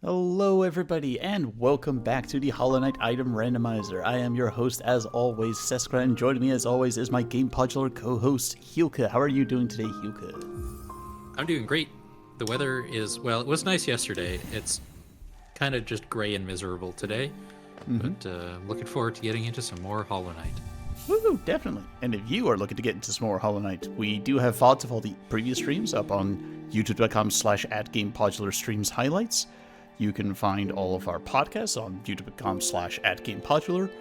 Hello everybody, and welcome back to the Hollow Knight Item Randomizer. I am your host, as always, Seskra, and joining me as always is my Gamepodular co-host, Hilka. How are you doing today, Hilka? I'm doing great. The weather is, well, it was nice yesterday. It's kind of just gray and miserable today, but looking forward to getting into some more Hollow Knight. Woo, definitely. And if you are looking to get into some more Hollow Knight, we do have VODs of all the previous streams up on youtube.com/@Gamepodular streams highlights. You can find all of our podcasts on youtube.com/@Gamepodular.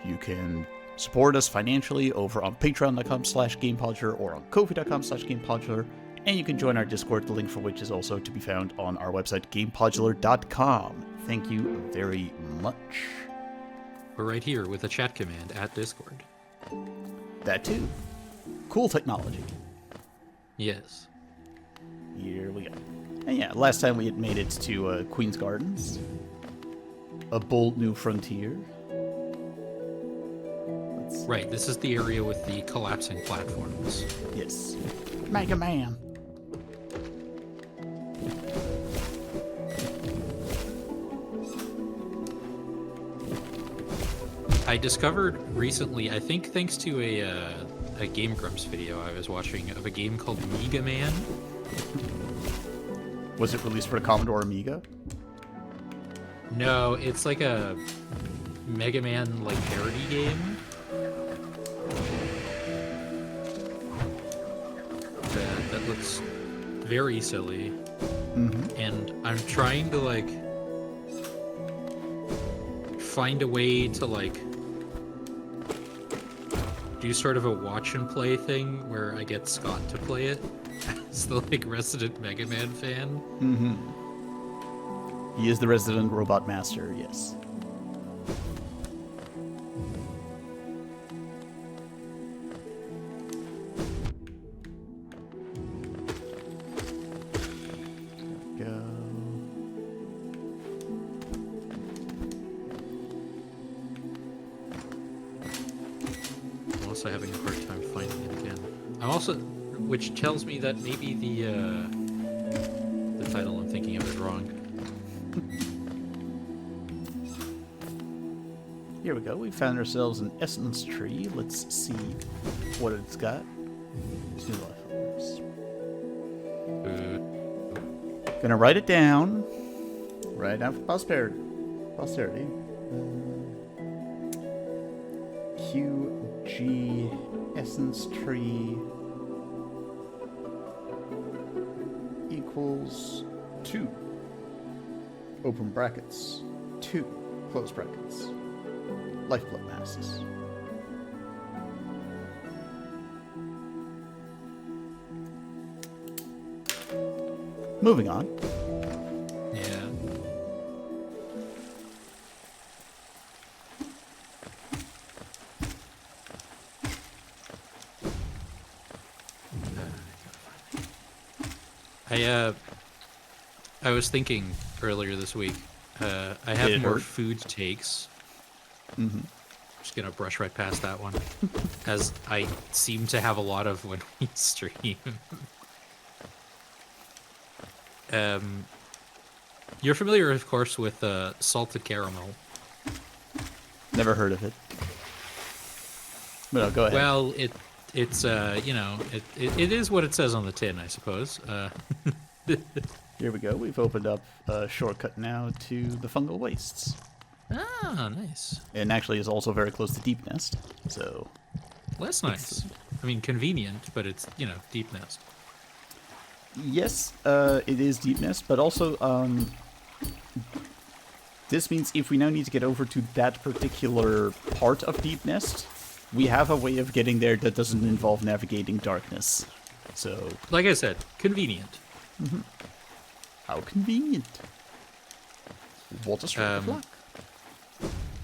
You can support us financially over on patreon.com/Gamepodular or on ko-fi.com/Gamepodular. And you can join our Discord, the link for which is also to be found on our website, gamepodular.com. Thank you very much. We're right here with a chat command at Discord. That too. Cool technology. Yes. Here we go. And yeah, last time we had made it to Queen's Gardens. A bold new frontier. Right, this is the area with the collapsing platforms. Yes. Mega Man. I discovered recently, I think thanks to a Game Grumps video I was watching, of a game called Mega Man. Was it released for the Commodore Amiga? No, it's like a Mega Man like parody game. That looks very silly. And I'm trying to like find a way to like do sort of a watch and play thing where I get Scott to play it as the like resident Mega Man fan. He is the resident robot master, yes. There we go. I'm also having a hard time finding it again. I'm also, which tells me that maybe the title I'm thinking of is wrong. Here we go. We found ourselves an essence tree. Let's see what it's got. 2 life forms. Gonna write it down. Write it down for posterity. QG essence tree equals 2 open brackets 2 close brackets lifeblood masses. Moving on. Yeah. I was thinking earlier this week, I have more food takes. Just gonna brush right past that one, as I seem to have a lot of when we stream. You're familiar, of course, with salted caramel. Never heard of it. But no, go ahead. Well, it's you know, it is what it says on the tin, I suppose. Here we go. We've opened up a shortcut now to the fungal wastes. Ah, nice. And actually is also very close to Deep Nest, so... Well, that's nice. I mean, convenient, but it's, you know, Deep Nest. Yes, it is Deep Nest, but also, this means if we now need to get over to that particular part of Deep Nest, we have a way of getting there that doesn't involve navigating darkness. So... Like I said, convenient. How convenient. What a stroke of luck.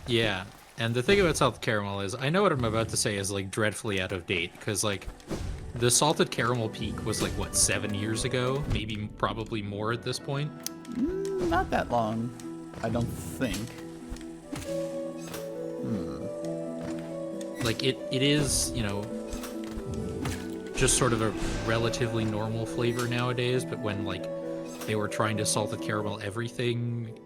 Yeah, and the thing about salted caramel is, I know what I'm about to say is, like, dreadfully out of date, because, like, the salted caramel peak was, like, what, 7 years ago? Maybe, probably more at this point? Not that long, I don't think. Like, it is, you know, just sort of a relatively normal flavor nowadays, but when, like, they were trying to salted caramel everything.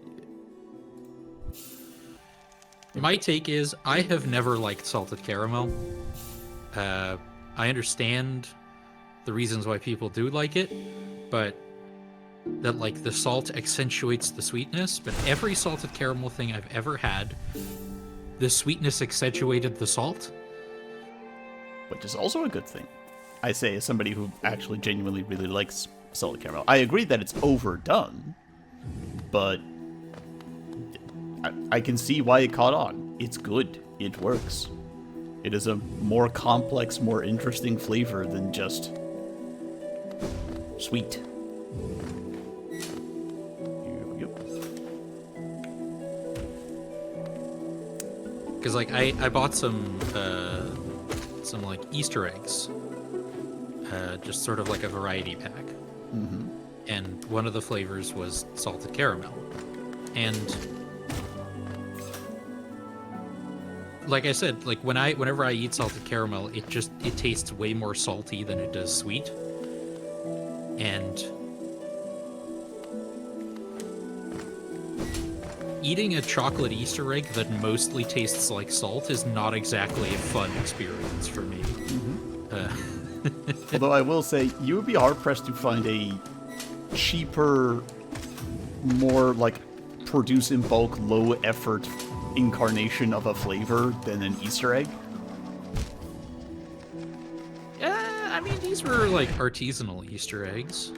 My take is, I have never liked salted caramel. I understand the reasons why people do like it, but that like the salt accentuates the sweetness, but every salted caramel thing I've ever had, the sweetness accentuated the salt. Which is also a good thing. I say as somebody who actually genuinely really likes salted caramel. I agree that it's overdone, but I can see why it caught on. It's good. It works. It is a more complex, more interesting flavor than just sweet. Here we go. Because like I bought some like Easter eggs, just sort of like a variety pack, and one of the flavors was salted caramel, and like I said, like whenever I eat salted caramel, it tastes way more salty than it does sweet, and eating a chocolate Easter egg that mostly tastes like salt is not exactly a fun experience for me. Although I will say, you would be hard-pressed to find a cheaper, more, like, produce-in-bulk, low-effort incarnation of a flavor than an Easter egg. I mean, these were, like, artisanal Easter eggs.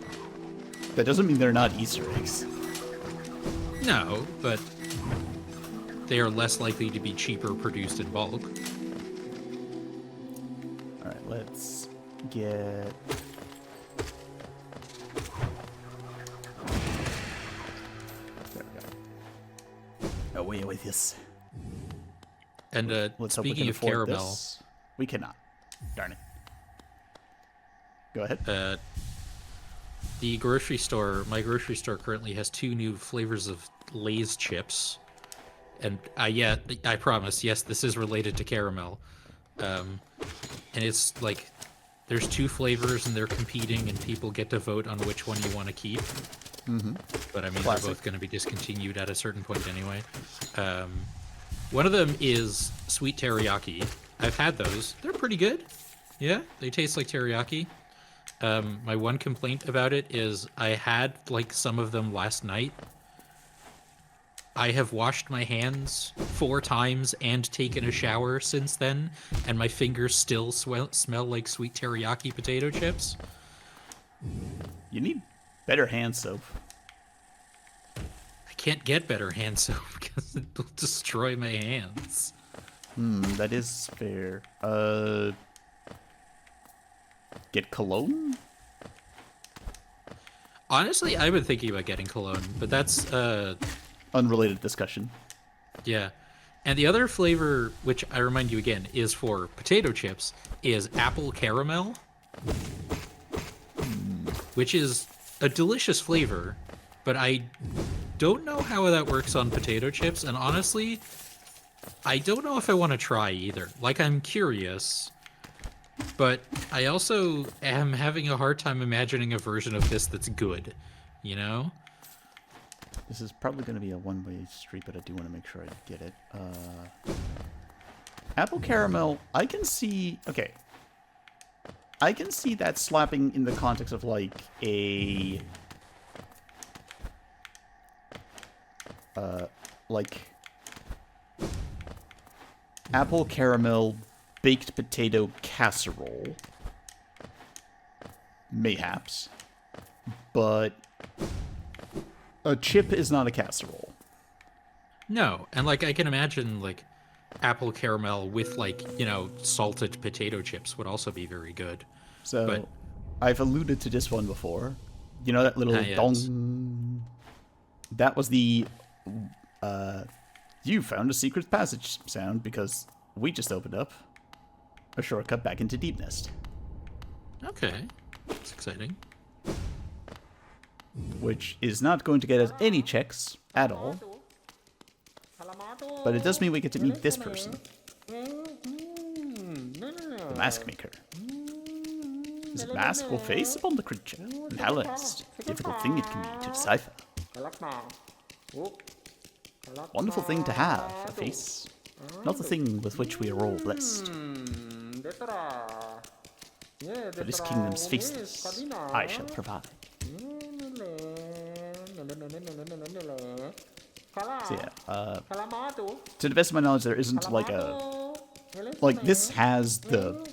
That doesn't mean they're not Easter eggs. No, but they are less likely to be cheaper produced in bulk. Alright, let's get... There we go. Away with this. And Let's hope we speaking can of afford caramel, this. We cannot. Darn it. Go ahead. the grocery store, my grocery store currently has 2 new flavors of Lay's chips. And I promise, yes, this is related to caramel. And it's like, there's 2 flavors and they're competing and people get to vote on which one you want to keep. But I mean, Classic. they're both going to be discontinued at a certain point anyway. One of them is sweet teriyaki. I've had those. They're pretty good. Yeah, they taste like teriyaki. My one complaint about it is I had like some of them last night. I have washed my hands 4 times and taken a shower since then, and my fingers still smell like sweet teriyaki potato chips. You need better hand soap. I can't get better hand soap because it will destroy my hands. That is fair. Get cologne? Honestly, I've been thinking about getting cologne, but that's Unrelated discussion. yeah. And the other flavor, which I remind you again, is for potato chips, is apple caramel, which is a delicious flavor, but I don't know how that works on potato chips, and honestly, I don't know if I want to try either. Like, I'm curious, but I also am having a hard time imagining a version of this that's good, you know? This is probably going to be a one-way street, but I do want to make sure I get it. Apple caramel, I can see... Okay. I can see that slapping in the context of, like, a... like... apple caramel baked potato casserole. Mayhaps. But... a chip is not a casserole. No, and like I can imagine like apple caramel with like, you know, salted potato chips would also be very good. So, But- I've alluded to this one before. You know that little Yes. dong? That was the, you found a secret passage sound because we just opened up a shortcut back into Deep Nest. Okay, that's exciting. Which is not going to get us any checks at all. But it does mean we get to meet this person. The Mask Maker. is a masked face upon the creature, and how else, difficult thing it can be to decipher. Wonderful thing to have, a face, not the thing with which we are all blessed. For this kingdom's faceless, I shall provide. So yeah, to the best of my knowledge, there isn't like a... Like, this has the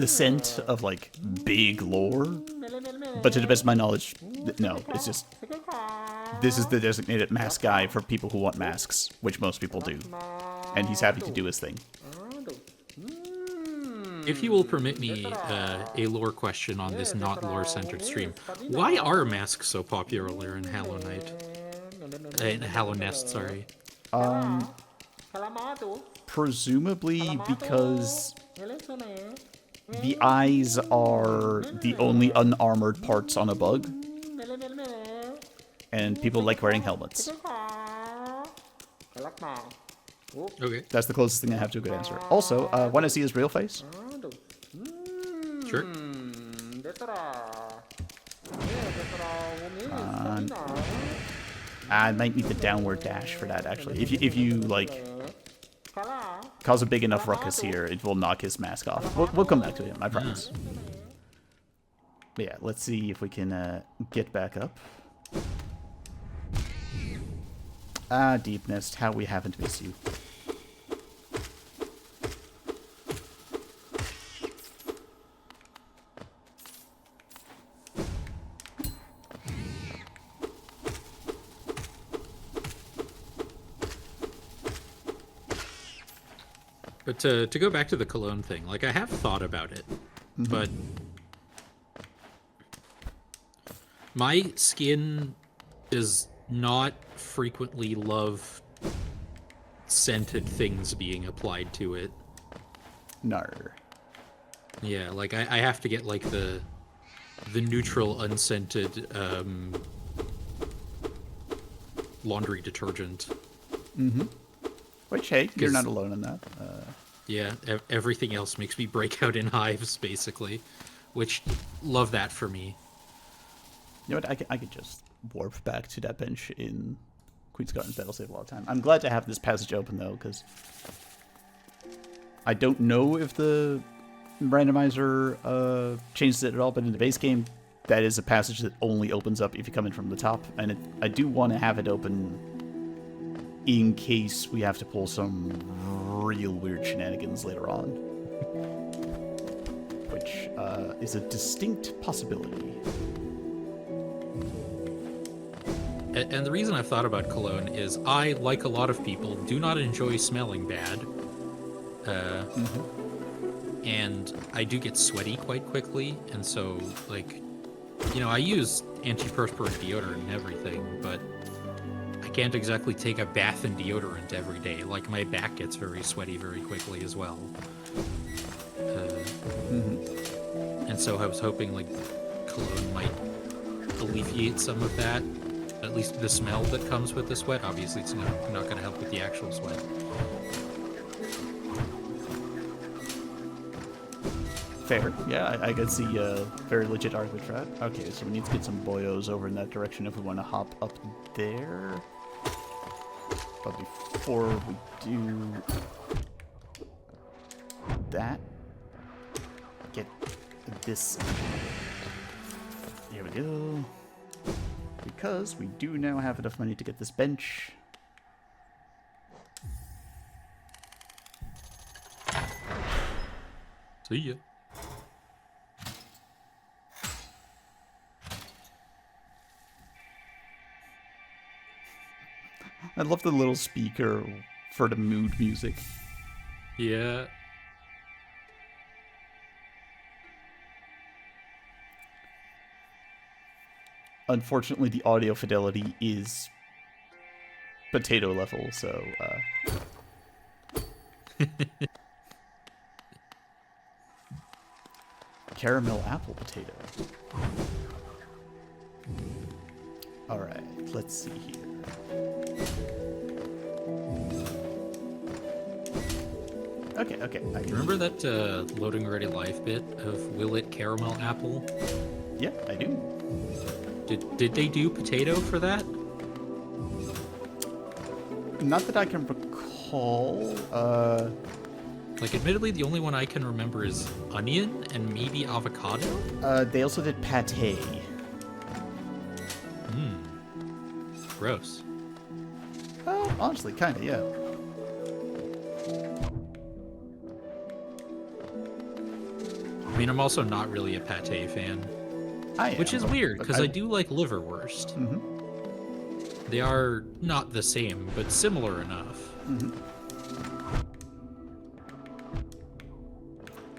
scent of, like, big lore, but to the best of my knowledge, no, it's just... This is the designated mask guy for people who want masks, which most people do. And he's happy to do his thing. If you will permit me a lore question on this not lore-centered stream, why are masks so popular in Hollow Knight? In Hollow Nest, sorry. Presumably because the eyes are the only unarmored parts on a bug, and people like wearing helmets. Okay. That's the closest thing I have to a good answer. Also, want to see his real face? Sure. I might need the downward dash for that, actually. If you like, cause a big enough ruckus here, it will knock his mask off. We'll come back to him, I promise. But yeah, let's see if we can get back up. Ah, Deep Nest, how we haven't missed you. But to go back to the cologne thing, like, I have thought about it, but my skin does not frequently love scented things being applied to it. Nar. Yeah, like, I have to get, like, the neutral, unscented laundry detergent. Which, hey, you're not alone in that. Yeah, everything else makes me break out in hives, basically. Which, love that for me. You know what, I could just warp back to that bench in Queen's Gardens. That'll save a lot of time. I'm glad to have this passage open, though, because I don't know if the randomizer changes it at all, but in the base game, that is a passage that only opens up if you come in from the top, and I do want to have it open in case we have to pull some real weird shenanigans later on. Which is a distinct possibility. And the reason I've thought about cologne is I, like a lot of people, do not enjoy smelling bad. And I do get sweaty quite quickly, and so, like, you know, I use antiperspirant deodorant and everything, but I can't exactly take a bath in deodorant every day. Like, my back gets very sweaty very quickly as well. And so I was hoping, like, cologne might alleviate some of that. At least the smell that comes with the sweat. Obviously, it's not going to help with the actual sweat. Fair. Yeah, I could see a very legit argument for that. Okay, so we need to get some boyos over in that direction if we want to hop up there. But before we do that, get this. Here we go. Because we do now have enough money to get this bench. See ya. I love the little speaker for the mood music. Yeah. Unfortunately, the audio fidelity is potato level, so caramel apple potato. Alright, let's see here. Okay, okay. Remember that loading ready live bit of Will It Caramel Apple? Yeah, I do. Did they do potato for that? Not that I can recall. Like, admittedly, the only one I can remember is onion and maybe avocado? They also did pate. Gross. Honestly, kind of, yeah. I mean, I'm also not really a pate fan. Which is weird, because I do like liverwurst. They are not the same, but similar enough.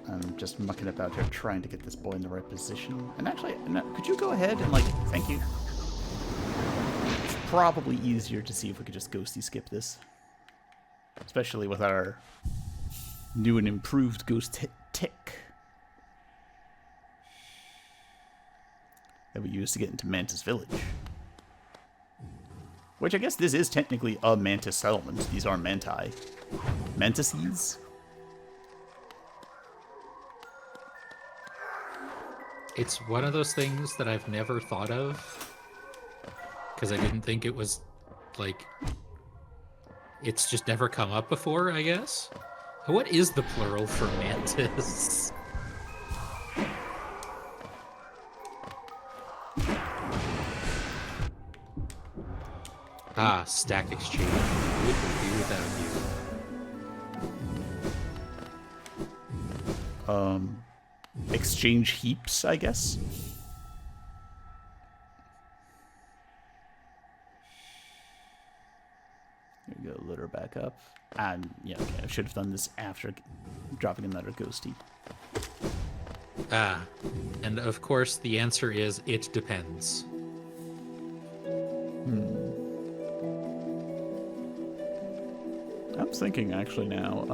I'm just mucking about here trying to get this boy in the right position. And actually, could you go ahead and, like, thank you. It's probably easier to see if we could just ghosty skip this. Especially with our new and improved ghost tick that we used to get into Mantis Village. Which I guess this is technically a Mantis settlement. These are Manti. Mantises? It's one of those things that I've never thought of. Because I didn't think it was, like... It's just never come up before, I guess? What is the plural for mantis? Ah, stack exchange. What would we do without you? Exchange heaps, I guess? Here we go, load her back up. And, yeah, okay, I should have done this after dropping another ghosty. Ah, and of course the answer is it depends. I'm thinking, actually, now,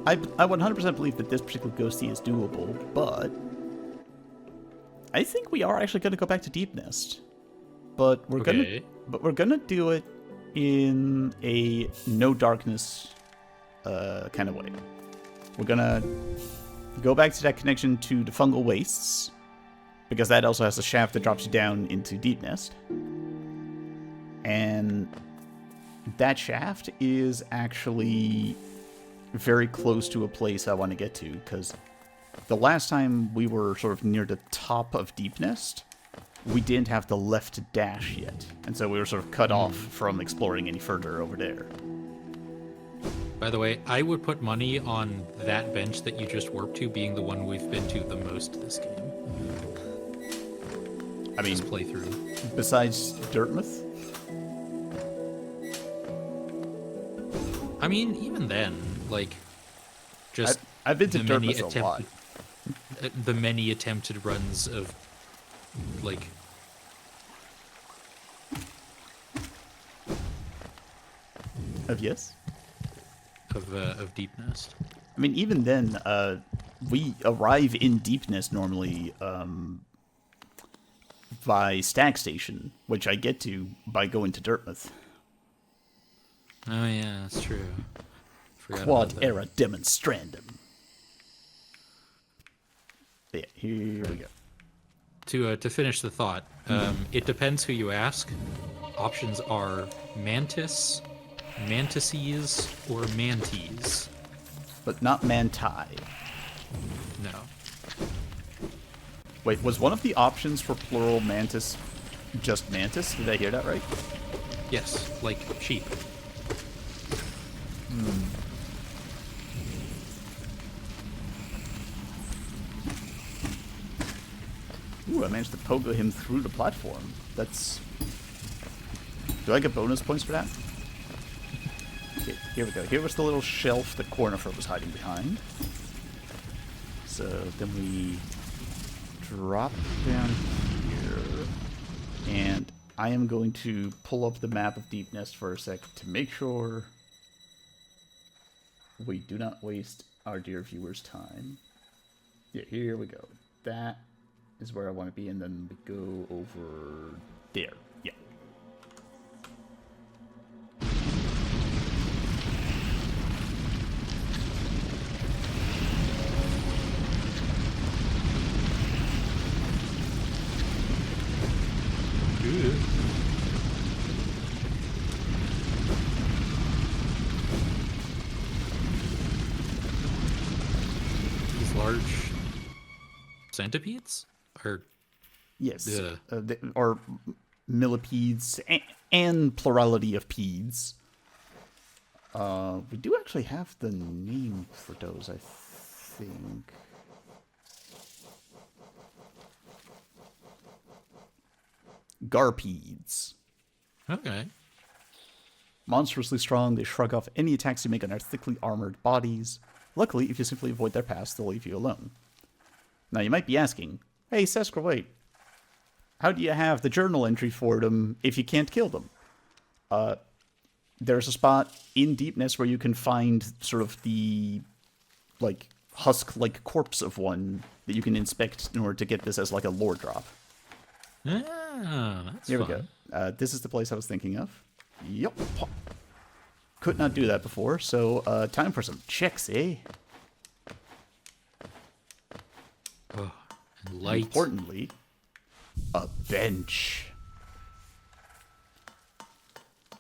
I 100% believe that this particular ghosty is doable, but I think we are actually going to go back to Deep Nest. But we're gonna do it in a no darkness kind of way. We're gonna go back to that connection to the fungal wastes, because that also has a shaft that drops you down into Deep Nest. And that shaft is actually very close to a place I want to get to, because the last time we were sort of near the top of Deep Nest, we didn't have the left dash yet, and so we were sort of cut off from exploring any further over there. By the way, I would put money on that bench that you just warped to being the one we've been to the most this game. I mean, this playthrough. Besides Dirtmouth? I mean, even then, like, just I've been to Dirtmouth a lot. The many attempted runs of, like, yes? Of Deep Nest. I mean, even then, we arrive in Deep Nest normally by Stag Station, which I get to by going to Dirtmouth. Oh yeah, that's true. Quad era demonstrandum. Yeah, here we go. To finish the thought, it depends who you ask. Options are mantis, mantises, or manties. But not manti. No. Wait, was one of the options for plural mantis just mantis? Did I hear that right? Yes, like sheep. Ooh, I managed to pogo him through the platform. That's... Do I get bonus points for that? Okay, here we go. Here was the little shelf that Cornifer was hiding behind. So then we drop down here. And I am going to pull up the map of Deep Nest for a sec to make sure we do not waste our dear viewers' time. Yeah, here we go. That is where I want to be, and then we go over there. large centipedes? Or yes, or millipedes and plurality of peds. We do actually have the name for those, I think. Garpedes. Okay. Monstrously strong, they shrug off any attacks you make on their thickly armored bodies. Luckily, if you simply avoid their paths, they'll leave you alone. Now, you might be asking, hey, Seskra, wait. How do you have the journal entry for them if you can't kill them? There's a spot in Deepness where you can find sort of the, like, husk-like corpse of one that you can inspect in order to get this as, like, a lore drop. Ah, that's Here fun. we go. This is the place I was thinking of. Yup. Could not do that before, so time for some checks, eh? Oh, and light. Importantly, a bench.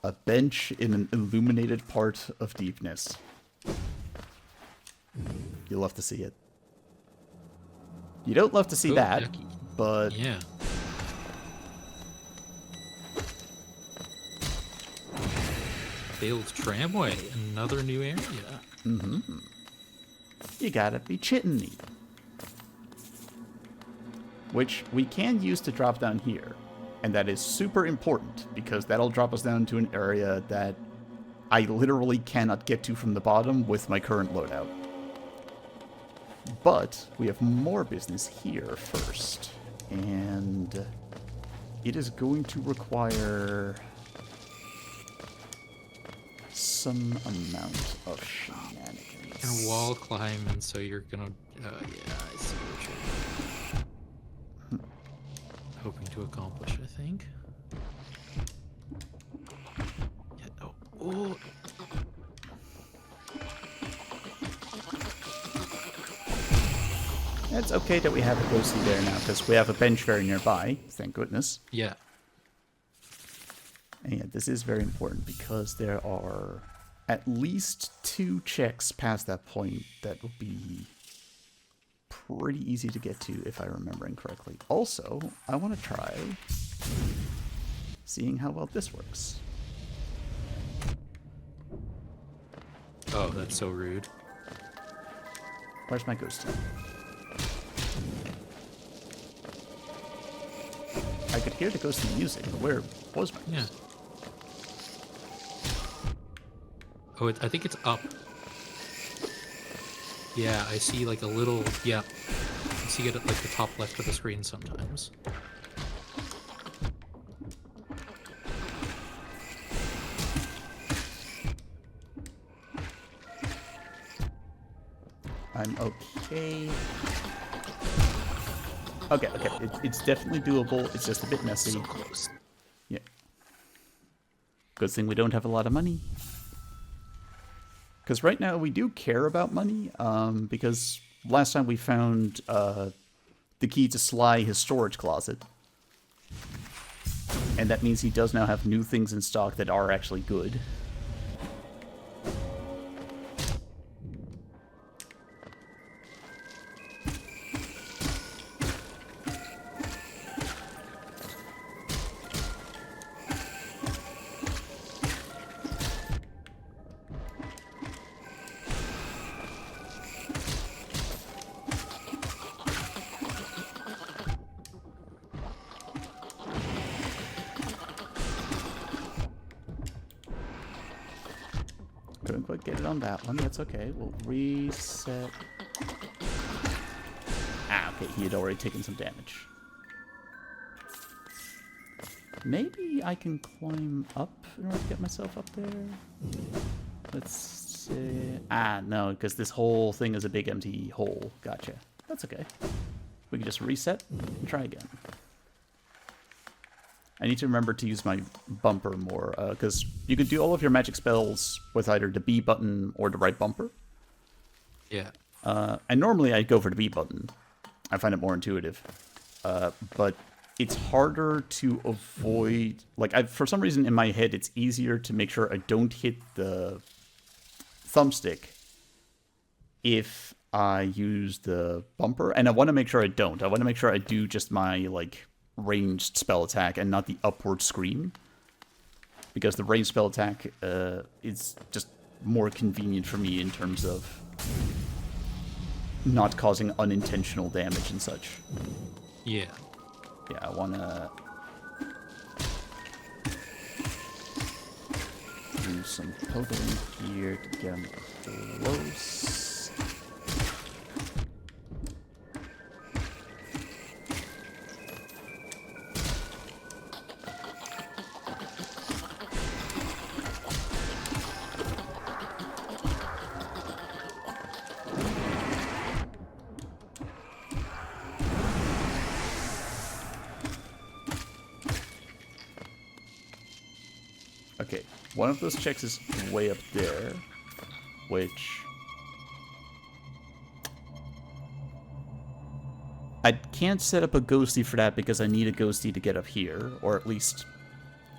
A bench in an illuminated part of Deepness. You'll love to see it. You don't love to see that, yucky. but Yeah. Failed tramway, another new area. you gotta be chitney. Which we can use to drop down here. And that is super important, because that'll drop us down to an area that I literally cannot get to from the bottom with my current loadout. But we have more business here first. And it is going to require some amount of shenanigans. Gonna wall climb, and so you're gonna. Yeah, I see what you're hoping to accomplish, I think. Yeah, oh. It's okay that we have a ghosty there now, because we have a bench very nearby, thank goodness. Yeah. And yeah, this is very important, because there are at least 2 checks past that point that will be pretty easy to get to, if I'm remembering correctly. Also, I want to try seeing how well this works. Oh, that's so rude. Where's my ghosty? I could hear the ghosty music, but where was my Yeah. Oh, I think it's up. Yeah, I see like a little. Yeah, I see it at like the top left of the screen sometimes. I'm okay. Okay. It's definitely doable. It's just a bit messy. So close. Yeah. Good thing we don't have a lot of money. Because right now we do care about money, because last time we found the key to Sly his storage closet. And that means he does now have new things in stock that are actually good. Couldn't quite get it on that one. That's okay. We'll reset. Ah, okay. He had already taken some damage. Maybe I can climb up in order to get myself up there. Let's see. Ah, no, because this whole thing is a big empty hole. Gotcha. That's okay. We can just reset and try again. I need to remember to use my bumper more, because you can do all of your magic spells with either the B button or the right bumper. Yeah. And normally I go for the B button. I find it more intuitive. But it's harder to avoid... Like, for some reason in my head, it's easier to make sure I don't hit the thumbstick if I use the bumper, and I want to make sure I don't. I want to make sure I do just my, like, ranged spell attack and not the upward scream. Because the ranged spell attack is just more convenient for me in terms of not causing unintentional damage and such. Yeah. Yeah, I want to do some poking here to get him close. Okay, one of those checks is way up there, which I can't set up a ghosty for that because I need a ghosty to get up here, or at least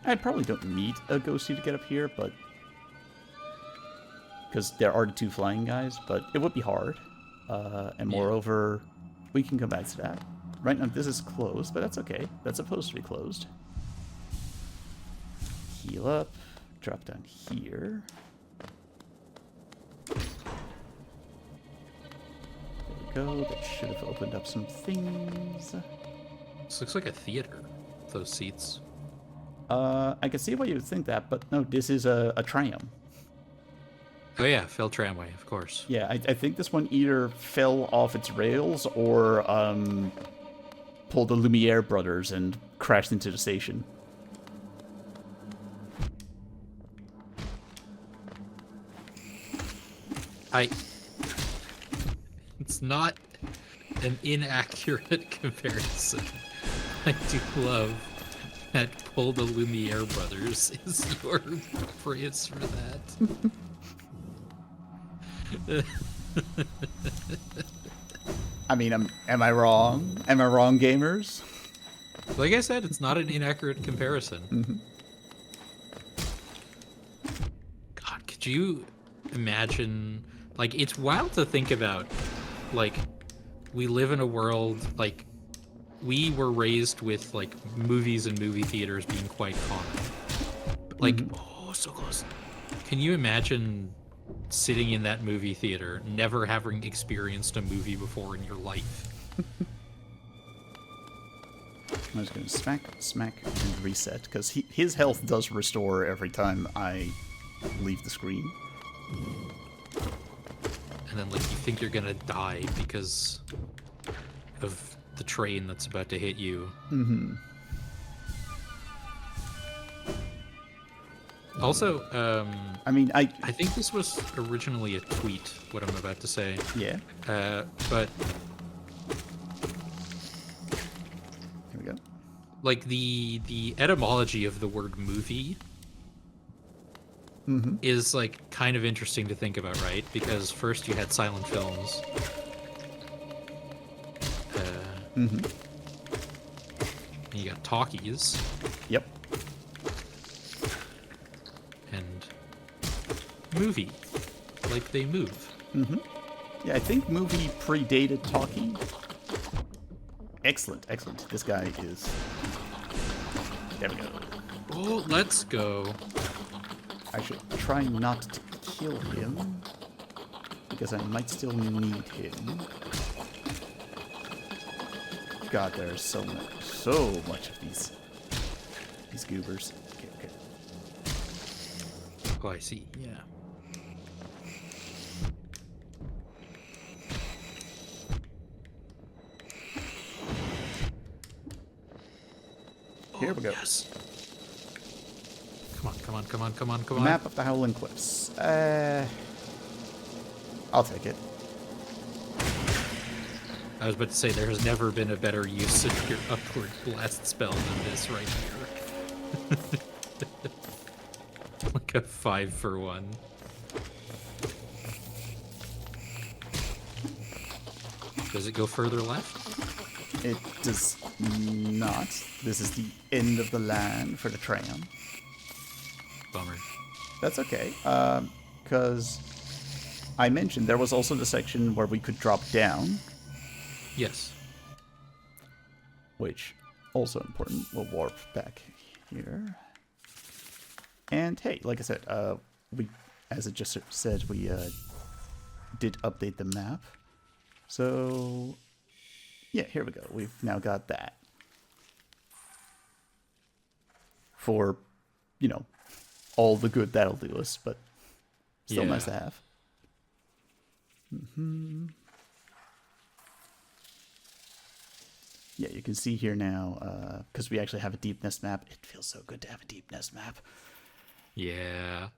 I probably don't need a ghosty to get up here, but because there are the two flying guys, but it would be hard, and moreover, we can come back to that. Right now, this is closed, but that's okay. That's supposed to be closed. Heal up, drop down here. There we go. That should have opened up some things. This looks like a theater, those seats. I can see why you would think that, but no, this is a tram. Oh yeah, fell tramway, of course. Yeah, I think this one either fell off its rails or pulled the Lumiere brothers and crashed into the station. It's not an inaccurate comparison. I do love that Pull the Lumiere brothers is your phrase for that. I mean, am I wrong? Am I wrong, gamers? Like I said, it's not an inaccurate comparison. Mm-hmm. God, could you imagine? Like, it's wild to think about. Like, we live in a world, like, we were raised with, like, movies and movie theaters being quite common. Like, oh, so close. Can you imagine sitting in that movie theater, never having experienced a movie before in your life? I'm just going to smack, and reset, because his health does restore every time I leave the screen. And then, like, you think you're gonna die because of the train that's about to hit you. Mm-hmm. Also, I mean, I think this was originally a tweet, what I'm about to say. Yeah. But... Here we go. Like, the etymology of the word movie is, like, kind of interesting to think about, right? Because first you had silent films. And you got talkies. Yep. And movie. Like, they move. Yeah, I think movie predated talkie. Excellent. This guy is... There we go. Oh, let's go. I should try not to kill him, because I might still need him. God, there's so much of these goobers. Okay. Oh, I see. Yeah. Here we go. Yes. Come on. Map of the Howling Cliffs. I'll take it. I was about to say, there has never been a better use of your upward blast spell than this right here. Like a 5-for-1. Does it go further left? It does not. This is the end of the land for the tram. Bummer. That's okay, because I mentioned there was also the section where we could drop down. Yes. Which, also important. We'll warp back here. And hey, like I said, as it just said, we did update the map. So, yeah, here we go. We've now got that. For, you know, all the good that'll do us, but still nice to have. Yeah, you can see here now, because we actually have a deep nest map. It feels so good to have a deep nest map. Yeah.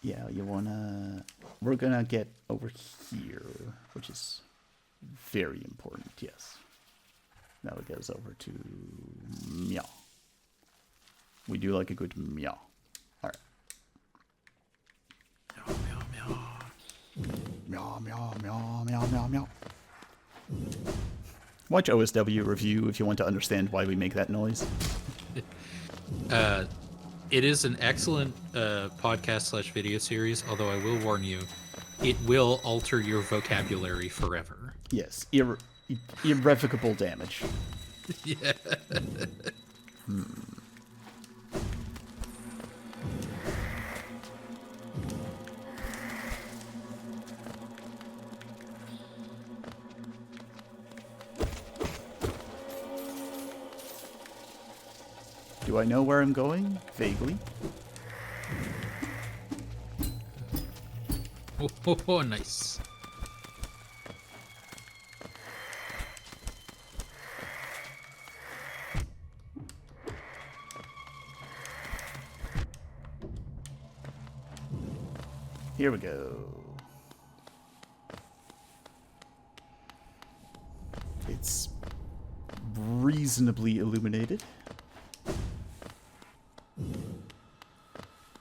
Yeah, we're gonna get over here, which is very important, yes. Now it goes over to meow. We do like a good meow. Alright. Meow, meow, meow. Meow, meow, meow, meow, meow, meow. Watch OSW review if you want to understand why we make that noise. It is an excellent podcast/video series, although I will warn you, it will alter your vocabulary forever. Yes, irrevocable damage. Yeah. Do I know where I'm going? Vaguely. Oh, nice. Here we go. It's reasonably illuminated.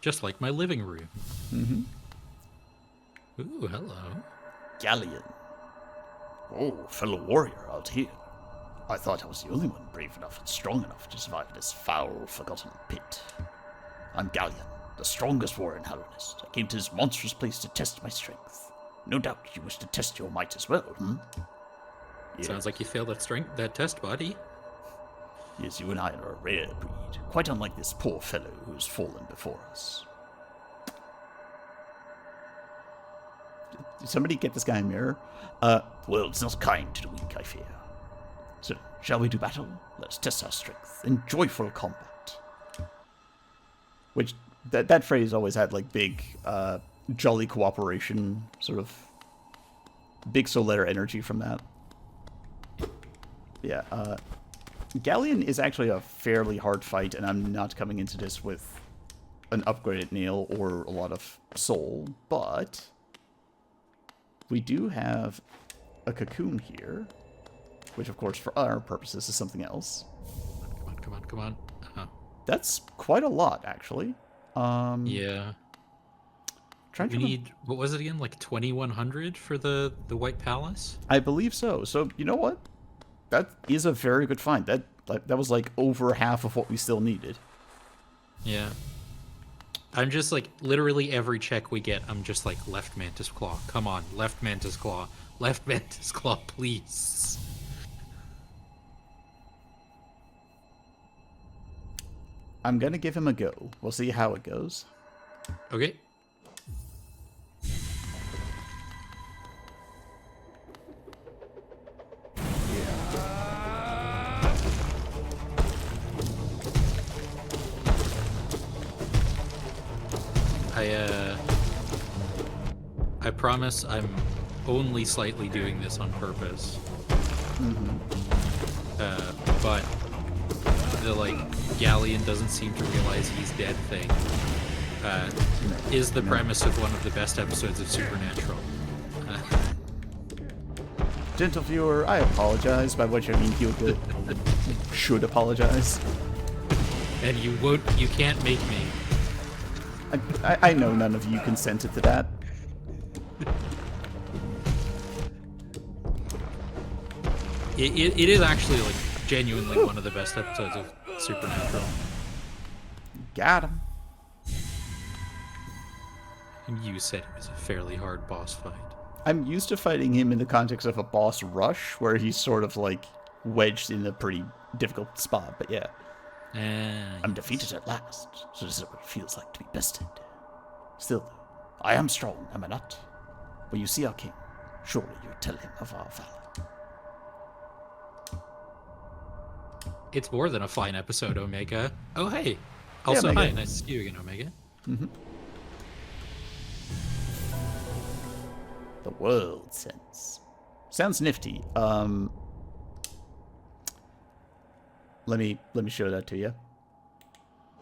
Just like my living room. Mm-hmm. Ooh, hello. Galleon. Oh, fellow warrior out here. I thought I was the only one brave enough and strong enough to survive this foul, forgotten pit. I'm Galleon, the strongest warrior in Hallownest. I came to this monstrous place to test my strength. No doubt you wish to test your might as well, Yes. Sounds like you failed that test, buddy. Yes, you and I are a rare breed, quite unlike this poor fellow who has fallen before us. Did somebody get this guy a mirror? The world's not kind to the weak, I fear. So, shall we do battle? Let's test our strength in joyful combat. Which, that phrase always had, like, big, jolly cooperation, sort of big soul-letter energy from that. Yeah, Galleon is actually a fairly hard fight, and I'm not coming into this with an upgraded nail or a lot of soul, but we do have a cocoon here, which of course for our purposes is something else. Come on. That's quite a lot, actually. Yeah. We need, what was it again, like 2,100 for the White Palace? I believe so. So, you know what? That is a very good find. That was like over half of what we still needed. Yeah. I'm just like, literally every check we get, I'm just like, left Mantis Claw. Come on, left Mantis Claw. Left Mantis Claw, please. I'm gonna give him a go. We'll see how it goes. Okay. I promise I'm only slightly doing this on purpose. But the, like, Galleon doesn't seem to realize he's dead thing is the premise of one of the best episodes of Supernatural. Gentle viewer, I apologize, by which I mean you should apologize. And you can't make me. I know none of you consented to that. It is actually, like, genuinely one of the best episodes of Supernatural. Got him. You said it was a fairly hard boss fight. I'm used to fighting him in the context of a boss rush, where he's sort of like wedged in a pretty difficult spot, but yeah. I'm defeated at last, so this is what it feels like to be bested. Still, I am strong, am I not? When you see our king, surely you tell him of our valor. It's more than a fine episode, Omega. Oh, hey. Also, Omega. hi. Nice to see you again, Omega. Mm-hmm. The world sense. Sounds nifty. Let me show that to you.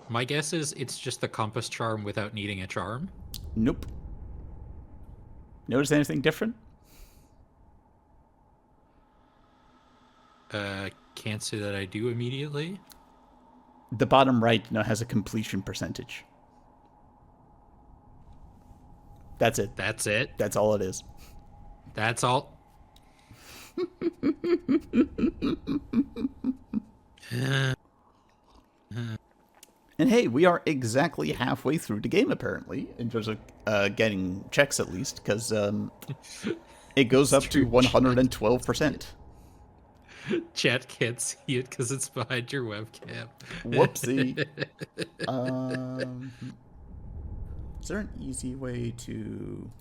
My guess is it's just the compass charm without needing a charm. Nope. Notice anything different? Can't say that I do immediately. The bottom right now has a completion percentage. That's it. That's it? That's all it is. That's all? And hey, we are exactly halfway through the game, apparently, in terms of getting checks at least, because it goes up to 112%. Chat can't see it because it's behind your webcam. Whoopsie. Is there an easy way to...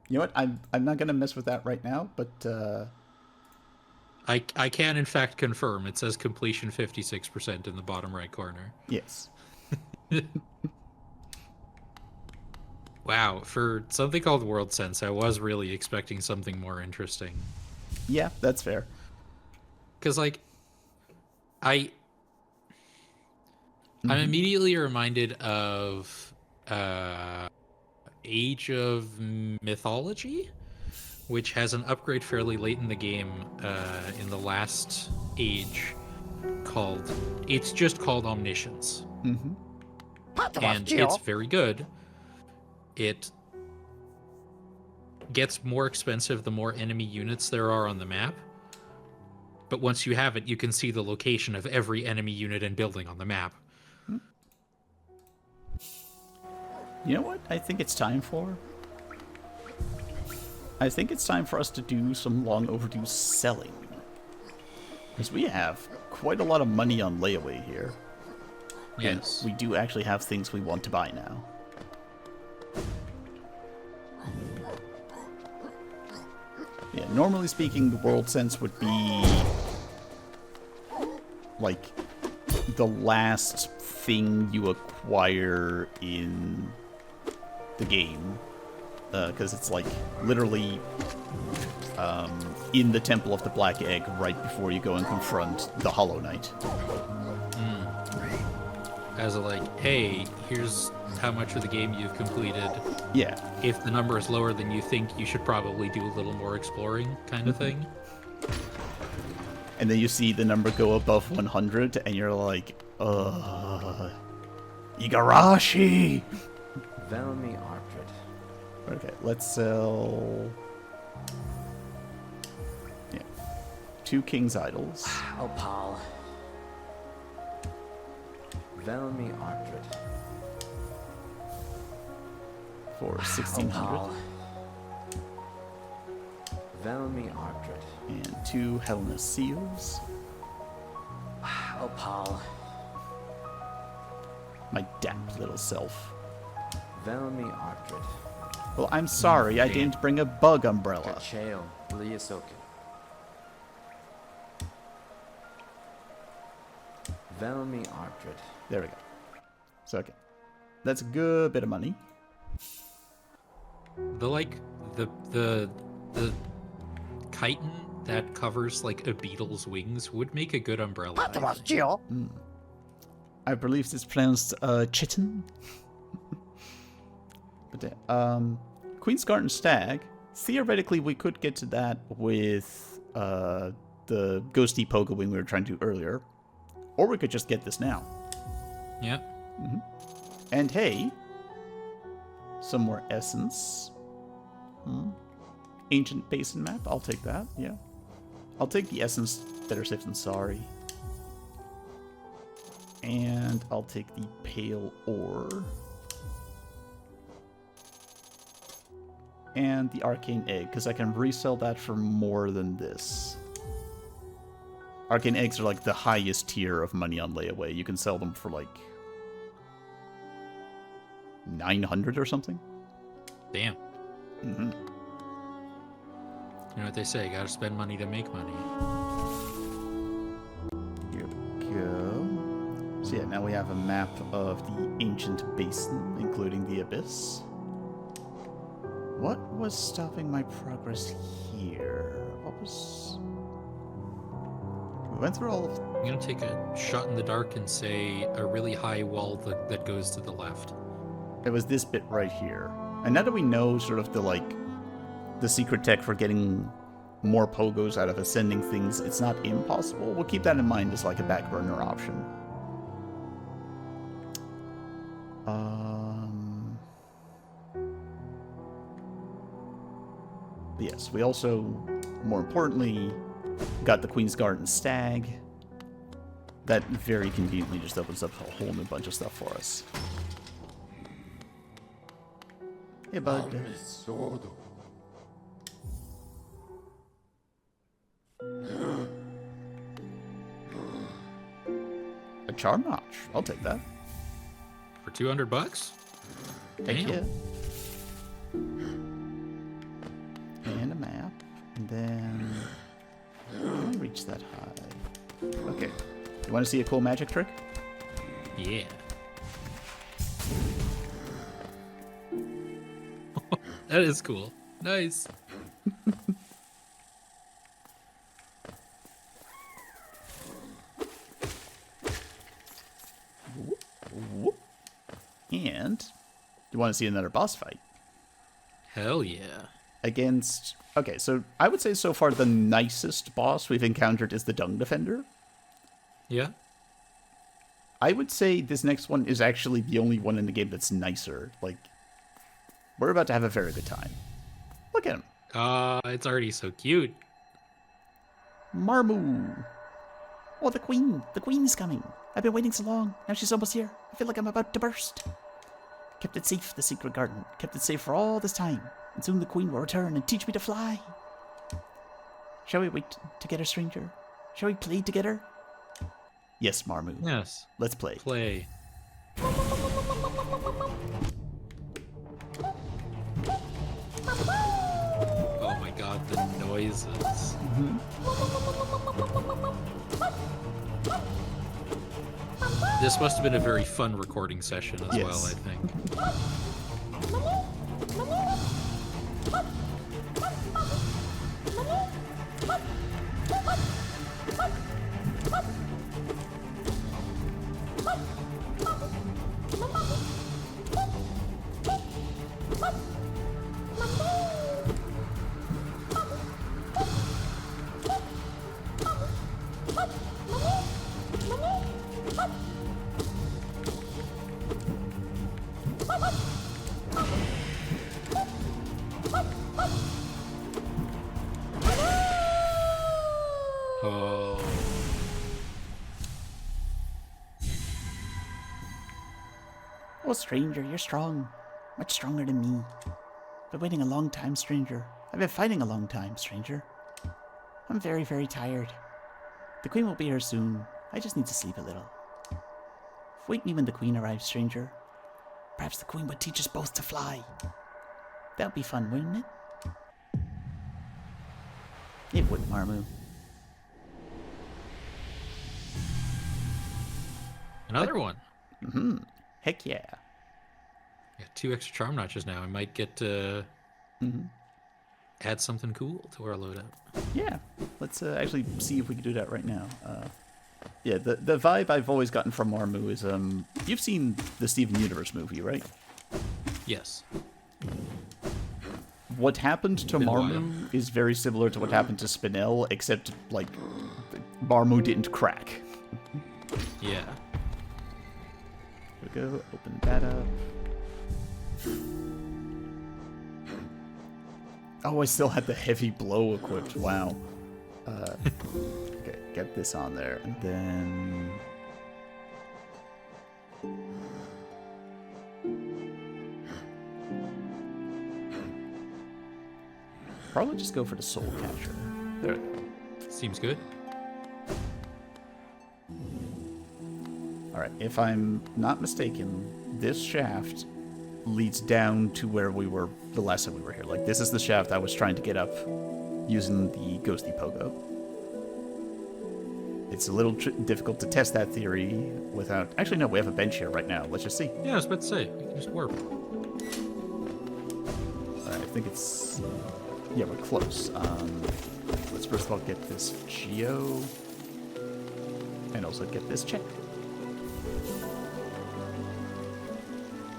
You know what? I'm not going to mess with that right now, but... I can, in fact, confirm. It says completion 56% in the bottom right corner. Yes. Wow, for something called World Sense, I was really expecting something more interesting. Yeah, that's fair. Because, like, I'm immediately reminded of Age of Mythology, which has an upgrade fairly late in the game, in the last age, it's just called Omniscience. Mm-hmm. And it's very good. It gets more expensive the more enemy units there are on the map. But once you have it, you can see the location of every enemy unit and building on the map. You know what I think it's time for? I think it's time for us to do some long overdue selling. Because we have quite a lot of money on layaway here. Yes. And we do actually have things we want to buy now. Yeah, normally speaking, the world sense would be like the last thing you acquire in the game. Because it's like literally in the Temple of the Black Egg right before you go and confront the Hollow Knight. As a like, hey, here's how much of the game you've completed. Yeah. If the number is lower than you think, you should probably do a little more exploring kind of thing. And then you see the number go above 100 and you're like, Igarashi! Velmi Artred. Okay, let's sell... Yeah. 2 King's Idols. Opal. Velmi Artred. For 1,600. Opal. Velmi Artred. And 2 Helena Seals. Opal. My damp little self. Velmi Artred. Well, I'm sorry, I didn't bring a bug umbrella. Kacheo Liasoken. Velmi Artred. There we go. So, okay. That's a good bit of money. The chitin that covers like a beetle's wings would make a good umbrella. I believe it's pronounced chitin. But Queen's Garden Stag. Theoretically, we could get to that with the ghosty pogo wing we were trying to do earlier, or we could just get this now. Yeah. Mm-hmm. And hey, some more essence. Ancient Basin map. I'll take that. Yeah, I'll take the essence. Better safe than sorry. And I'll take the pale ore. and the arcane egg, because I can resell that for more than this. Arcane eggs are like the highest tier of money on layaway. You can sell them for like 900 or something. Damn. Mm-hmm. You know what they say, gotta spend money to make money. Here we go. So yeah, now we have a map of the ancient basin, including the abyss. What was stopping my progress here? What was... We went through all of... I'm gonna take a shot in the dark and say a really high wall that goes to the left. It was this bit right here. And now that we know sort of the, like, the secret tech for getting more pogos out of ascending things, it's not impossible. We'll keep that in mind as, like, a back burner option. Yes, we also, more importantly, got the Queen's Garden Stag. That very conveniently just opens up a whole new bunch of stuff for us. Hey, bud. A charm notch. I'll take that. For $200? Thank Damn. you. And a map. And then... I don't reach that high. Okay. You want to see a cool magic trick? Yeah. That is cool. Nice. And you want to see another boss fight? Hell yeah. Against... Okay, so I would say so far the nicest boss we've encountered is the Dung Defender. Yeah? I would say this next one is actually the only one in the game that's nicer. Like, we're about to have a very good time. Look at him. It's already so cute. Marmu. Oh, the Queen. The Queen is coming. I've been waiting so long. Now she's almost here. I feel like I'm about to burst. Kept it safe, the secret garden. Kept it safe for all this time. And soon the Queen will return and teach me to fly. Shall we wait together, stranger? Shall we play together? Yes, Marmu. Yes. Let's play. Play. Oh my god, the noises. This must have been a very fun recording session as well, I think. Oh. Oh, stranger, you're strong. Much stronger than me. Been waiting a long time, stranger. I've been fighting a long time, stranger. I'm very, very tired. The Queen will be here soon. I just need to sleep a little. Wake me when the Queen arrives, stranger. Perhaps the Queen would teach us both to fly. That would be fun, wouldn't it? It would, Marmu. Another one. Mm-hmm. Heck yeah. Got 2 extra charm notches now. I might get to add something cool to our loadout. Yeah. Let's actually see if we can do that right now. Yeah, the vibe I've always gotten from Marmu is, you've seen the Steven Universe movie, right? Yes. What happened to Been a Marmu is very similar to what happened to Spinel, except, like, Marmu didn't crack. Yeah. Here we go, open that up. Oh, I still had the heavy blow equipped, wow. Okay, get this on there, and then... Probably just go for the soul catcher. There we go. Seems good. Alright, if I'm not mistaken, this shaft leads down to where we were the last time we were here. Like, this is the shaft I was trying to get up using the ghosty pogo. It's a little difficult to test that theory without... Actually, no, we have a bench here right now. Let's just see. Yeah, I was about to say, we can just warp. Alright, I think it's... Yeah, we're close. Let's first of all get this geo... And also get this check.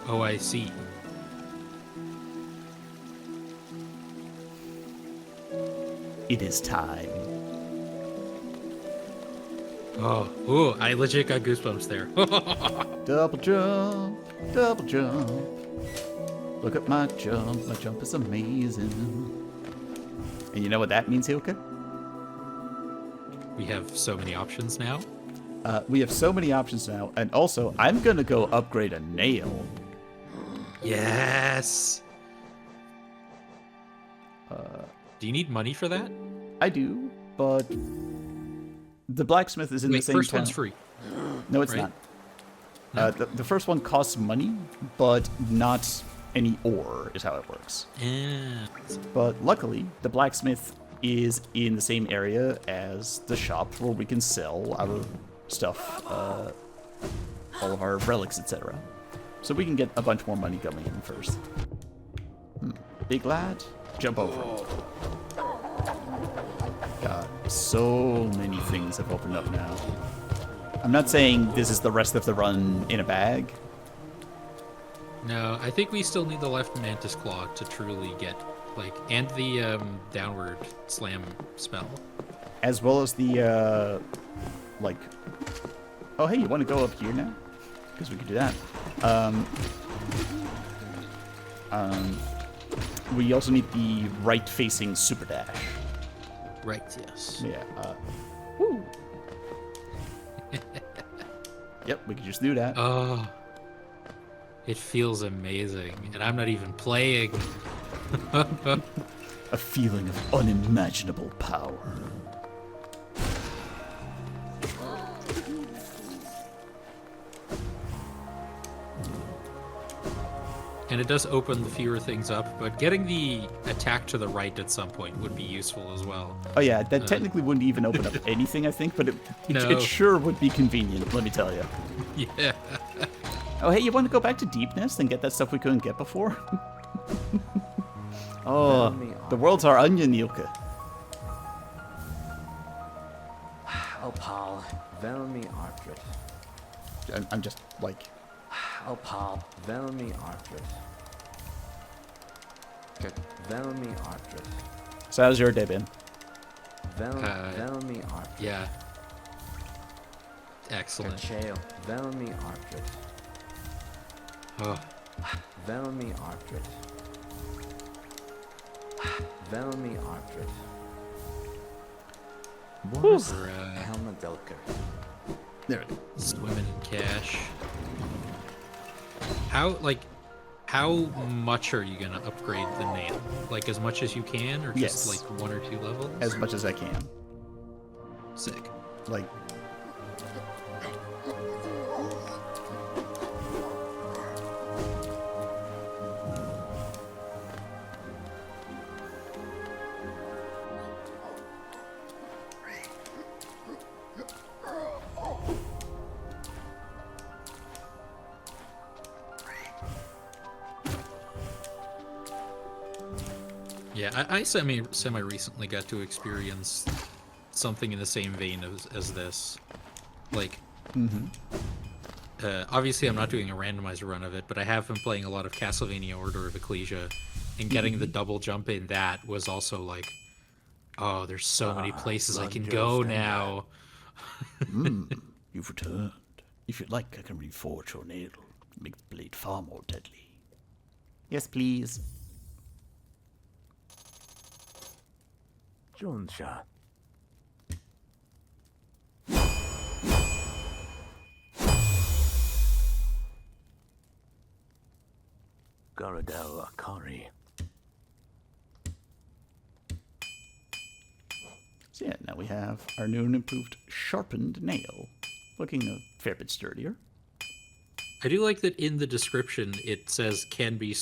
Oh, I see. It is time. Oh, ooh, I legit got goosebumps there. Double jump, double jump. Look at my jump. My jump is amazing. And you know what that means, Hilke? We have so many options now. We have so many options now. And also, I'm going to go upgrade a nail. Yes! Do you need money for that? I do, but the blacksmith is in the same first town. one's free. No, it's right? not. The first one costs money, but not any ore is how it works. Yeah. But luckily, the blacksmith is in the same area as the shop where we can sell our stuff, all of our relics, etc. So we can get a bunch more money coming in first. Big lad, jump over. God, so many things have opened up now. I'm not saying this is the rest of the run in a bag. No, I think we still need the left mantis claw to truly get, like, and the downward slam spell. As well as the, like... Oh, hey, you want to go up here now? Because we could do that. We also need the right-facing super dash. Right, yes. Yeah, woo! Yep, we could just do that. Oh, it feels amazing, and I'm not even playing. A feeling of unimaginable power. And it does open the fewer things up, but getting the attack to the right at some point would be useful as well. Oh yeah, that technically wouldn't even open up anything, I think, but it sure would be convenient, let me tell you. Yeah. Oh hey, you want to go back to Deep Nest and get that stuff we couldn't get before? Oh, the world's our onion, Yilka. Oh, pal. Velmi Artrit. I'm just like... Oh, pal. Velmi Artrit. Velmi Artrit. So how's your day been? Velmi Artrit. Yeah. Excellent. Kacheo. Velmi Artrit. Oh. Velmi Artrit. Velmi Artrit. Boris Helmadelker. There we go. Swimming in cash. How much are you gonna upgrade the nail? Like as much as you can, or just Yes. like 1 or 2 levels? As much as I can. Sick. Like... Yeah, I semi recently got to experience something in the same vein as this. Like, obviously I'm not doing a randomizer run of it, but I have been playing a lot of Castlevania Order of Ecclesia, and getting the double jump in that was also like, oh, there's so many places I can go now. You've returned. If you'd like, I can reforge your nail. Make the blade far more deadly. Yes, please. Jonsha. Garadel Akari. So yeah, now we have our new and improved sharpened nail, looking a fair bit sturdier. I do like that in the description it says can be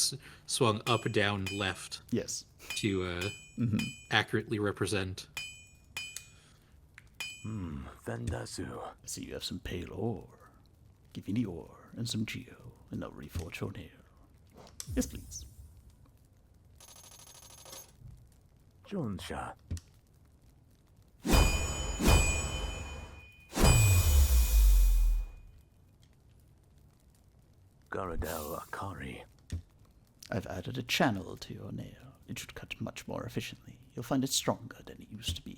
swung up, down, left. Yes. To accurately represent. Vendazu. I see you have some pale ore. Give me the ore and some geo, and I'll reforge your nail. Yes, please. Jonsha. Garadel Akari. I've added a channel to your nail. It should cut much more efficiently. You'll find it stronger than it used to be.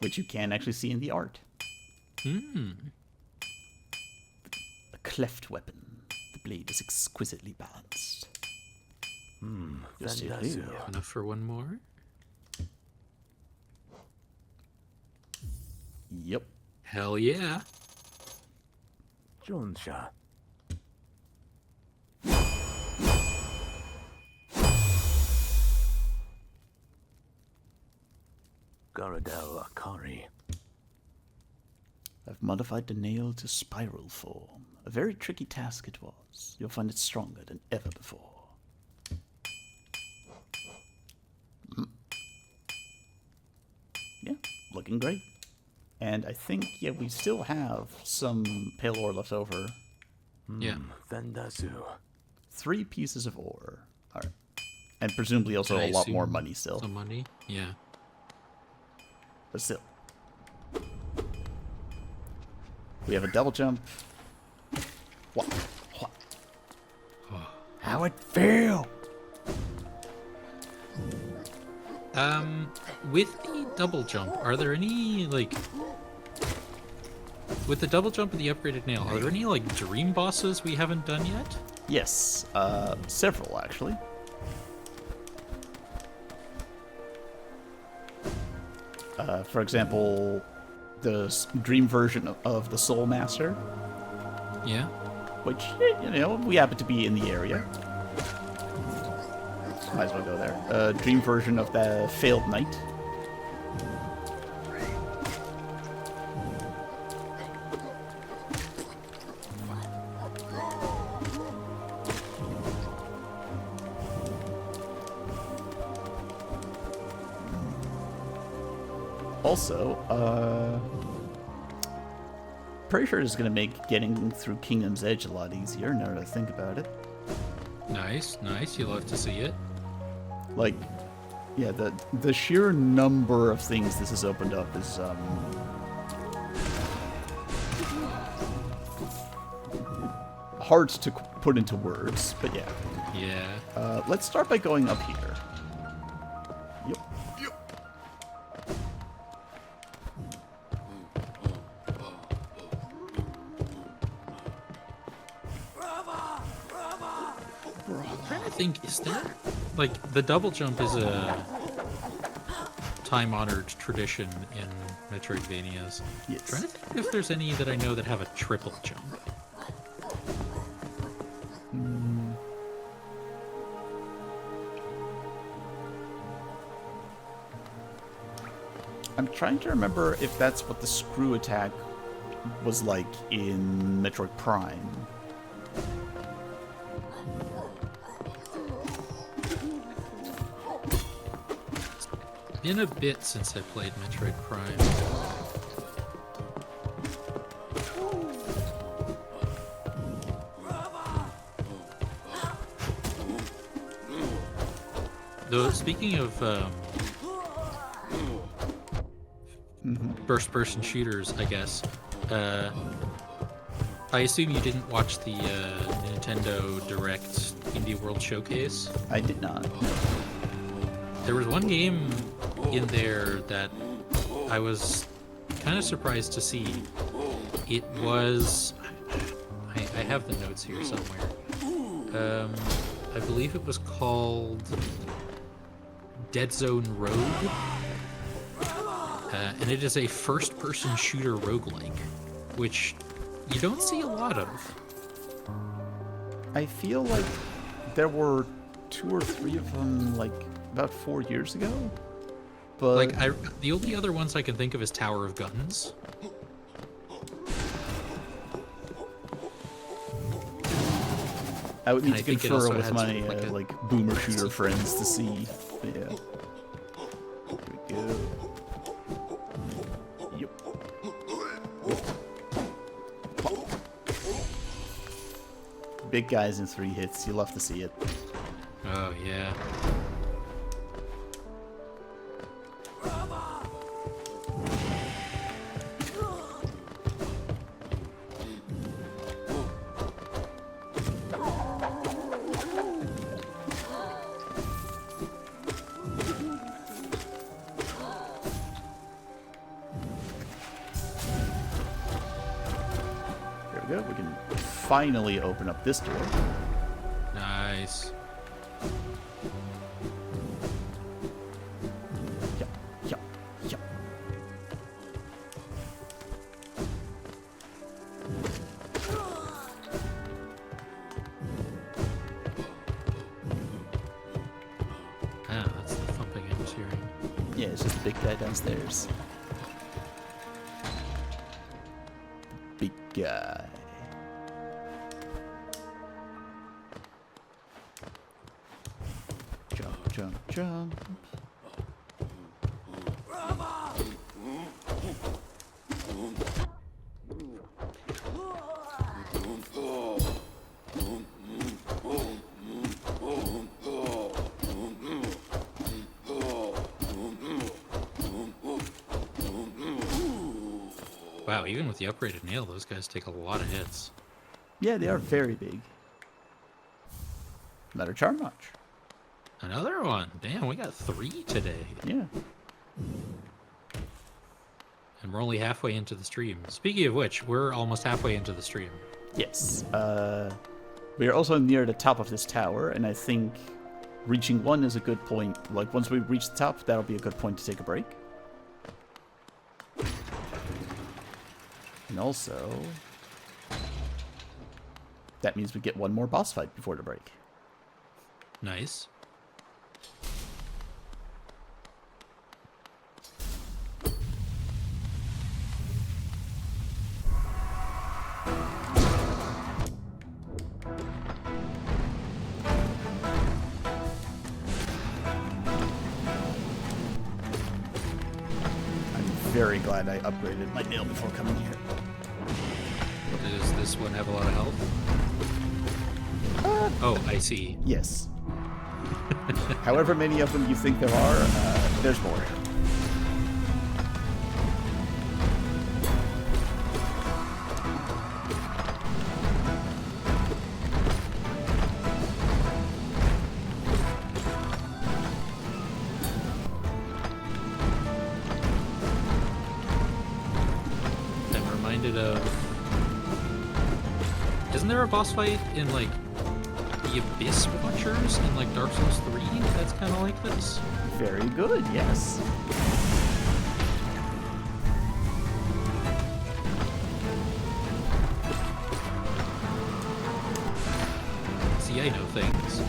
Which you can actually see in the art. A cleft weapon. The blade is exquisitely balanced. Enough for one more? Yep. Hell yeah. Jonsha. Garadel Akari. I've modified the nail to spiral form. A very tricky task it was. You'll find it stronger than ever before. Yeah, looking great. And I think, yeah, we still have some pale ore left over. Yeah. Vendazu. 3 pieces of ore. All right. And presumably also I a lot assume more money still. Some money? Yeah. But still. We have a double jump. What? What? How it feel? With the double jump, are there any, like... With the double jump and the upgraded nail, are there any, like, dream bosses we haven't done yet? Yes, several actually. For example, the dream version of the Soul Master, Yeah. which, you know, we happen to be in the area. Might as well go there. Dream version of the Failed Knight. Also, pretty sure it's going to make getting through Kingdom's Edge a lot easier now that I think about it. Nice, nice. You love to see it. Like, yeah, the sheer number of things this has opened up is hard to put into words, but yeah. Yeah. Let's start by going up here. Yep. I think, is there, like, the double jump is a time-honored tradition in Metroidvanias. Yes. Trying to think if there's any that I know that have a triple jump. I'm trying to remember if that's what the screw attack was like in Metroid Prime. Been a bit since I played Metroid Prime. Though, speaking of first-person shooters, I guess, I assume you didn't watch the Nintendo Direct Indie World Showcase? I did not. There was one game in there that I was kind of surprised to see. It was... I have the notes here somewhere. I believe it was called Dead Zone Road. And it is a first-person shooter roguelike, which you don't see a lot of. I feel like there were 2 or 3 of them, like, about 4 years ago. But Like, the only other ones I can think of is Tower of Guns. I would need And to I think it confer also with had my like a like boomer shooter friends to see. But yeah. Here we go. Yep. Big guys in 3 hits. You love to see it. Oh, yeah. There we go. We can finally open up this door. Nice. Yep. Yep. Yep. Ah, that's the thumping I was hearing. Yeah, it's just a big guy downstairs. Big guy. Jump, jump, jump. Wow, even with the upgraded nail, those guys take a lot of hits. Yeah, they are very big. Another charm notch. Another one. Damn, we got 3 today. Yeah. And we're only halfway into the stream. Speaking of which, we're almost halfway into the stream. Yes. We are also near the top of this tower, and I think reaching 1 is a good point. Like, once we reach the top, that'll be a good point to take a break. And also, that means we get 1 more boss fight before the break. Nice. I'm very glad I upgraded my nail before coming here. Does this one have a lot of health? Oh, I see. Yes. However many of them you think there are, there's more. I'm reminded of... Isn't there a boss fight in, like, the Abyss Watchers in, like, Dark Souls 3 that's kind of like this? Very good, yes. See, I know things.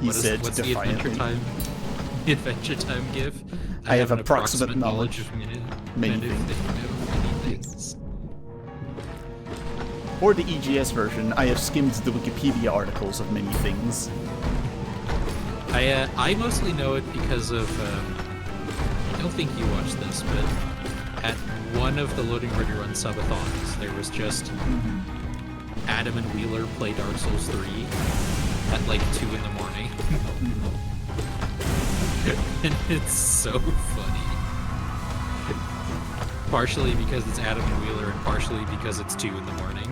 He said What's the defiantly. Adventure Time gif? I have an approximate knowledge of many things. things. Or the EGS version, I have skimmed the Wikipedia articles of many things. I mostly know it because of, I don't think you watched this, but at one of the Loading Ready Run subathons, there was just Adam and Wheeler play Dark Souls 3 at like 2 in the morning. And it's so funny. Partially because it's Adam and Wheeler, and partially because it's 2 in the morning.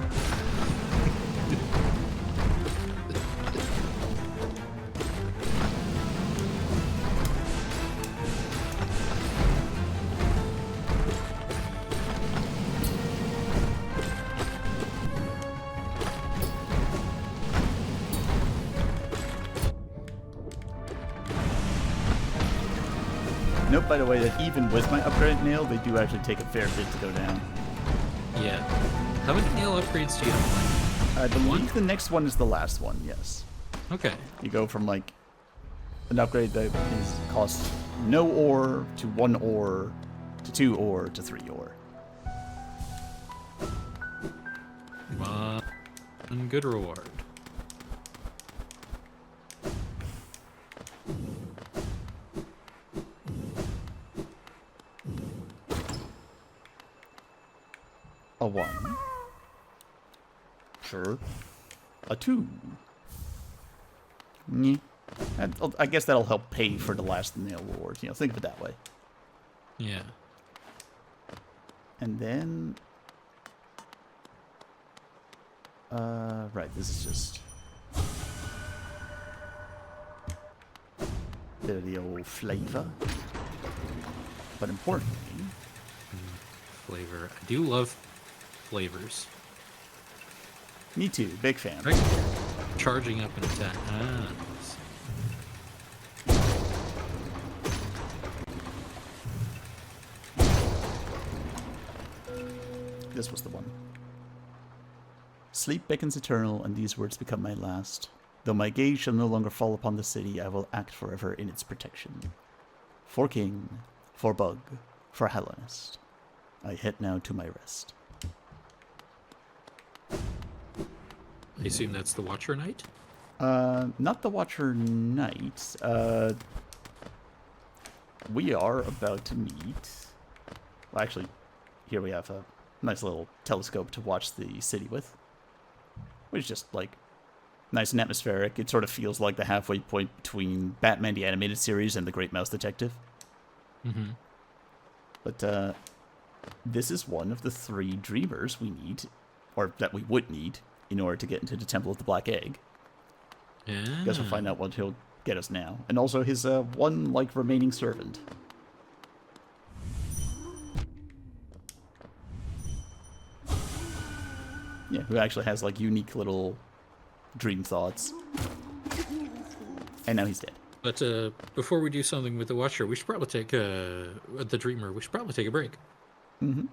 Note, by the way, that even with my upgraded nail, they do actually take a fair bit to go down. Yeah. How many nail upgrades do you have? I believe the next one is the last one, yes. Okay. You go from like an upgrade that costs no ore to 1 ore to 2 ore to 3 ore. Come on. Good reward. A 1. Sure. A 2. Nyeh. I guess that'll help pay for the last nail reward. You know, think of it that way. Yeah. And then... right, this is just... bit of the old flavor. But importantly... Flavor. I do love flavors. Me too, big fan. Right. Charging up in attack. Ah, This was the one. Sleep beckons eternal, and these words become my last. Though my gaze shall no longer fall upon the city, I will act forever in its protection. For king, for bug, for Hellenist, I head now to my rest. I assume that's the Watcher Knight? Not the Watcher Knight. We are about to meet... Well, actually, here we have a nice little telescope to watch the city with. Which is just, like, nice and atmospheric. It sort of feels like the halfway point between Batman the Animated Series and The Great Mouse Detective. Mm-hmm. But, this is one of the 3 dreamers we need, or that we would need, in order to get into the Temple of the Black Egg. Yeah. I guess we'll find out what he'll get us now. And also his, one, like, remaining servant. Yeah, who actually has, like, unique little dream thoughts. And now he's dead. But before we do something with the Watcher, we should probably take the Dreamer. We should probably take a break. Mm-hmm.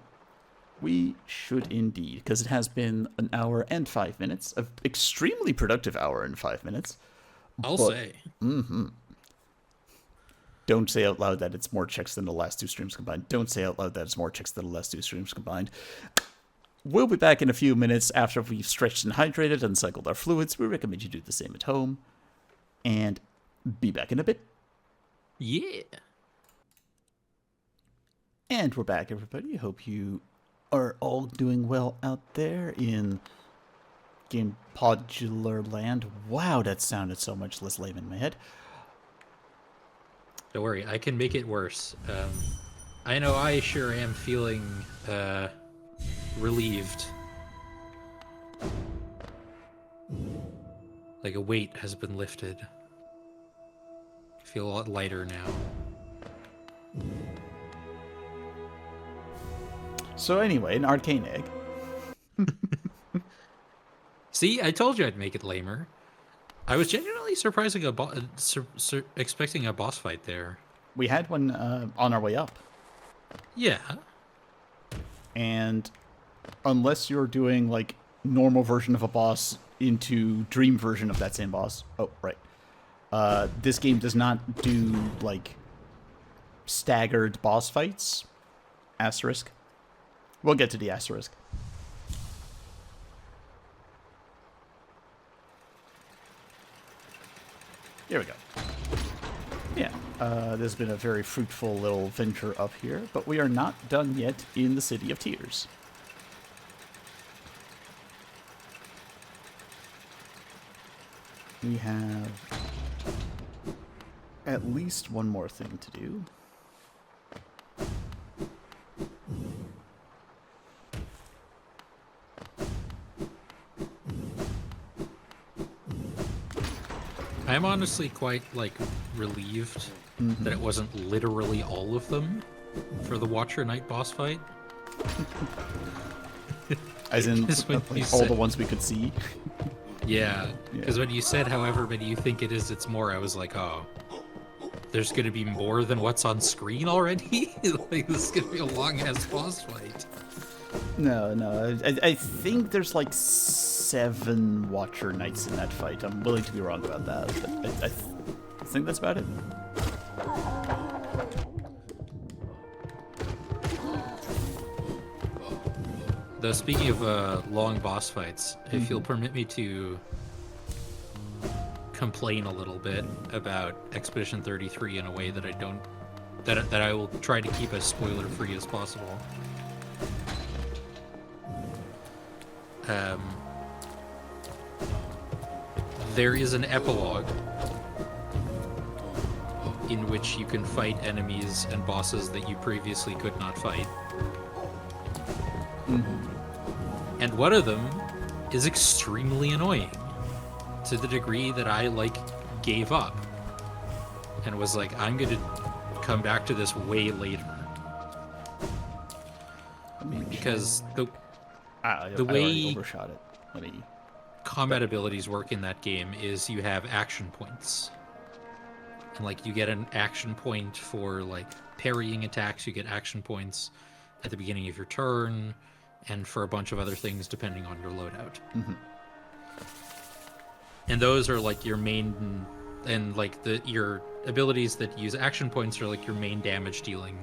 We should indeed, because it has been an hour and 5 minutes, an extremely productive hour and 5 minutes. I'll say. Mm-hmm. Don't say out loud that it's more checks than the last 2 streams combined. Don't say out loud that it's more checks than the last 2 streams combined. We'll be back in a few minutes after we've stretched and hydrated and cycled our fluids. We recommend you do the same at home. And be back in a bit. Yeah. And we're back, everybody. Hope you are all doing well out there in Gamepodular land. Wow, that sounded so much less lame in my head. Don't worry, I can make it worse. I know I sure am feeling relieved. Like a weight has been lifted. I feel a lot lighter now. So anyway, an arcane egg. See, I told you I'd make it lamer. I was genuinely expecting a boss fight there. We had one on our way up. Yeah. And unless you're doing, like, normal version of a boss into dream version of that same boss. Oh, right. This game does not do, like, staggered boss fights. Asterisk. We'll get to the asterisk. Here we go. Yeah, this has been a very fruitful little venture up here, but we are not done yet in the City of Tears. We have at least one more thing to do. I'm honestly quite, like, relieved that it wasn't literally all of them for the Watcher Knight boss fight. As in, all the ones we could see? Yeah, because when you said however many you think it is, it's more, I was like, oh, there's going to be more than what's on screen already? Like, this is going to be a long-ass boss fight. No. I think there's like 6 7 Watcher Knights in that fight. I'm willing to be wrong about that, but I think that's about it. Though speaking of long boss fights, if you'll permit me to complain a little bit about Expedition 33 in a way that that I will try to keep as spoiler free as possible. There is an epilogue in which you can fight enemies and bosses that you previously could not fight. And one of them is extremely annoying to the degree that I gave up and was like, I'm gonna come back to this way later. Because the way I overshot it. Let me... combat abilities work in that game is you have action points. And you get an action point for parrying attacks, you get action points at the beginning of your turn, and for a bunch of other things depending on your loadout. And those are your main, and your abilities that use action points are your main damage dealing.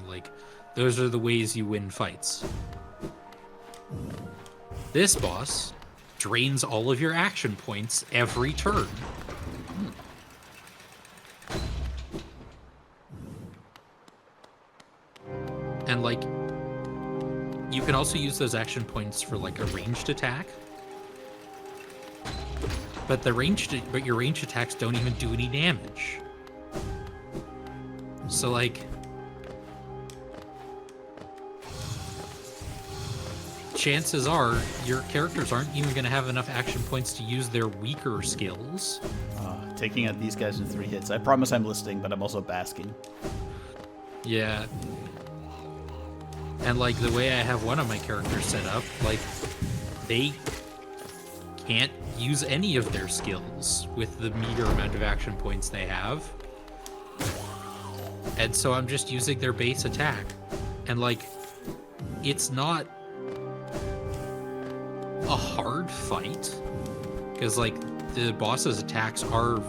Those are the ways you win fights. This boss drains all of your action points every turn. And you can also use those action points for a ranged attack. But your ranged attacks don't even do any damage. So chances are your characters aren't even going to have enough action points to use their weaker skills. Taking out these guys in 3 hits. I promise I'm listening, but I'm also basking. Yeah. And the way I have one of my characters set up, they can't use any of their skills with the meager amount of action points they have. And so I'm just using their base attack. And it's not a hard fight, because the boss's attacks are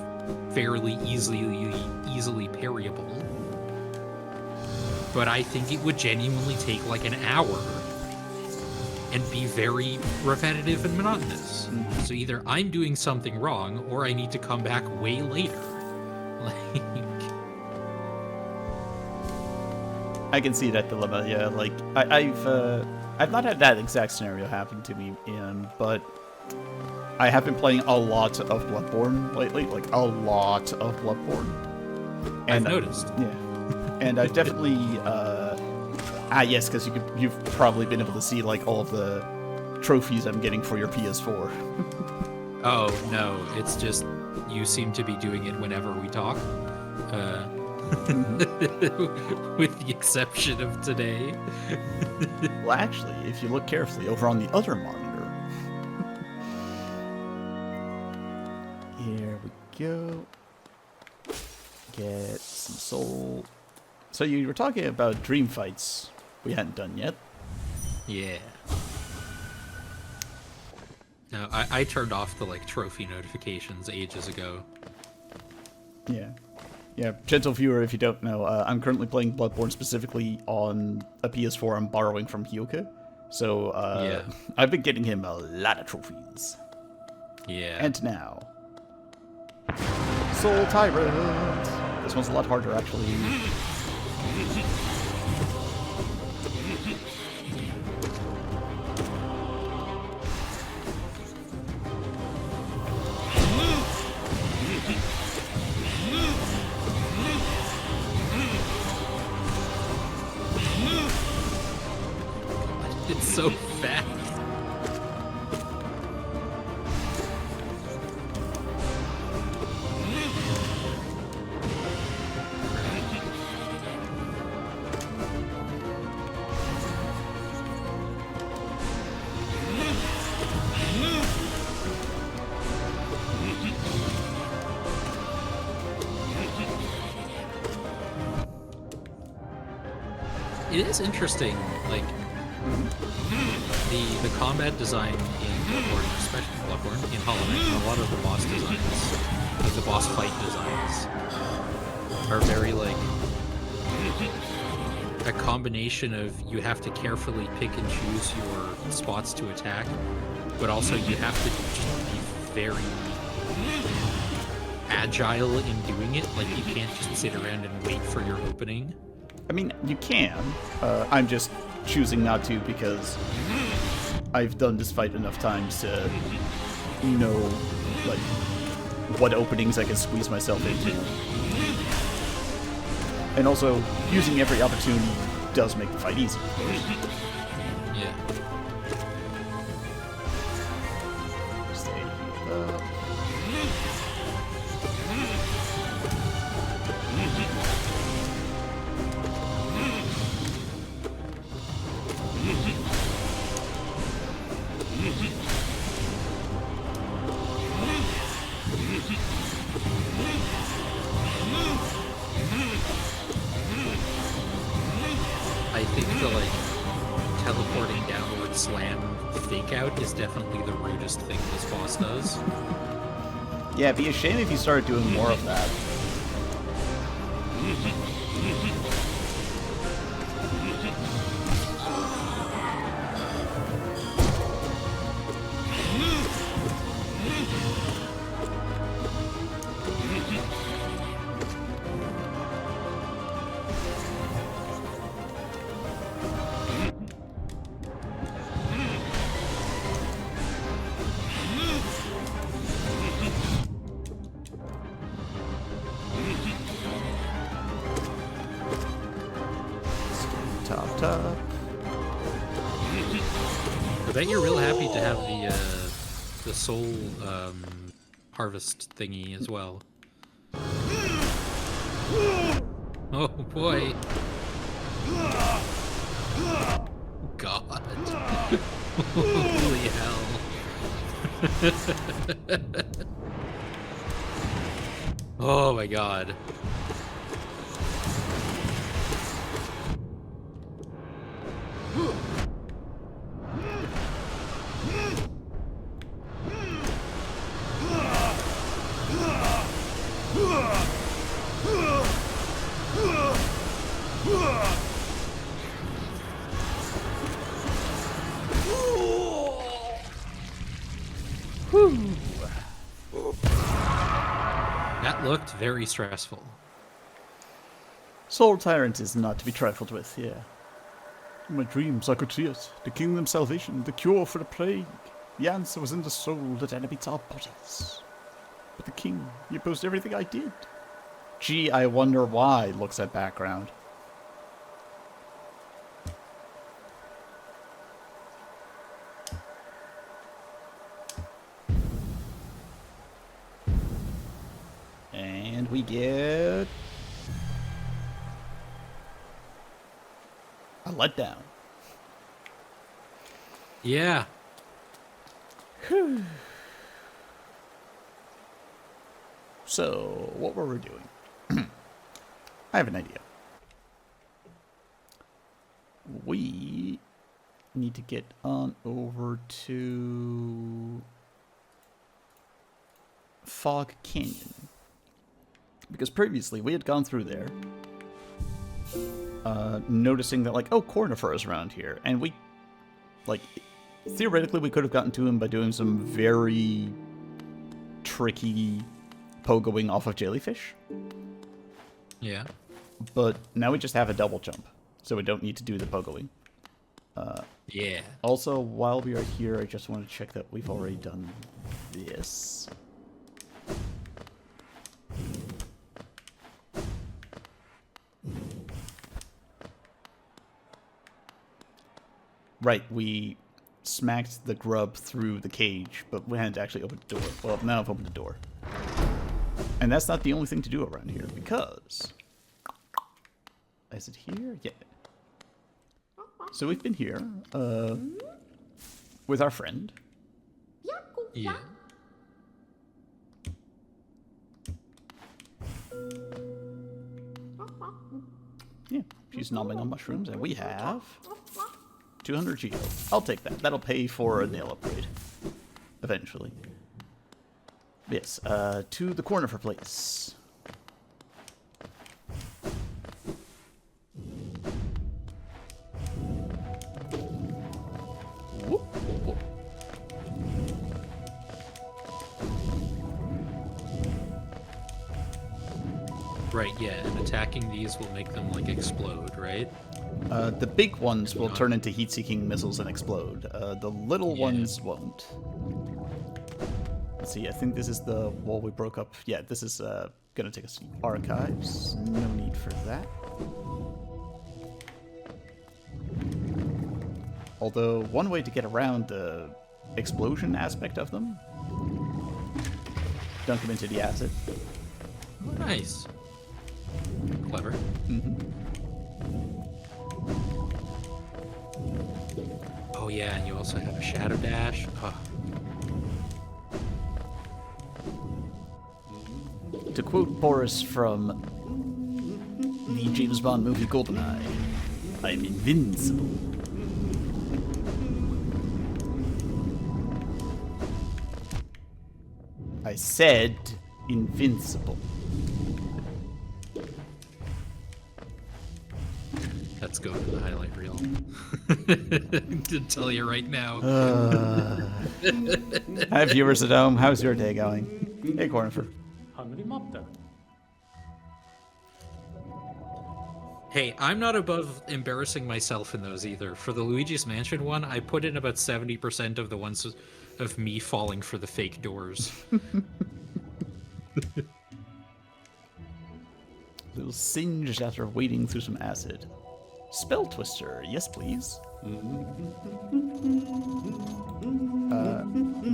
fairly easily parryable. But I think it would genuinely take an hour and be very repetitive and monotonous. So either I'm doing something wrong or I need to come back way later. I can see that dilemma, yeah. I've not had that exact scenario happen to me, but I have been playing a lot of Bloodborne lately, a lot of Bloodborne. And I've noticed. Yeah. And I've definitely, yes, because you've probably been able to see all of the trophies I'm getting for your PS4. Oh, no, it's just you seem to be doing it whenever we talk. With the exception of today. Well, actually, if you look carefully over on the other monitor. Here we go. Get some soul. So you were talking about dream fights we hadn't done yet. Yeah. No, I turned off the trophy notifications ages ago. Yeah. Yeah, gentle viewer, if you don't know, I'm currently playing Bloodborne specifically on a PS4 I'm borrowing from Hyoka. So, yeah. I've been getting him a lot of trophies. Yeah. And now, Soul Tyrant. This one's a lot harder, actually. It's so fast. It is interesting, the combat design in Bloodborne, especially Bloodborne, in Hollow Knight, a lot of the boss designs, like the boss fight designs, are very like a combination of you have to carefully pick and choose your spots to attack, but also you have to just be very agile in doing it. Like you can't just sit around and wait for your opening. I mean, you can. I'm just choosing not to because I've done this fight enough times to know, like, what openings I can squeeze myself into. And also, using every opportunity does make the fight easy. Yeah. Stay healed up. I think the like teleporting downward slam fake out is definitely the rudest thing this boss does. Yeah, it'd be a shame if you started doing more of that. Top. I bet you're real happy to have the soul harvest thingy as well. Oh boy. God. Holy hell. Oh my god. That looked very stressful. Soul Tyrant is not to be trifled with, yeah. In my dreams I could see it. The kingdom's salvation, the cure for the plague. The answer was in the soul that animates our bodies. But the king, he opposed everything I did. Gee, I wonder why, looks at background. And we get a letdown. Yeah. So, what were we doing? I have an idea. We need to get on over to Fog Canyon. Because previously we had gone through there, noticing that, like, oh, Cornifer is around here. And we, like, theoretically we could have gotten to him by doing some very tricky pogoing off of jellyfish. Yeah. But now we just have a double jump, so we don't need to do the pogoing. Yeah. Also, while we are here, I just want to check that we've already done this. Right, we smacked the grub through the cage, but we hadn't actually opened the door. Well, now I've opened the door. And that's not the only thing to do around here, because... Is it here? Yeah. So we've been here, with our friend. Yeah. Yeah, she's nomming on mushrooms, and we have 200 geo. I'll take that. That'll pay for a nail upgrade. eventually. Yes, to the corner for place. Whoop, whoop. Right, yeah, and attacking these will make them, like, explode, right? The big ones will turn into heat-seeking missiles and explode. The little ones won't. Let's see, I think this is the wall we broke up. Yeah, this is gonna take us to archives. No need for that. Although, one way to get around the explosion aspect of them, dunk them into the acid. Oh, nice. Clever. Oh yeah, and you also have a shadow dash. Oh. To quote Boris from the James Bond movie GoldenEye, I'm invincible. I said invincible. Let's go to the highlight reel. To tell you right now. Hi viewers at home, how's your day going? Hey Cornifer. Hey, I'm not above embarrassing myself in those either. For the Luigi's Mansion one, I put in about 70% of the ones of me falling for the fake doors. Little singed after wading through some acid. Spell Twister, yes please.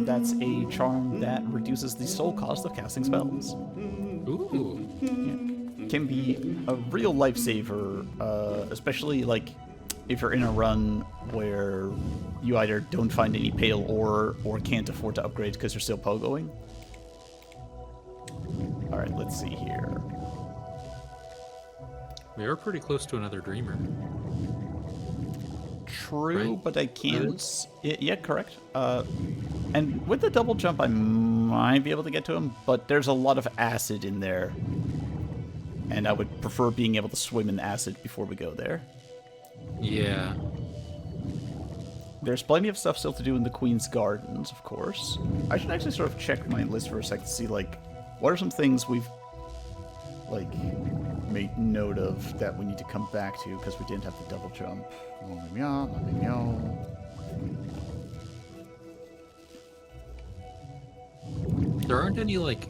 That's a charm that reduces the soul cost of casting spells. Ooh. Yeah. Can be a real lifesaver, especially like if you're in a run where you either don't find any pale ore or can't afford to upgrade because you're still pogoing. Alright, let's see here. We are pretty close to another dreamer. True, Right? but I can't. Yeah, correct. And with the double jump, I might be able to get to him, but there's a lot of acid in there. And I would prefer being able to swim in acid before we go there. Yeah. There's plenty of stuff still to do in the Queen's Gardens, of course. I should actually sort of check my list for a sec to see, like, what are some things we've, like, made note of that we need to come back to because we didn't have the double jump. There aren't any, like,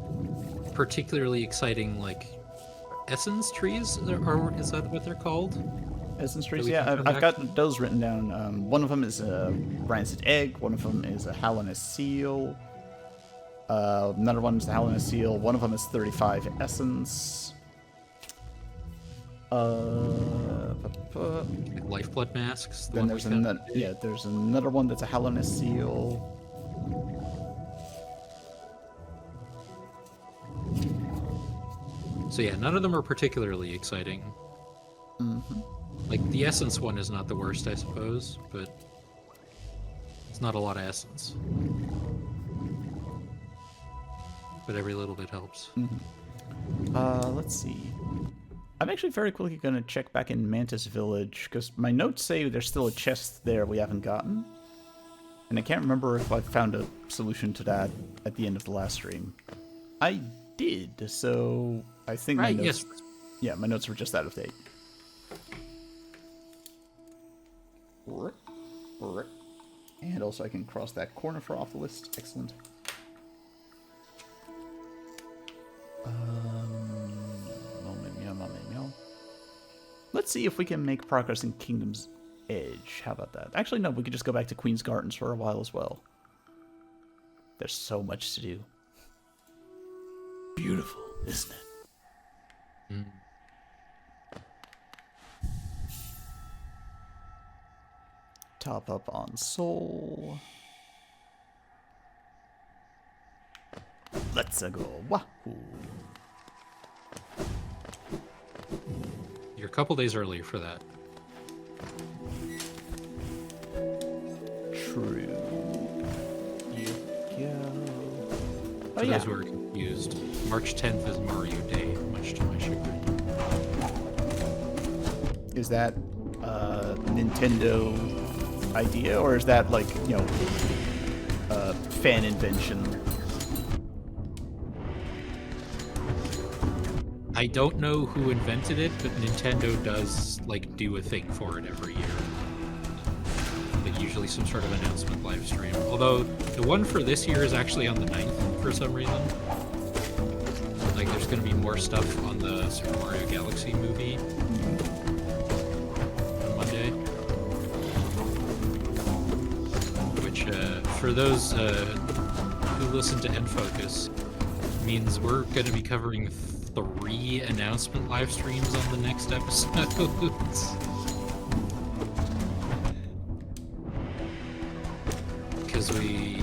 particularly exciting, like, essence trees? Or is that what they're called? Essence That trees, we yeah, can come I've back got those written down. One of them is a rancid egg, one of them is a Hallowness seal, another one is a Hallowness seal, one of them is 35 essence. Like lifeblood masks? Then there's another, yeah, there's another one that's a Hallowness seal. So yeah, none of them are particularly exciting. Mm-hmm. Like, the essence one is not the worst, I suppose, but it's not a lot of essence. But every little bit helps. Let's see. I'm actually very quickly going to check back in Mantis Village, because my notes say there's still a chest there we haven't gotten. And I can't remember if I found a solution to that at the end of the last stream. I did, so I think my notes... Yes. Yeah, my notes were just out of date. And also I can cross that corner for off the list. Excellent. Let's see if we can make progress in Kingdom's Edge. How about that? Actually, no, we could just go back to Queen's Gardens for a while as well. There's so much to do. Beautiful, isn't it? Mm. Top up on soul. Let's go. Wahoo. You're a couple days early for that. True. You go. For those who are confused, March 10th is Mario Day, much to my chagrin. Is that Nintendo idea, or is that like, you know, fan invention? I don't know who invented it, but Nintendo does like do a thing for it every year. Like usually some sort of announcement live stream. Although the one for this year is actually on the 9th for some reason. Like there's going to be more stuff on the Super Mario Galaxy movie on Monday. Which for those who listen to End Focus means we're going to be covering 3 announcement live streams on the next episodes. Because we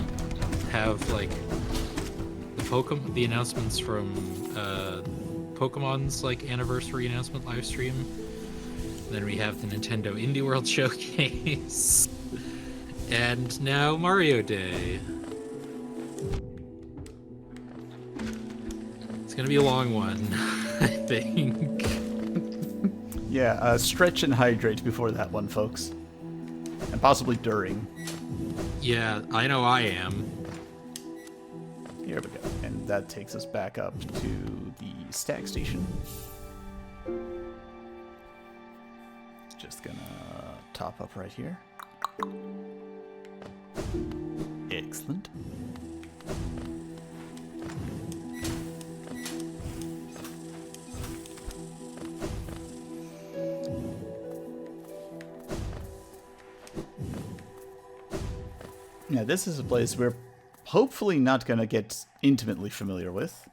have like the announcements from Pokemon's like anniversary announcement live stream. Then we have the Nintendo Indie World Showcase. And now Mario Day. It's gonna be a long one, I think. Yeah, stretch and hydrate before that one, folks. And possibly during. Yeah, I know I am. Here we go. And that takes us back up to the stack station. Just gonna top up right here. Excellent. Now, this is a place we're hopefully not going to get intimately familiar with.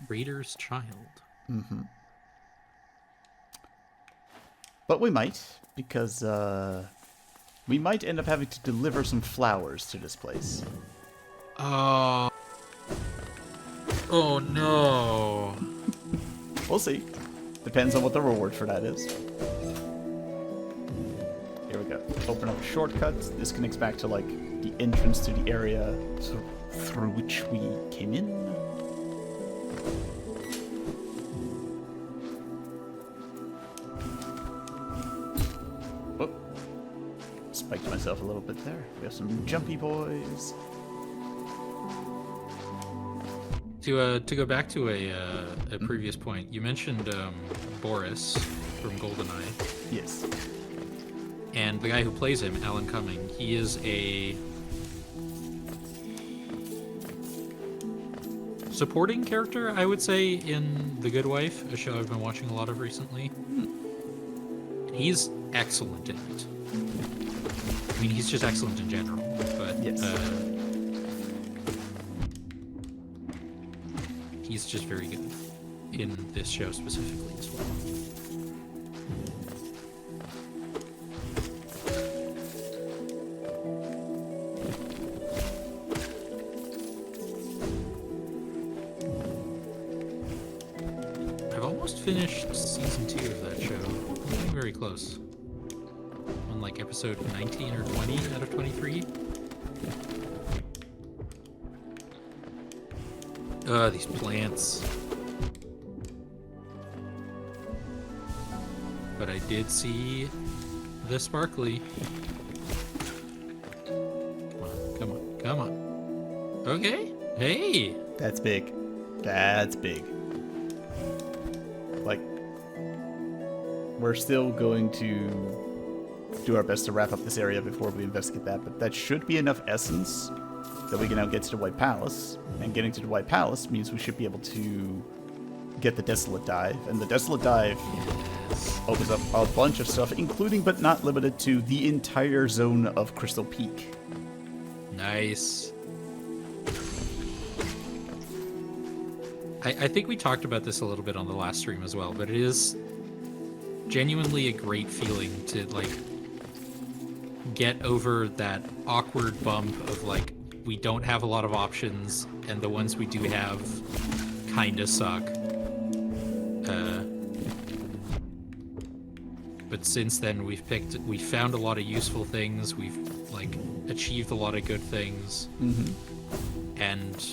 Raider's Child. Mm-hmm. But we might, because we might end up having to deliver some flowers to this place. Oh no. We'll see. Depends on what the reward for that is. Here we go. Open up a shortcut. This connects back to like the entrance to the area through which we came in. Oh, spiked myself a little bit there. We have some jumpy boys. To go back to a previous point, you mentioned Boris from GoldenEye. Yes. And the guy who plays him, Alan Cumming, he is a supporting character, I would say, in The Good Wife, a show I've been watching a lot of recently. He's excellent in it. I mean, he's just excellent in general, but yes. He's just very good in this show specifically as well. I've almost finished season 2 of that show. I'm getting very close. On like episode 19 or 20 out of 23. These plants. But I did see the sparkly. Come on, come on. Okay. Hey! That's big. That's big. Like, we're still going to do our best to wrap up this area before we investigate that, but that should be enough essence that we can now get to the White Palace. And getting to the White Palace means we should be able to get the Desolate Dive. And the Desolate Dive opens up a bunch of stuff, including but not limited to the entire zone of Crystal Peak. Nice. I think we talked about this a little bit on the last stream as well, but it is genuinely a great feeling to, like, get over that awkward bump of, like, we don't have a lot of options, and the ones we do have kinda suck. But since then, we found a lot of useful things. We've, like, achieved a lot of good things. Mm-hmm. And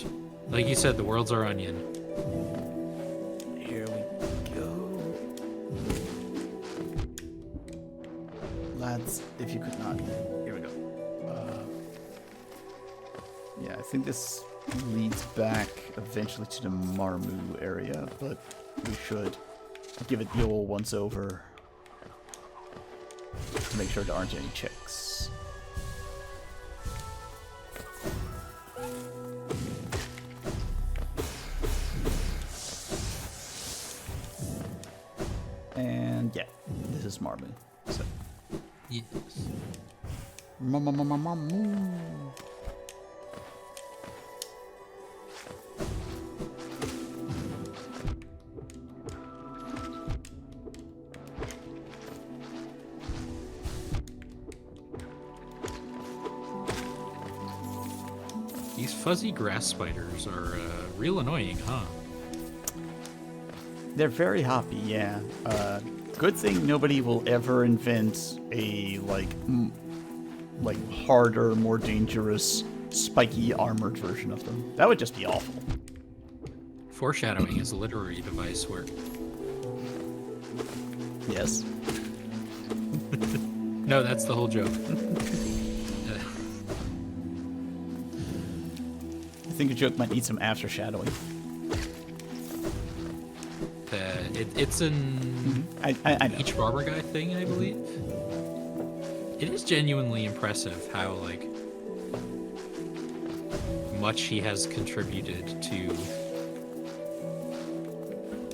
like you said, the world's our onion. Here we go. Lads, if you could not. Here we go. Yeah, I think this leads back eventually to the Marmu area, but we should give it the old once over to make sure there aren't any checks. And yeah, this is Marmu. So. Yes. Marmu. These fuzzy grass spiders are real annoying, huh? They're very hoppy, yeah. Good thing nobody will ever invent a like harder, more dangerous, spiky armored version of them. That would just be awful. Foreshadowing is a literary device where... Yes. No, that's the whole joke. I think a joke might need some after shadowing. It's an I know. each barber guy thing, I believe. It is genuinely impressive how like much he has contributed to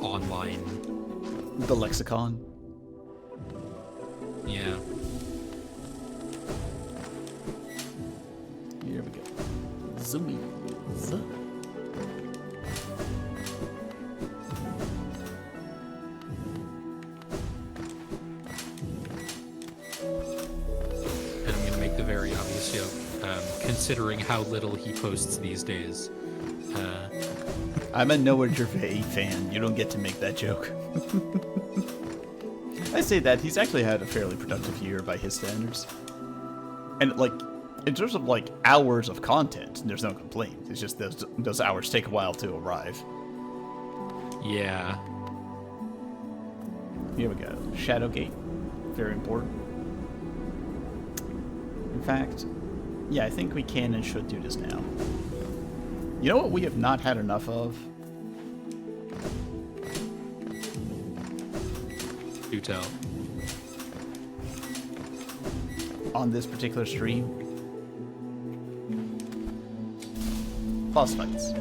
online. The lexicon. Yeah. Here we go. Zoomy. And I'm gonna make the very obvious joke, considering how little he posts these days. I'm a Noah Gervais fan. You don't get to make that joke. I say that he's actually had a fairly productive year by his standards, and like in terms of like hours of content, there's no complaint. It's just those hours take a while to arrive. Yeah. Here we go. Shadowgate, very important. In fact, yeah, I think we can and should do this now. You know what we have not had enough of? Do tell. On this particular stream? Boss fights.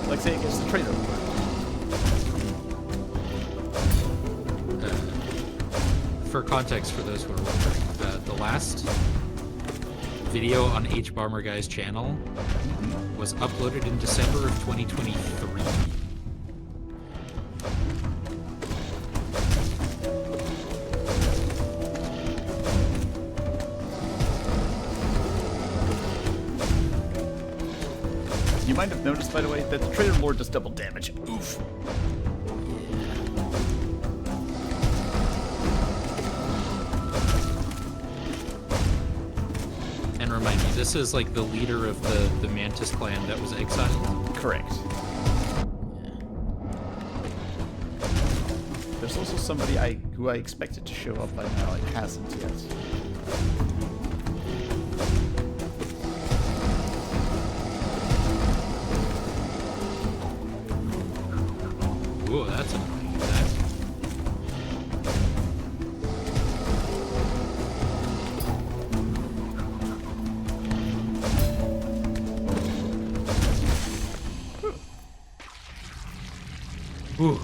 Like say against the traitor. For context, for those who are wondering, the last video on H Barmer Guy's channel was uploaded in December of 2023. You might have noticed, by the way, that the Traitor Lord does double damage. Oof. And remind me, this is like the leader of the Mantis clan that was exiled? Correct. There's also somebody who I expected to show up by now. It hasn't yet. Ooh, that's annoying. Ooh.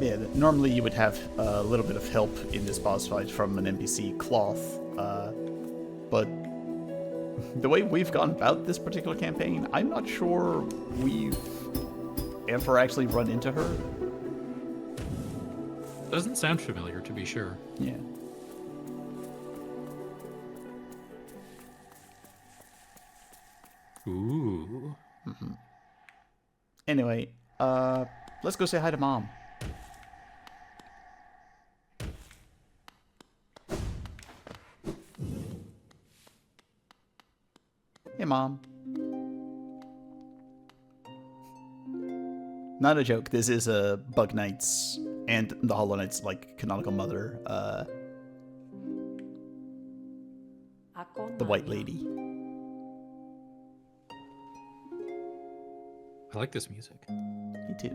Yeah, normally you would have a little bit of help in this boss fight from an NPC, Cloth, But the way we've gone about this particular campaign, I'm not sure we've ever actually run into her. Doesn't sound familiar, to be sure. Yeah. Ooh. Anyway, let's go say hi to Mom. Hey, Mom. Not a joke. This is Bug Knight's and the Hollow Knight's like canonical mother, the White Lady. I like this music. Me too.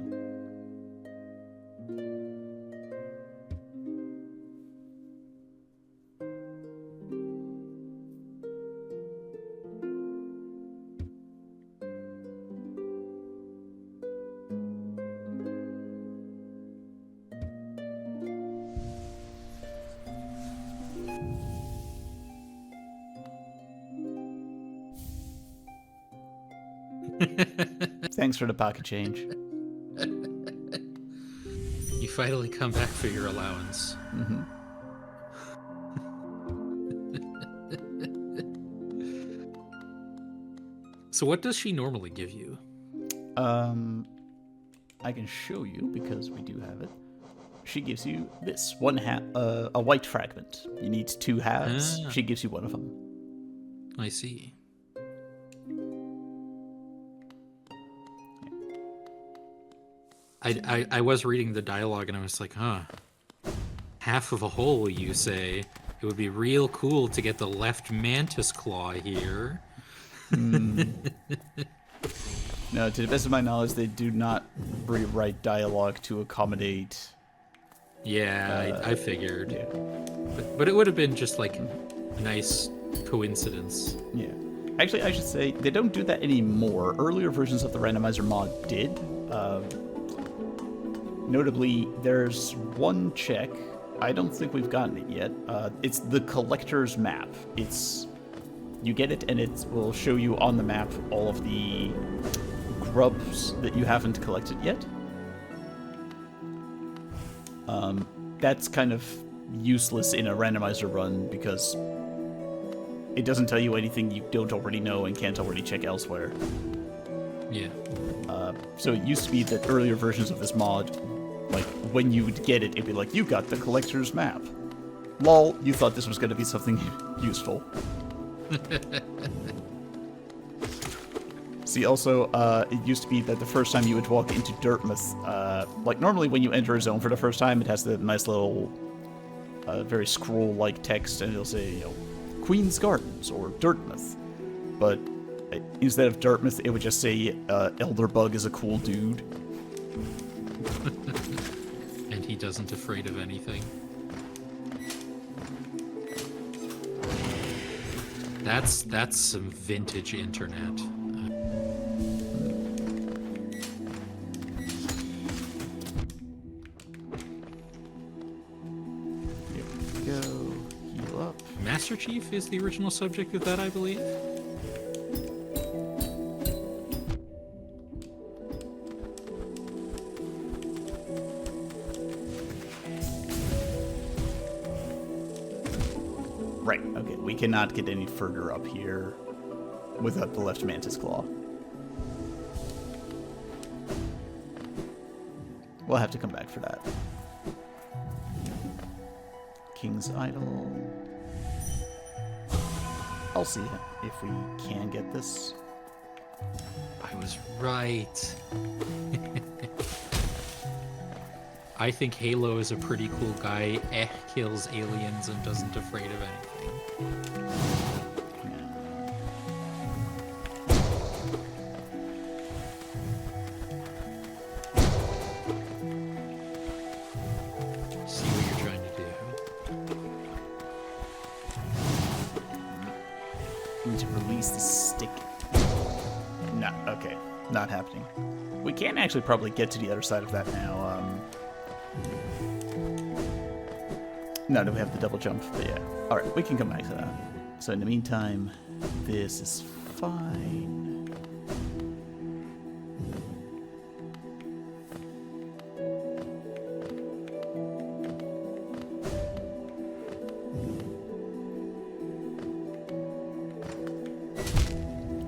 Thanks for the pocket change. You finally come back for your allowance. Mm-hmm. So what does she normally give you? I can show you because we do have it. She gives you this one a white fragment. You need 2 halves. Ah. She gives you one of them. I see. I was reading the dialogue and I was like, huh. Half of a whole, you say? It would be real cool to get the left mantis claw here. No, to the best of my knowledge, they do not rewrite dialogue to accommodate. Yeah, I figured. Yeah. But it would have been just like a nice coincidence. Yeah. Actually, I should say they don't do that anymore. Earlier versions of the Randomizer mod did. Notably, there's one check. I don't think we've gotten it yet. It's the collector's map. You get it, and it will show you on the map all of the grubs that you haven't collected yet. That's kind of useless in a randomizer run because it doesn't tell you anything you don't already know and can't already check elsewhere. Yeah. So it used to be that earlier versions of this mod, like, when you would get it, it'd be like, you got the collector's map. Lol, you thought this was going to be something useful. See, also, it used to be that the first time you would walk into Dirtmouth, like, normally when you enter a zone for the first time, it has the nice little, very scroll-like text, and it'll say, you know, Queen's Gardens, or Dirtmouth. But instead of Dartmouth, it would just say Elderbug is a cool dude. And he doesn't afraid of anything. That's some vintage internet. Here we go. Heal up. Master Chief is the original subject of that, I believe. Right, okay. We cannot get any further up here without the left mantis claw. We'll have to come back for that. King's Idol. I'll see if we can get this. I was right. I think Halo is a pretty cool guy. Kills aliens and doesn't afraid of anything. See what you're trying to do. Need to release the stick. No, okay. Not happening. We can actually probably get to the other side of that now. No, we have the double jump, but yeah. Alright, we can come back to that. So in the meantime, this is fine.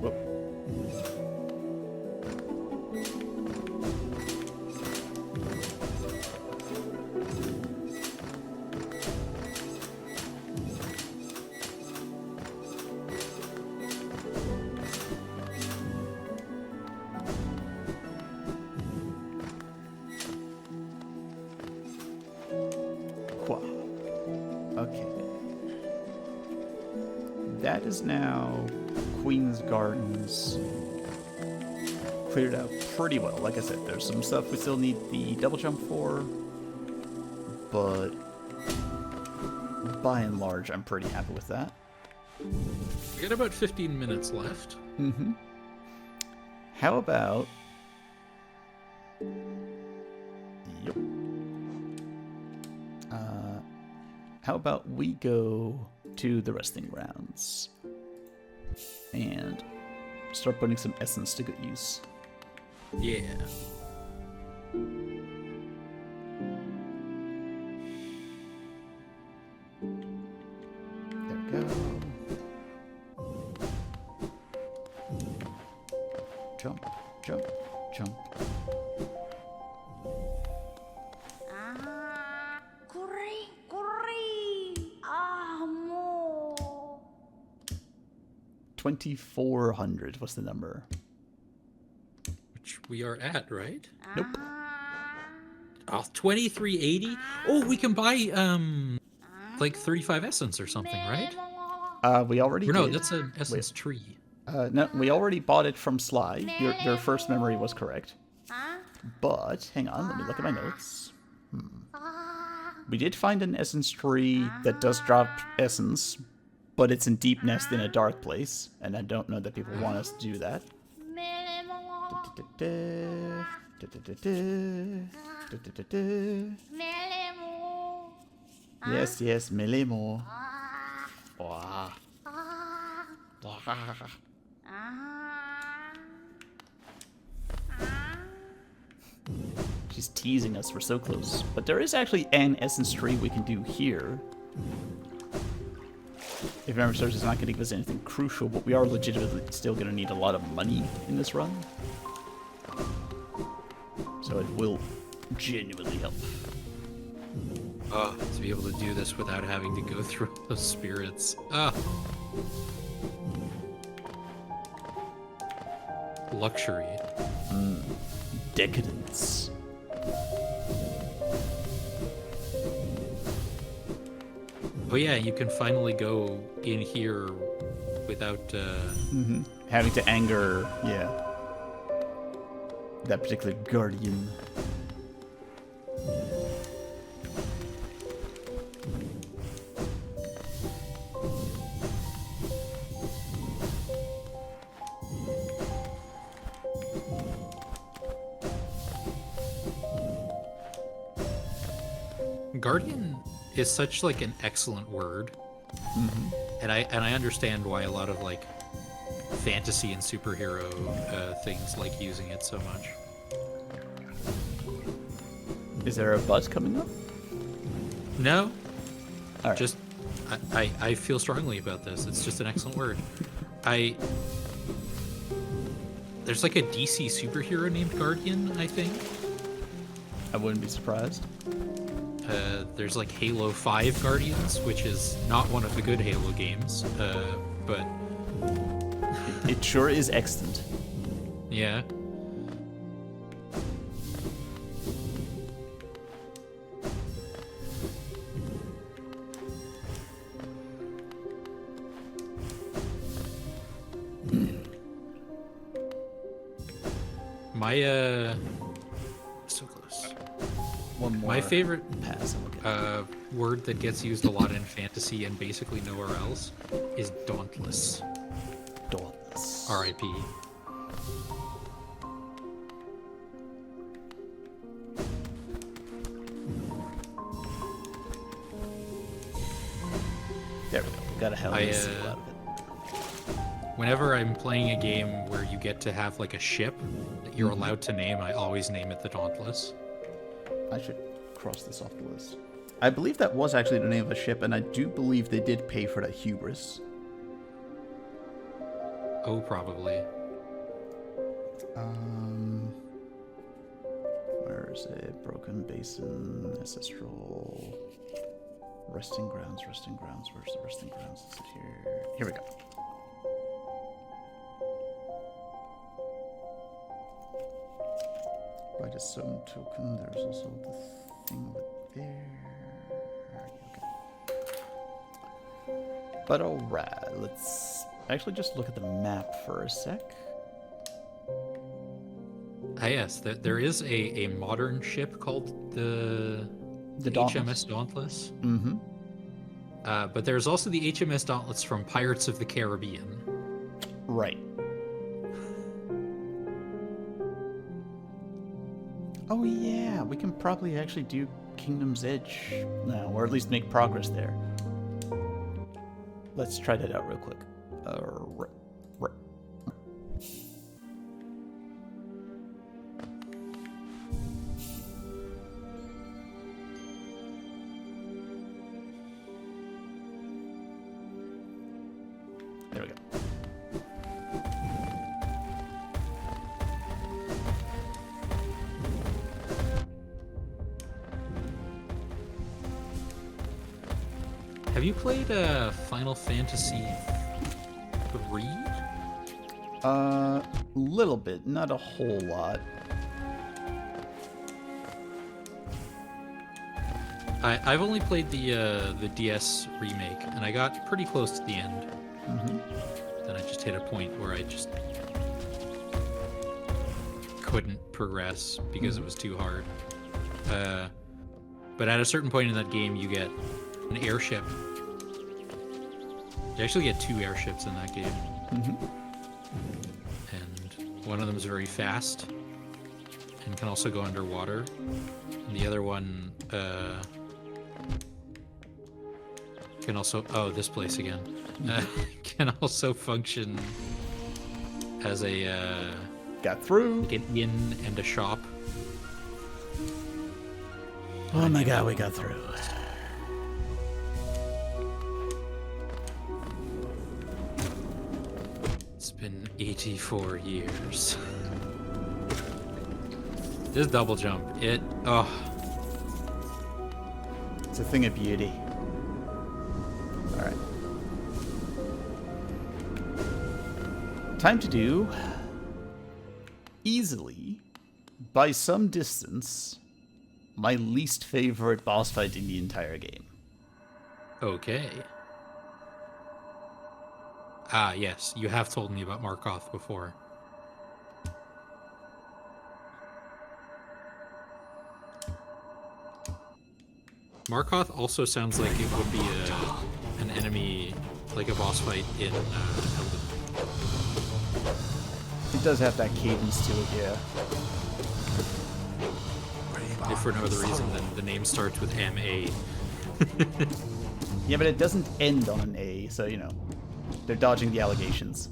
Whoop. Okay. That is now Queen's Gardens cleared out pretty well. Like I said, there's some stuff we still need the double jump for, but by and large, I'm pretty happy with that. We got about 15 minutes left. Mm-hmm. How about... Yep. How about we go to the resting grounds and start putting some essence to good use. Yeah. There we go. Jump, jump, jump. Kuri, kuri, amo. 2,400 was the number. Which we are at, right? Nope. Oh, 2380? Oh, we can buy, like 35 essence or something, right? We already Or no, did. that's an essence tree. No, we already bought it from Sly. Your first memory was correct. But, hang on, let me look at my notes. We did find an essence tree that does drop essence, but it's in deep nest in a dark place, and I don't know that people want us to do that. Yes, yes, Melemo. Wow. She's teasing us, we're so close. But there is actually an essence tree we can do here. If memory serves, it's not going to give us anything crucial, but we are legitimately still going to need a lot of money in this run. So it will genuinely help. To be able to do this without having to go through those spirits. Luxury. Decadence. Oh yeah, you can finally go in here without Having to anger, yeah, that particular guardian. Guardian is such like an excellent word. And I understand why a lot of like fantasy and superhero things like using it so much. Is there a buzz coming up? No, All right. just I feel strongly about this. It's just an excellent word. There's like a DC superhero named Guardian, I think. I wouldn't be surprised. There's like Halo 5 Guardians, which is not one of the good Halo games, but It sure is extant. yeah. My so close. One more. My favorite pass. And we'll get word that gets used a lot in fantasy and basically nowhere else is dauntless. Dauntless. R.I.P. got a hell of a seal out of it. Whenever I'm playing a game where you get to have like a ship that you're allowed to name, I always name it the Dauntless. I should cross this off the list. I believe that was actually the name of a ship, and I do believe they did pay for that hubris. Oh, probably. Where is it? Broken Basin, Ancestral, Resting Grounds, Resting Grounds. Where's the Resting Grounds? Is it here? Here we go. By the zone token, there's also the thing with there. Okay. But alright, let's actually just look at the map for a sec. Ah, yes, there is a modern ship called the HMS Dauntless. Mm-hmm. But there's also the HMS Dauntless from Pirates of the Caribbean. Right. Oh yeah, we can probably actually do Kingdom's Edge now, or at least make progress there. Let's try that out real quick. There we go. Have you played Final Fantasy 3? Little bit, not a whole lot. I've only played the DS remake, and I got pretty close to the end. Mm-hmm. Then I just hit a point where I just couldn't progress because it was too hard. But at a certain point in that game, you get an airship. You actually get 2 airships in that game. Mm-hmm. And one of them is very fast and can also go underwater. And the other one can also... Oh, this place again. Can also function as a... Got through. like an inn and a shop. Oh my god, we got through. It's been 84 years. This double jump, it's It's a thing of beauty. Alright. Time to do, easily, by some distance, my least favorite boss fight in the entire game. okay. Ah, yes, you have told me about Markoth before. Markoth also sounds like it would be an enemy, like a boss fight in Elden. It does have that cadence to it, yeah. If for no other reason than the name starts with M-A. Yeah, but it doesn't end on an A, so, you know, they're dodging the allegations.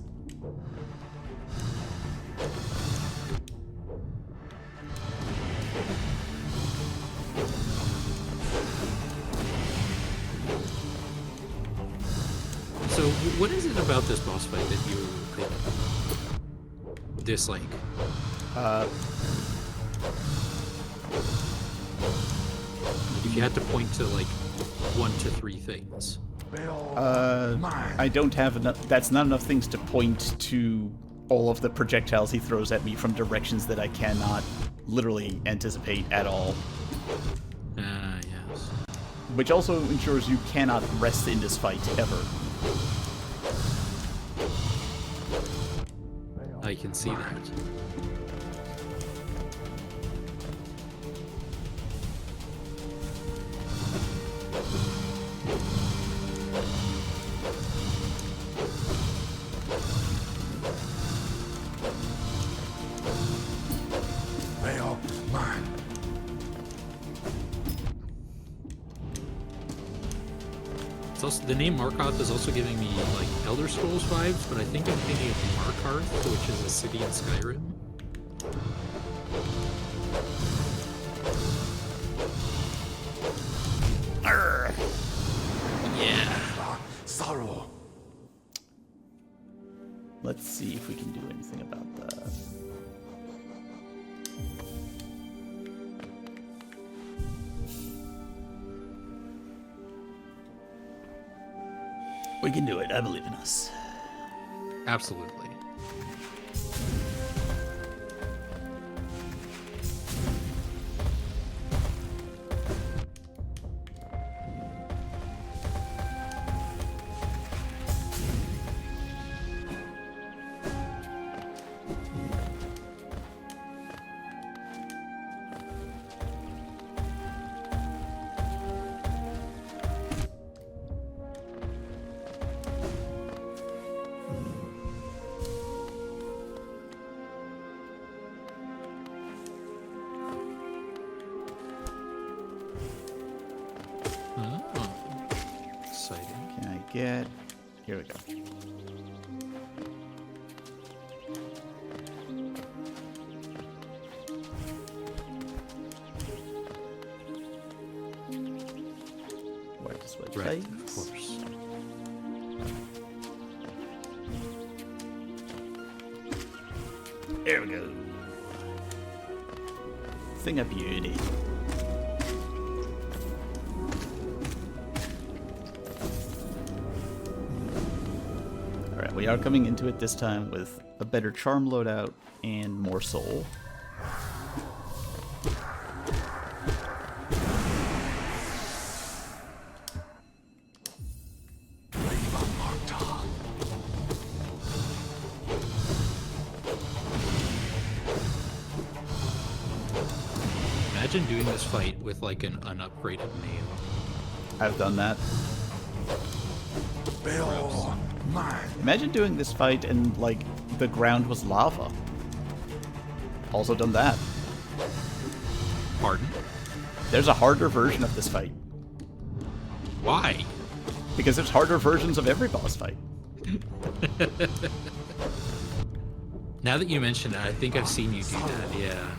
So, what is it about this boss fight that you dislike? If you had to point to like 1 to 3 things. I don't have enough. That's not enough things to point to all of the projectiles he throws at me from directions that I cannot literally anticipate at all. Yes. Which also ensures you cannot rest in this fight ever. I can see that. Veil mine. It's also, the name Markarth is also giving me like Elder Scrolls vibes, but I think I'm thinking of Markarth, which is a city in Skyrim. Arr. Yeah. Sorrow. Let's see if we can do anything about that. We can do it. I believe in us. Absolutely. Oh, exciting. Can I get... Here we go. Where does what Right, place? of course. There we go. Thing of beauty. Alright, we are coming into it this time with a better charm loadout and more soul. Imagine doing this fight with like an unupgraded name. I've done that. They are mine. Imagine doing this fight and, like, the ground was lava. Also done that. Pardon? There's a harder version of this fight. Why? Because there's harder versions of every boss fight. Now that you mention it, I think I've seen you do that, yeah.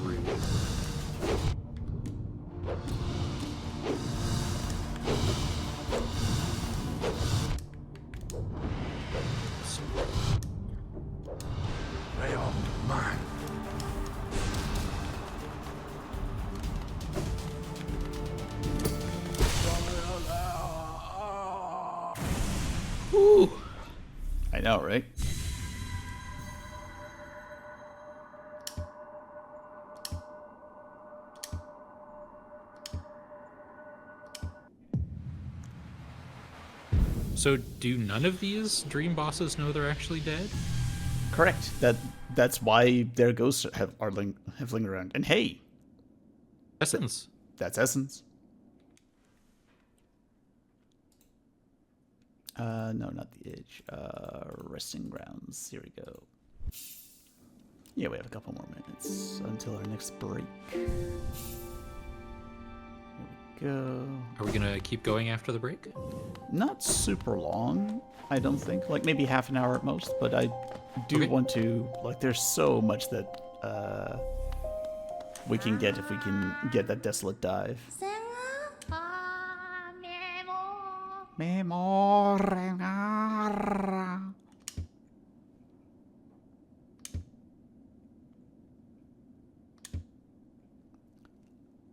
Rude. They are mine. Ooh. I know, right? So do none of these dream bosses know they're actually dead? Correct. That's why their ghosts have lingered around. And hey, Essence. that's Essence. No, not the Edge. Resting Grounds. Here we go. Yeah, we have a couple more minutes until our next break. Here we go. Are we gonna keep going after the break? Not super long, I don't think. Like maybe half an hour at most, but I do Okay. want to, like, there's so much that we can get if we can get that Desolate Dive. Memoria.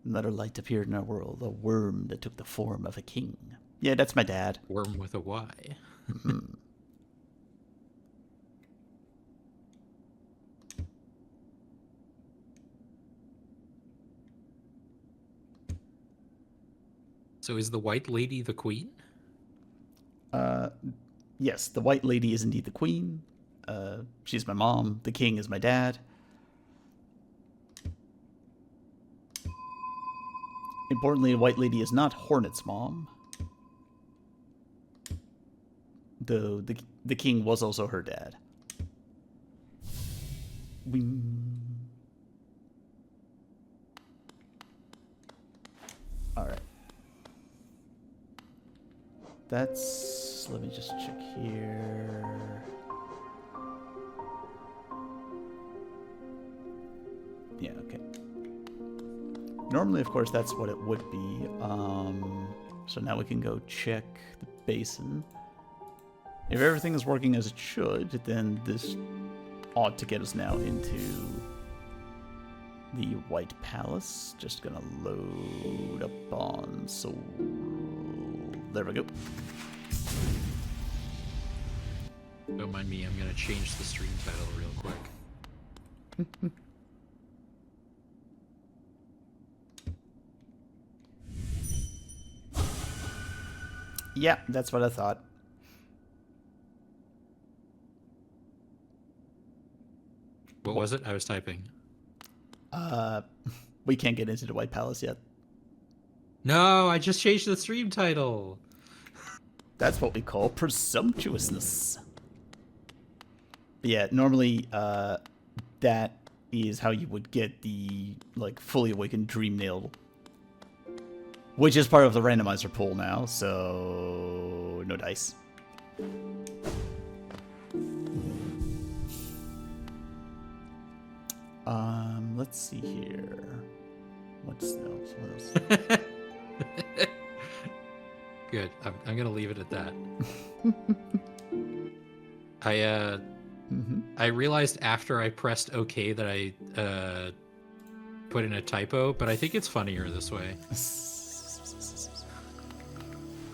Another light appeared in our world, a worm that took the form of a king. Yeah, that's my dad. Worm with a Y. So is the White Lady the queen? Yes, the White Lady is indeed the queen. She's my mom. The king is my dad. Importantly, the White Lady is not Hornet's mom. Though the king was also her dad. All right. That's. Let me just check here. Yeah. Okay. Normally, of course, that's what it would be. So now we can go check the basin. If everything is working as it should, then this ought to get us now into the White Palace. Just gonna load up on Soul. There we go. Don't mind me, I'm gonna change the stream title real quick. Yeah, that's what I thought. What was it? I was typing. We can't get into the White Palace yet. No, I just changed the stream title. That's what we call presumptuousness. But yeah, normally that is how you would get the like fully awakened dream nail, which is part of the randomizer pool now, so no dice. Let's see here. What else? Good. I'm gonna leave it at that. I realized after I pressed OK that I put in a typo, but I think it's funnier this way.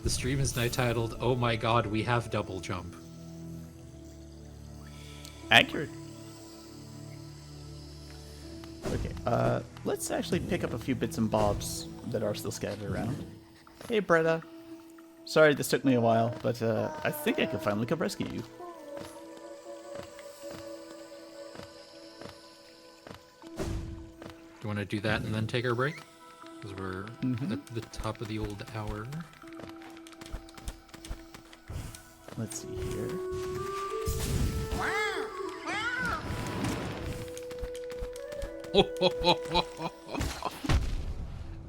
The stream is now titled, "Oh my God, we have double jump." Accurate. Okay, let's actually pick up a few bits and bobs that are still scattered around. Hey, Bretta. Sorry this took me a while, but I think I can finally come rescue you. Do you want to do that and then take our break? Because we're at the top of the old hour. Let's see here.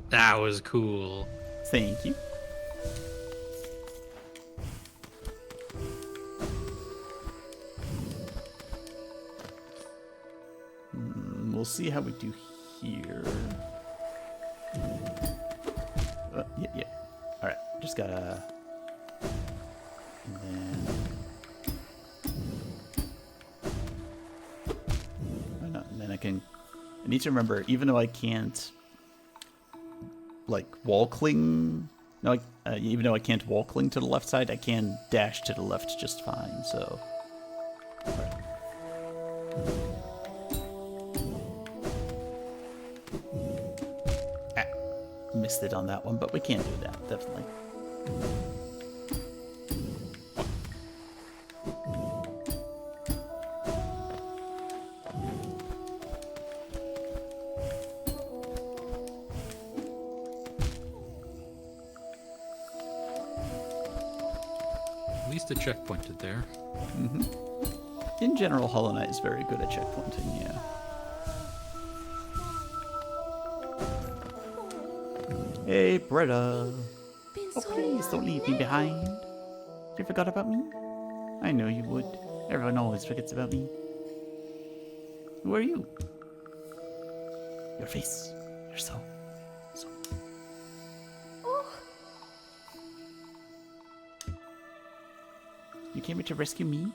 That was cool. Thank you. We'll see how we do here. Yeah. All right, just gotta. And then I can. I need to remember, even though I can't, like, wall cling. No, even though I can't wall cling to the left side, I can dash to the left just fine. So. All right. Missed it on that one, but we can do that, definitely. At least it checkpointed there. In general, Hollow Knight is very good at checkpointing, yeah. Hey, Bretta. Oh, please don't leave me behind. You forgot about me? I know you would. Everyone always forgets about me. Who are you? Your face. Your soul. You came here to rescue me?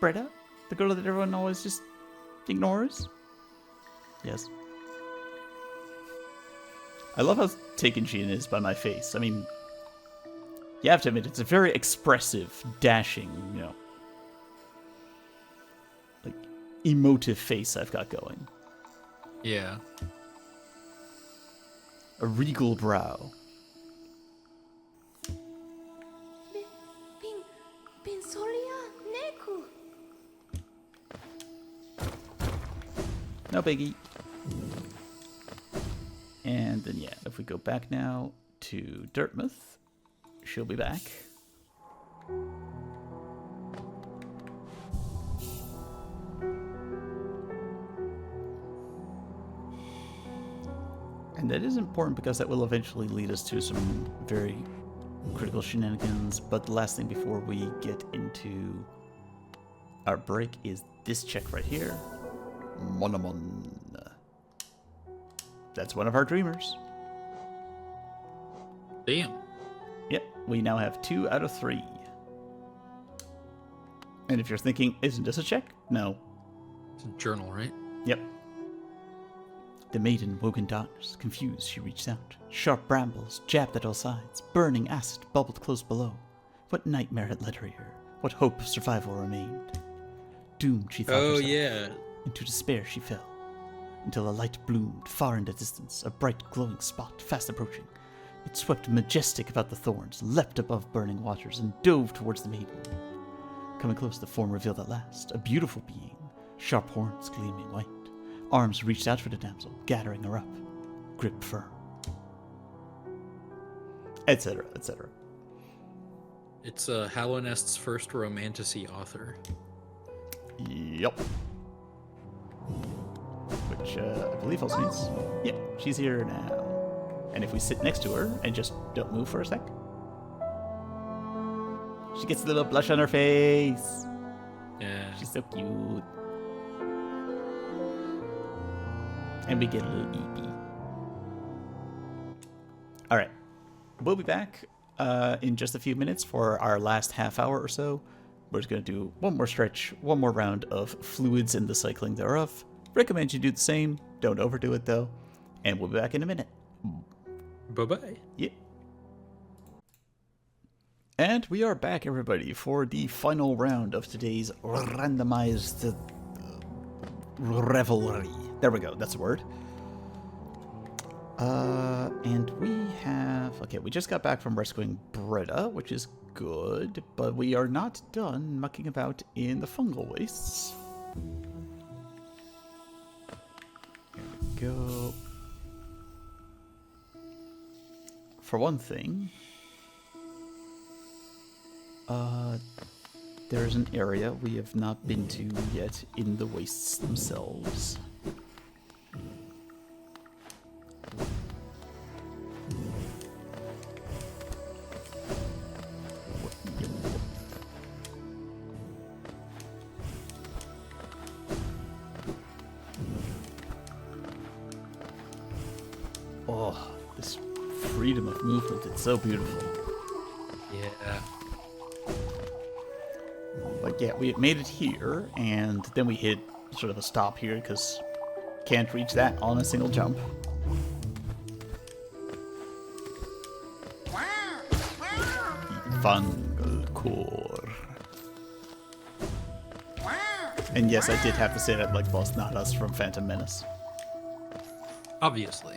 Bretta? The girl that everyone always just ignores? Yes. I love how taken she is by my face. I mean, you have to admit, it's a very expressive, dashing, like, emotive face I've got going. Yeah. A regal brow. No biggie. And then, yeah, if we go back now to Dirtmouth, she'll be back. And that is important because that will eventually lead us to some very critical shenanigans. But the last thing before we get into our break is this check right here. Monomon. That's one of our dreamers. Damn. Yep, we now have 2 out of 3. And if you're thinking, isn't this a check? No. It's a journal, right? Yep. The maiden woke in darkness. Confused, she reached out. Sharp brambles jabbed at all sides. Burning acid bubbled close below. What nightmare had led her here? What hope of survival remained? Doomed, she thought herself. Oh, yeah. Into despair she fell. Until a light bloomed far in the distance, a bright glowing spot fast approaching. It swept majestic about the thorns, leapt above burning waters, and dove towards the maiden. Coming close, the form revealed at last, a beautiful being, sharp horns gleaming white. Arms reached out for the damsel, gathering her up, gripped firm. Etc., etc. It's Hallownest's first romantasy author. Yup. Which, I believe also means... Yep, she's here now. And if we sit next to her and just don't move for a sec... She gets a little blush on her face. Yeah. She's so cute. And we get a little EP. Alright. We'll be back in just a few minutes for our last half hour or so. We're just going to do one more stretch, one more round of fluids and the cycling thereof. Recommend you do the same. Don't overdo it, though. And we'll be back in a minute. Bye-bye. Yep. And we are back, everybody, for the final round of today's randomized revelry. There we go. That's the word. And we have... Okay, we just got back from rescuing Breda, which is good, but we are not done mucking about in the fungal wastes. There we go. For one thing, there's an area we have not been to yet in the wastes themselves. Oh, this freedom of movement, it's so beautiful. Yeah. Like, yeah, we made it here, and then we hit sort of a stop here, because can't reach that on a single jump. The fungal core. And yes, I did have to say that like Boss Not Us from Phantom Menace. Obviously.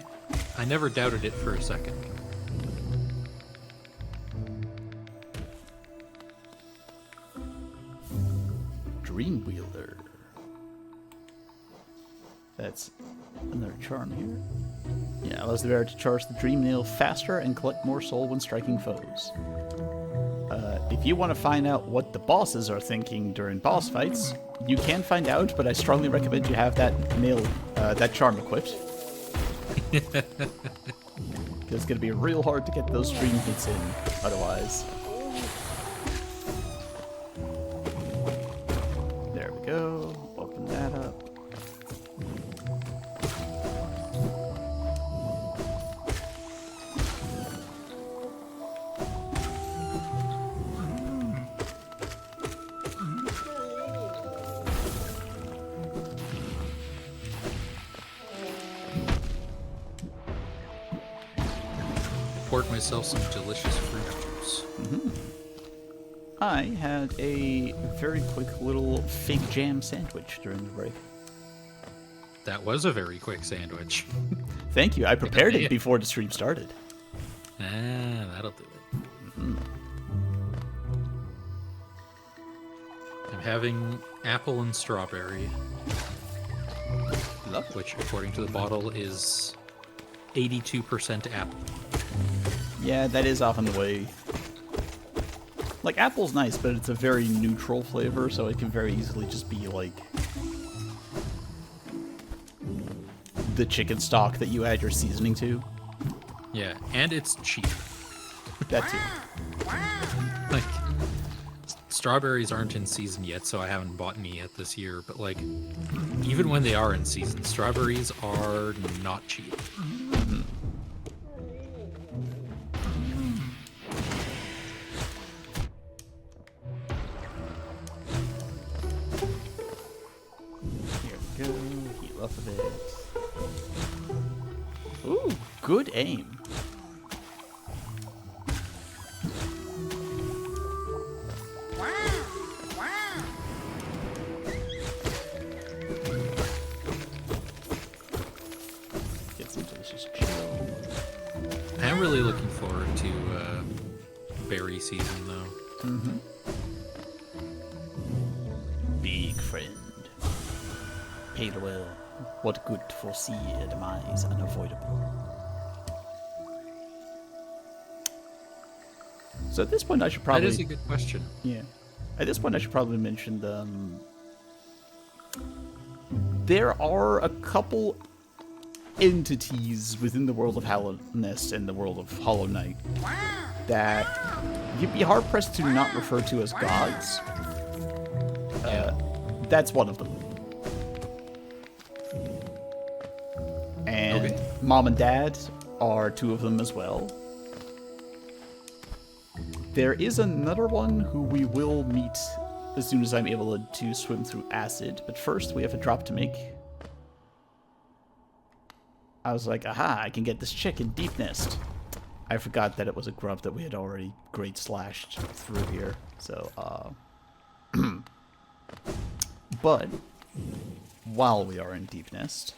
I never doubted it for a second. Dreamwheeler. That's another charm here. Yeah, allows the bearer to charge the Dream Nail faster and collect more soul when striking foes. If you want to find out what the bosses are thinking during boss fights, you can find out, but I strongly recommend you have that nail, that charm equipped. Because it's going to be real hard to get those stream hits in otherwise. There we go. Open that up. Poured myself some delicious fruit juice. I had a very quick little fig jam sandwich during the break. That was a very quick sandwich. Thank you. I prepared it before the stream started. Ah, that'll do it. I'm having apple and strawberry, Lovely. which according to the bottle is 82% apple. Yeah, that is often the way. Like, apple's nice, but it's a very neutral flavor, so it can very easily just be, like, the chicken stock that you add your seasoning to. Yeah, and it's cheap. That too. Like, strawberries aren't in season yet, so I haven't bought any yet this year. But like, even when they are in season, strawberries are not cheap. Here we go. Heal up a bit. Ooh, good aim. Get some delicious chill. I am really looking forward to berry season, though. Big friend. Pale well, what good to foresee a demise unavoidable. So at this point I should probably... That is a good question. Yeah. At this point I should probably mention there are a couple entities within the world of Hallownest and the world of Hollow Knight that you'd be hard-pressed to not refer to as gods. That's one of them. And Okay. Mom and Dad are two of them as well. There is another one who we will meet as soon as I'm able to swim through acid, but first we have a drop to make. I was like, aha, I can get this chick in Deep Nest. I forgot that it was a grub that we had already great slashed through here, so, but, while we are in Deep Nest,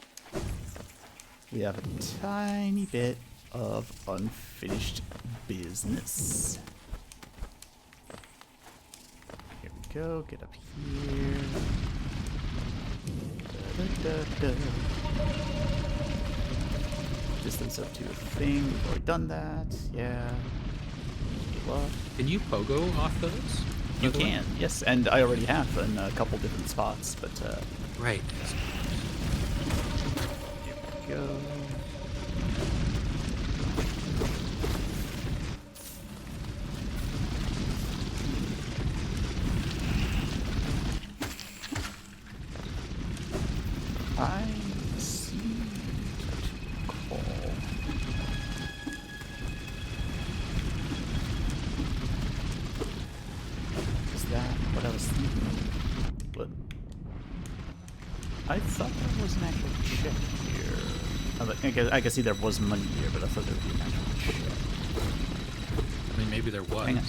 we have a tiny bit of unfinished business. Here we go, get up here. Da, da, da, da. Distance up to a thing, we've already done that, yeah. Heal up. Can you pogo off those? You by the way? can, yes, and I already have in a couple different spots, but Right. here we go. I seem to recall. Is that what I was thinking? But I thought there was an actual check here. I can see there was money here, but I thought there would be an actual check. I mean, maybe there was. Hang on.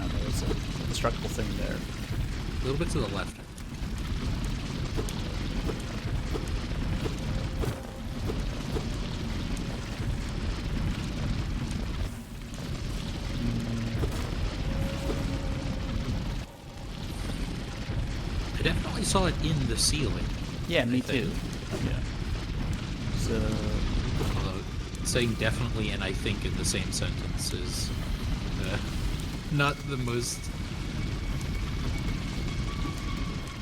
There was a destructible thing there. A little bit to the left. I definitely saw it in the ceiling. Yeah, me I think. too. Yeah. So Although saying definitely and I think in the same sentence is not the most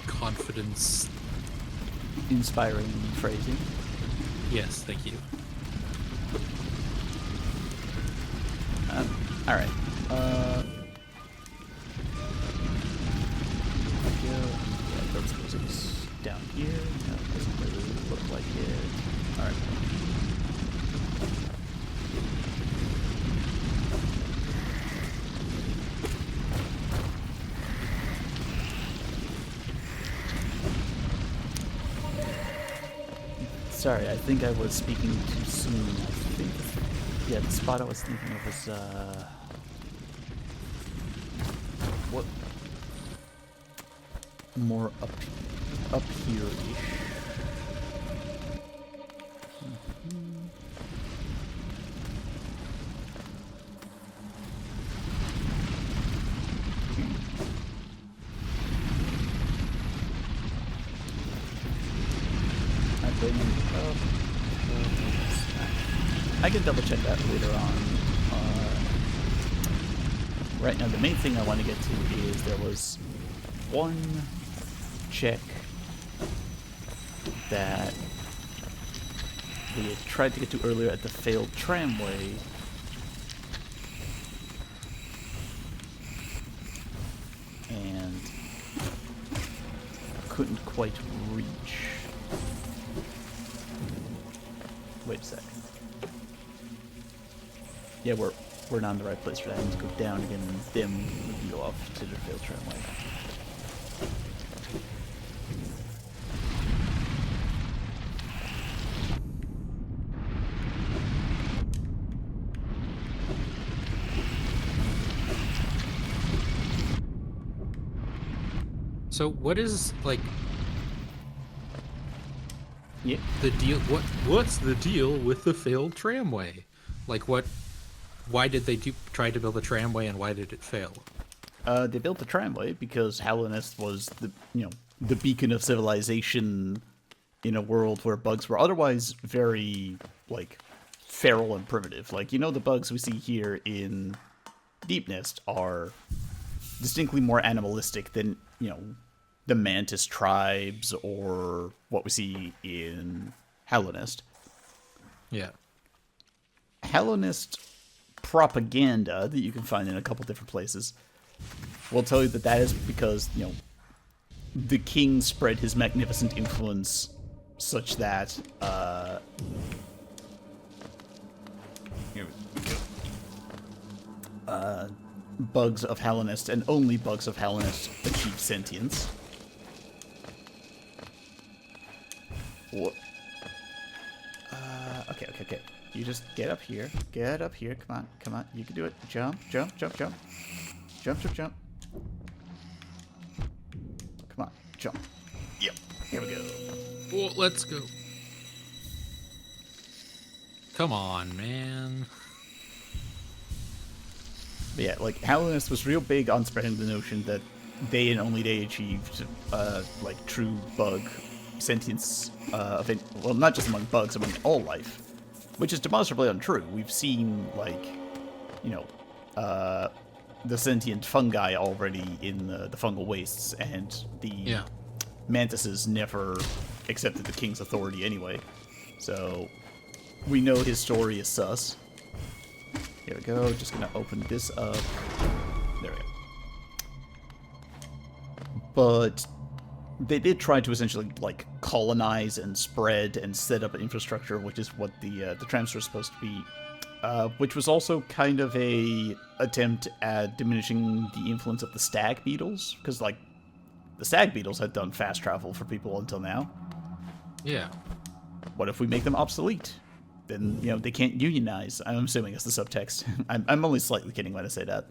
confidence. inspiring phrasing. Yes, thank you. All right. Those physics down here. No, doesn't really look like it. All right. Sorry, I think I was speaking too soon. I think, yeah, the spot I was thinking of was, what? More up here-ish. I can double check that later on. Right now, the main thing I want to get to is there was one check that we had tried to get to earlier at the failed tramway. And couldn't quite reach. Wait a sec. Yeah, we're not in the right place for that. I need to go down again, and then we can go off to the failed tramway. So what is like Yeah. the deal? What's the deal with the failed tramway? Like what? Why did they try to build a tramway, and why did it fail? They built the tramway because Hellenist was the beacon of civilization in a world where bugs were otherwise very like feral and primitive. Like the bugs we see here in Deep Nest are distinctly more animalistic than the mantis tribes or what we see in Hellenist. Yeah. Hellenist propaganda that you can find in a couple different places will tell you that is because the king spread his magnificent influence such that here we go. Bugs of Hellenist and only bugs of Hellenist achieve sentience. What? Okay. You just get up here. Get up here. Come on. You can do it. Jump. Jump. Come on. Jump. Yep. Here we go. Well, let's go. Come on, man. But yeah, like Hellenist was real big on spreading the notion that they and only they achieved like true bug sentience well, not just among bugs, among all life, which is demonstrably untrue. We've seen like the sentient fungi already in the fungal wastes, and the mantises never accepted the king's authority anyway. So we know his story is sus. Here we go. Just gonna open this up. There we go. But they did try to essentially like colonize and spread and set up an infrastructure, which is what the trams are supposed to be. Which was also kind of a attempt at diminishing the influence of the stag beetles, because like the stag beetles had done fast travel for people until now. Yeah. What if we make them obsolete? Then they can't unionize. I'm assuming it's the subtext. I'm only slightly kidding when I say that.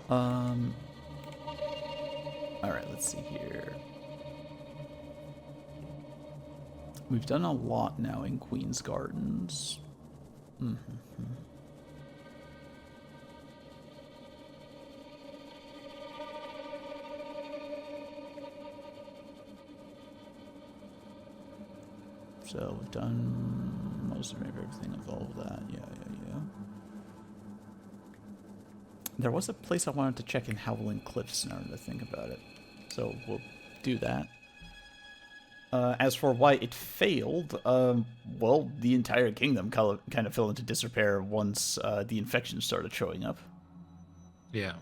All right, let's see here. We've done a lot now in Queen's Gardens. So we've done most of everything of all of that. Yeah. There was a place I wanted to check in Howling Cliffs now that I think about it. So we'll do that. As for why it failed, well, the entire kingdom kind of fell into disrepair once the infections started showing up. Yeah.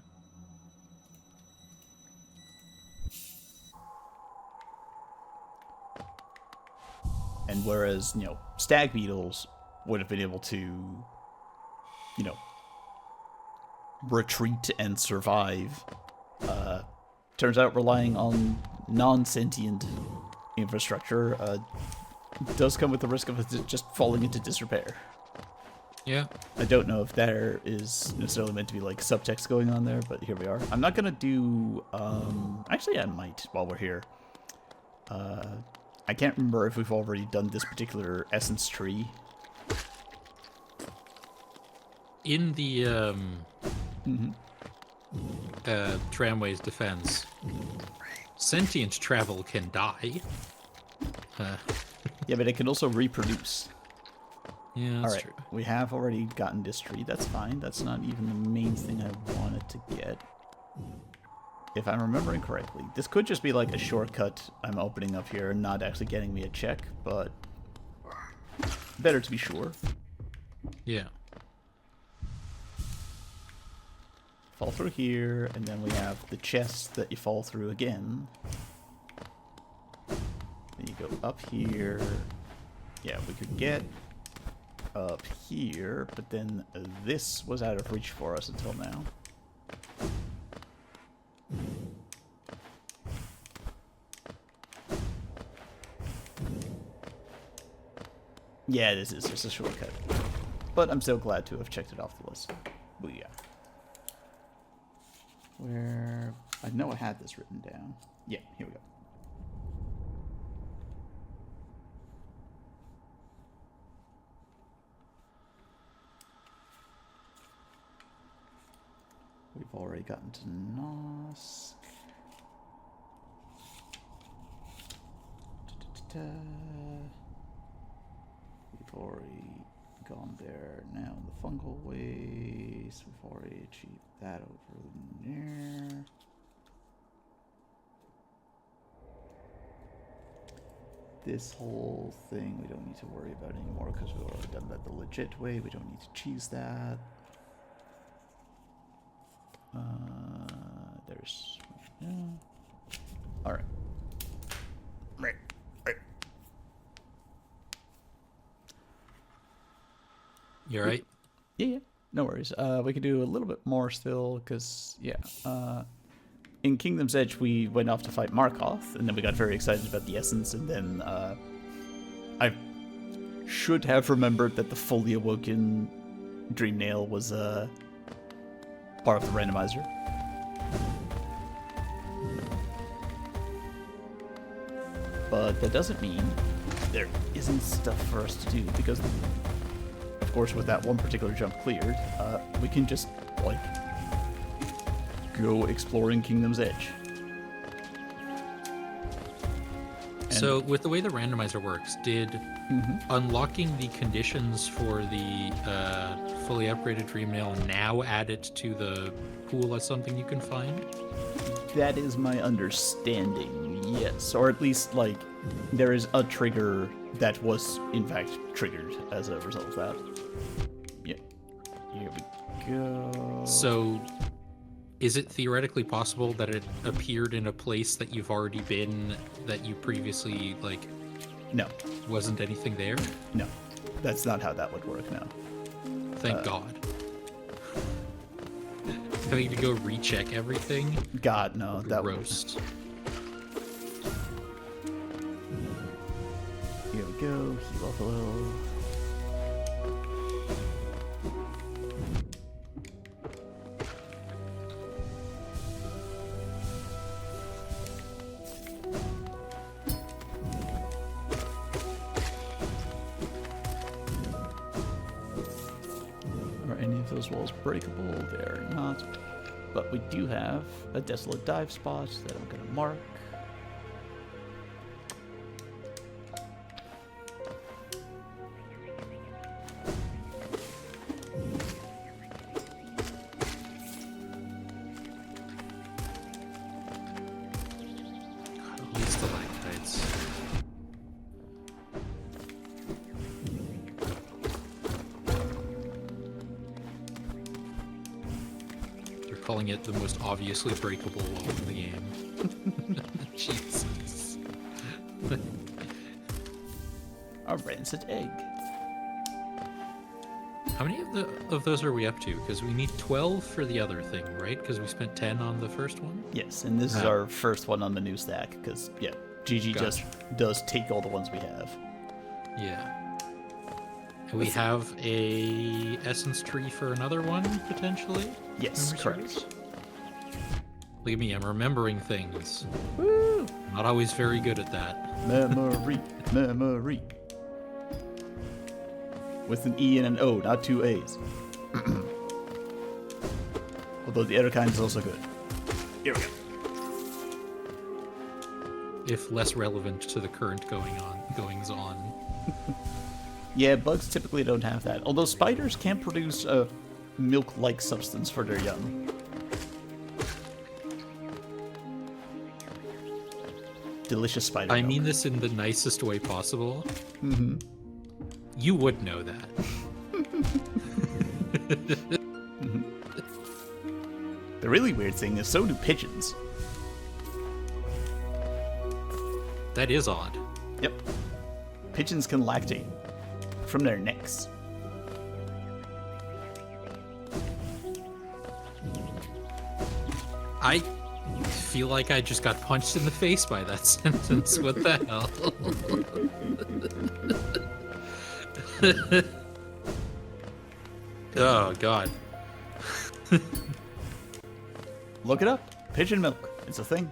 And whereas, stag beetles would have been able to, retreat and survive, turns out relying on non-sentient infrastructure does come with the risk of it just falling into disrepair. Yeah. I don't know if there is necessarily meant to be like subtext going on there, but here we are. I'm not gonna do actually I might while we're here. I can't remember if we've already done this particular essence tree. In the tramway's defense, sentient travel can die. Yeah, but it can also reproduce. Yeah, that's Alright, true. we have already gotten this tree. That's fine. That's not even the main thing I wanted to get. If I'm remembering correctly. This could just be like a shortcut I'm opening up here and not actually getting me a check, but better to be sure. Yeah. Fall through here, and then we have the chest that you fall through again. Then you go up here. Yeah, we could get up here, but then this was out of reach for us until now. Yeah, this is just a shortcut. But I'm so glad to have checked it off the list. Booyah. Where... I know I had this written down. Yeah, here we go. We've already gotten to Nos. We've already gone there. Now the fungal waste. We've already achieved that over there. This whole thing we don't need to worry about anymore because we've already done that the legit way. We don't need to cheese that. There's... Yeah. Alright. Right. You right? Yeah, no worries. We could do a little bit more still, because, yeah. In Kingdom's Edge, we went off to fight Markoth, and then we got very excited about the essence, and then I should have remembered that the fully awoken Dream Nail was part of the randomizer. But that doesn't mean there isn't stuff for us to do, because, of course, with that one particular jump cleared, we can just, like, go exploring Kingdom's Edge. And so, with the way the randomizer works, did unlocking the conditions for the fully upgraded Dream Nail now add it to the pool as something you can find? that is my understanding, yes. Or at least, like, there is a trigger that was, in fact, triggered as a result of that. Yeah. Here we go. So, is it theoretically possible that it appeared in a place that you've already been, that you previously, like... No. Wasn't anything there? No. That's not how that would work, no. Thank God. Having to go recheck everything? God, no. That would... Roast. Here we go. Heal up a little. Are any of those walls breakable? They're not. But we do have a desolate dive spot that I'm going to mark. These stalactites. You're calling it the most obviously breakable wall in the game. Jesus. A rancid egg. How many of those are we up to? Because we need 12 for the other thing, right? Because we spent 10 on the first one? Yes, and this is our first one on the new stack, because, yeah, GG Gotcha. just does take all the ones we have. Yeah. And we have a essence tree for another one, potentially? Yes, Memory correct. serves? Look at me, I'm remembering things. Woo! Not always very good at that. Memory, memory. With an E and an O, not two A's. Although the other kind is also good. Here we go. If less relevant to the current goings on. Yeah, bugs typically don't have that. Although spiders can produce a milk-like substance for their young. Delicious spider I milk. mean this in the nicest way possible. You would know that. The really weird thing is so do pigeons. That is odd. Yep. Pigeons can lactate from their necks. I feel like I just got punched in the face by that sentence. What the hell? Oh, God. Look it up. Pigeon milk. It's a thing.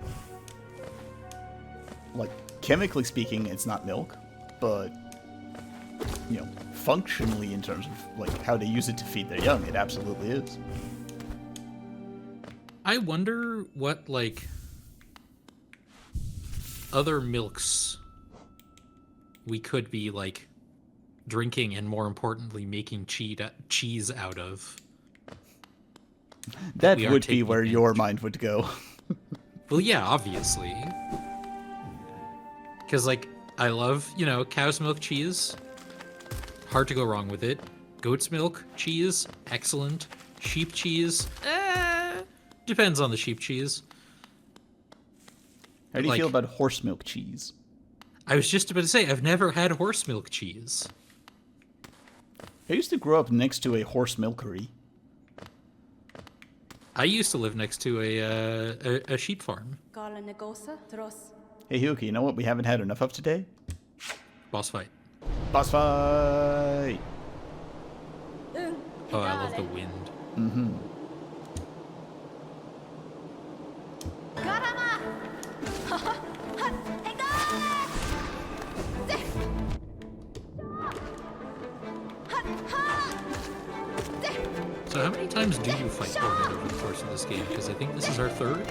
Like, chemically speaking, it's not milk, but, you know, functionally in terms of, like, how they use it to feed their young, it absolutely is. I wonder what, like, other milks we could be, like, drinking and, more importantly, making cheese out of. That We are would be taking where it. your mind would go. Well, yeah, obviously. Because, like, I love, you know, cow's milk cheese. Hard to go wrong with it. Goat's milk cheese, excellent. Sheep cheese, depends on the sheep cheese. How do you Like- feel about horse milk cheese? I was just about to say, I've never had horse milk cheese. I used to grow up next to a horse milkery. I used to live next to a sheep farm. Gala negosa, tros. Hey, Huki, you know what we haven't had enough of today? Boss fight. Boss fight! Oh, I love the wind. Mm-hmm. Garama! So how many times do you fight Ornette over the course of this game? Because I think this is our third.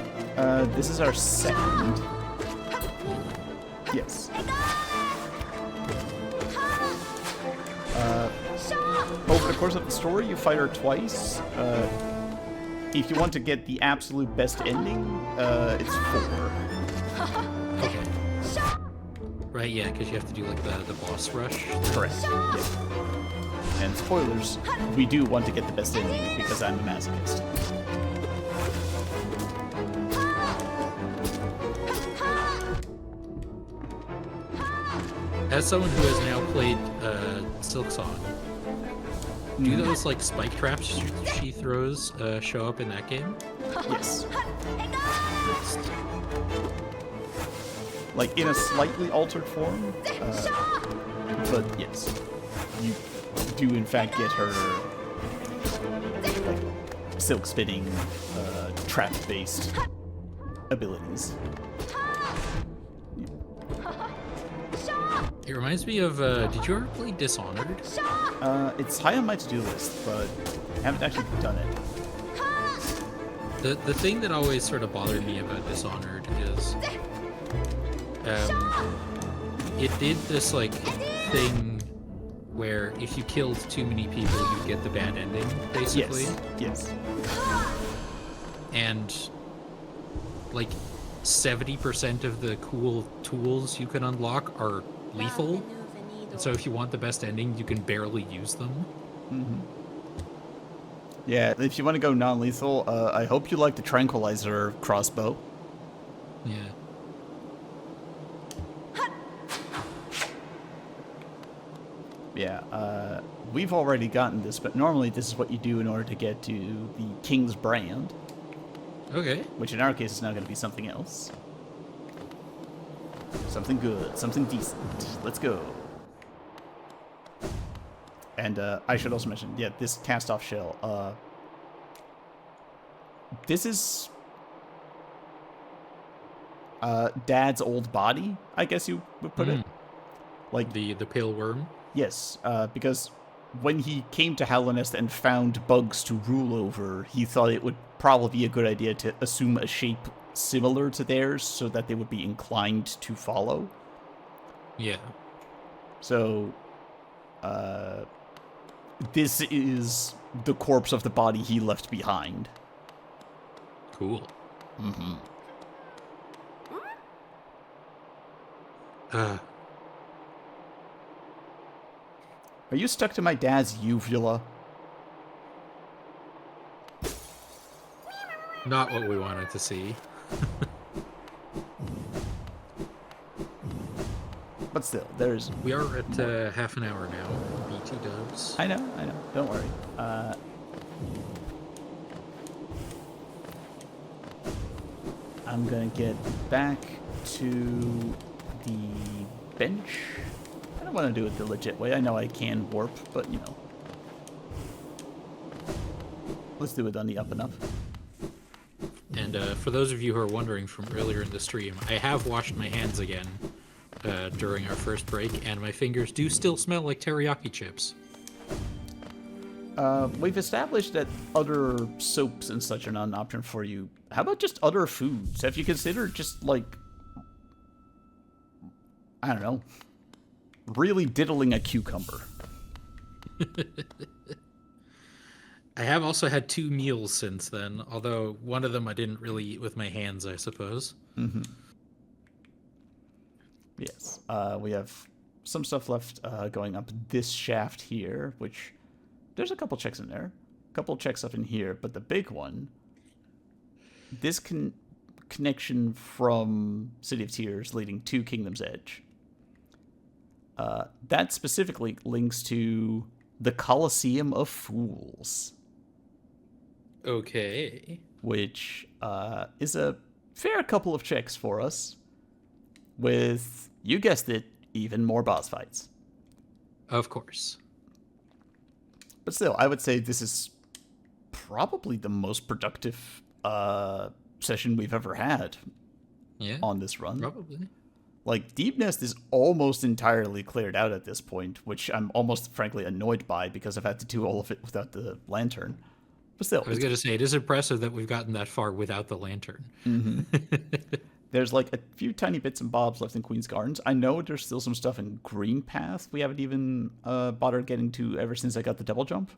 This is our second. Yes. Over the course of the story, you fight her twice. If you want to get the absolute best ending, it's 4. Okay. Right, yeah, because you have to do like the boss rush. Correct. Yeah. And spoilers, we do want to get the best ending because I'm a masochist. As someone who has now played Silk Song, do those like spike traps she throws show up in that game? Yes. Like in a slightly altered form, but yes, you do in fact get her like silk spinning, trap-based abilities. It reminds me of, did you ever play Dishonored? It's high on my to-do list, but I haven't actually done it. The thing that always sort of bothered me about Dishonored is it did this like thing where if you killed too many people, you get the bad ending, basically. Yes. And like 70% of the cool tools you can unlock are lethal. And so if you want the best ending, you can barely use them. Yeah, if you want to go non-lethal, I hope you like the Tranquilizer crossbow. Yeah. Yeah, we've already gotten this, but normally this is what you do in order to get to the King's Brand, Okay. which in our case is now going to be something else. Something good, something decent. Let's go. And I should also mention, yeah, this cast-off shell. This is Dad's old body, I guess you would put it. Like The pale worm. yes, because when he came to Hallownest and found bugs to rule over, he thought it would probably be a good idea to assume a shape similar to theirs so that they would be inclined to follow. Yeah. So, this is the corpse of the body he left behind. Cool. Mm-hmm. Are you stuck to my dad's uvula? Not what we wanted to see. But still, there's... We are at half an hour now. BT dubs. I know. Don't worry. I'm gonna get back to the bench. I don't want to do it the legit way. I know I can warp, but you know. Let's do it on the up and up. And for those of you who are wondering from earlier in the stream, I have washed my hands again during our first break, and my fingers do still smell like teriyaki chips. We've established that other soaps and such are not an option for you. How about just other foods? Have you considered just, like, I don't know, really diddling a cucumber? I have also had 2 meals since then, although one of them I didn't really eat with my hands, I suppose. Mm-hmm. Yes. We have some stuff left going up this shaft here, which there's a couple checks in there. A couple checks up in here, but the big one, this connection from City of Tears leading to Kingdom's Edge, that specifically links to the Colosseum of Fools. Okay. Which is a fair couple of checks for us, with, you guessed it, even more boss fights. Of course. But still, I would say this is probably the most productive session we've ever had on this run. Probably. Like, Deep Nest is almost entirely cleared out at this point, which I'm almost, frankly, annoyed by because I've had to do all of it without the lantern. But still. I was going to say, it is impressive that we've gotten that far without the lantern. Mm-hmm. There's, like, a few tiny bits and bobs left in Queen's Gardens. I know there's still some stuff in Green Path we haven't even bothered getting to ever since I got the double jump.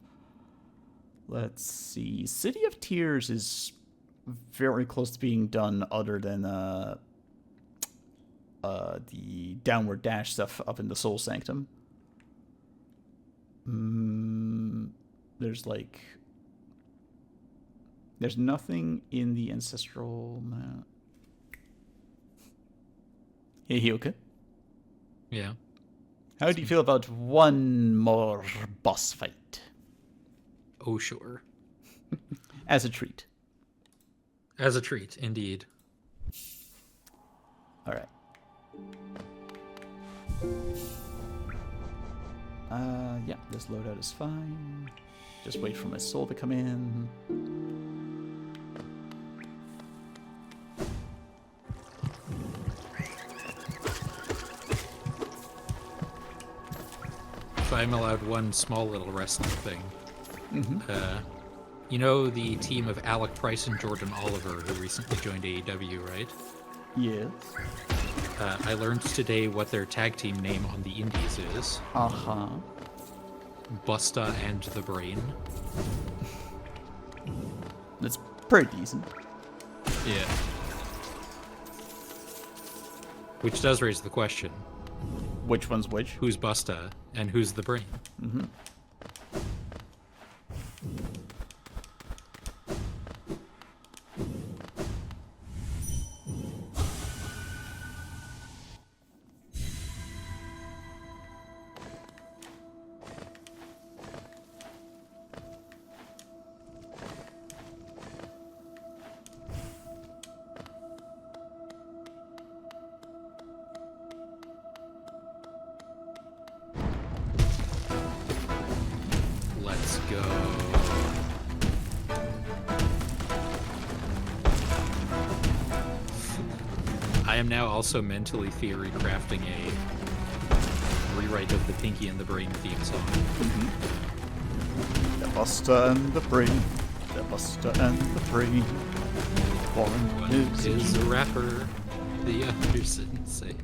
Let's see. City of Tears is very close to being done, other than the downward dash stuff up in the Soul Sanctum. There's nothing in the Ancestral map. Hey, Hyoka. Yeah. How do you feel about one more boss fight? Oh, sure. As a treat. As a treat, indeed. All right. Yeah, this loadout is fine. Just wait for my soul to come in. If I'm allowed one small little wrestling thing. Mm-hmm. You know the team of Alec Price and Jordan Oliver who recently joined AEW, right? Yes. I learned today what their tag team name on the indies is. Uh-huh. Busta and the Brain. That's pretty decent. Yeah. Which does raise the question. Which one's which? Who's Busta and who's the Brain? Mm-hmm. Let's go. I am now also mentally theory crafting a rewrite of the Pinky and the Brain theme song. The Buster and the Brain. The Buster and the Brain. One is a rapper, the other's insane.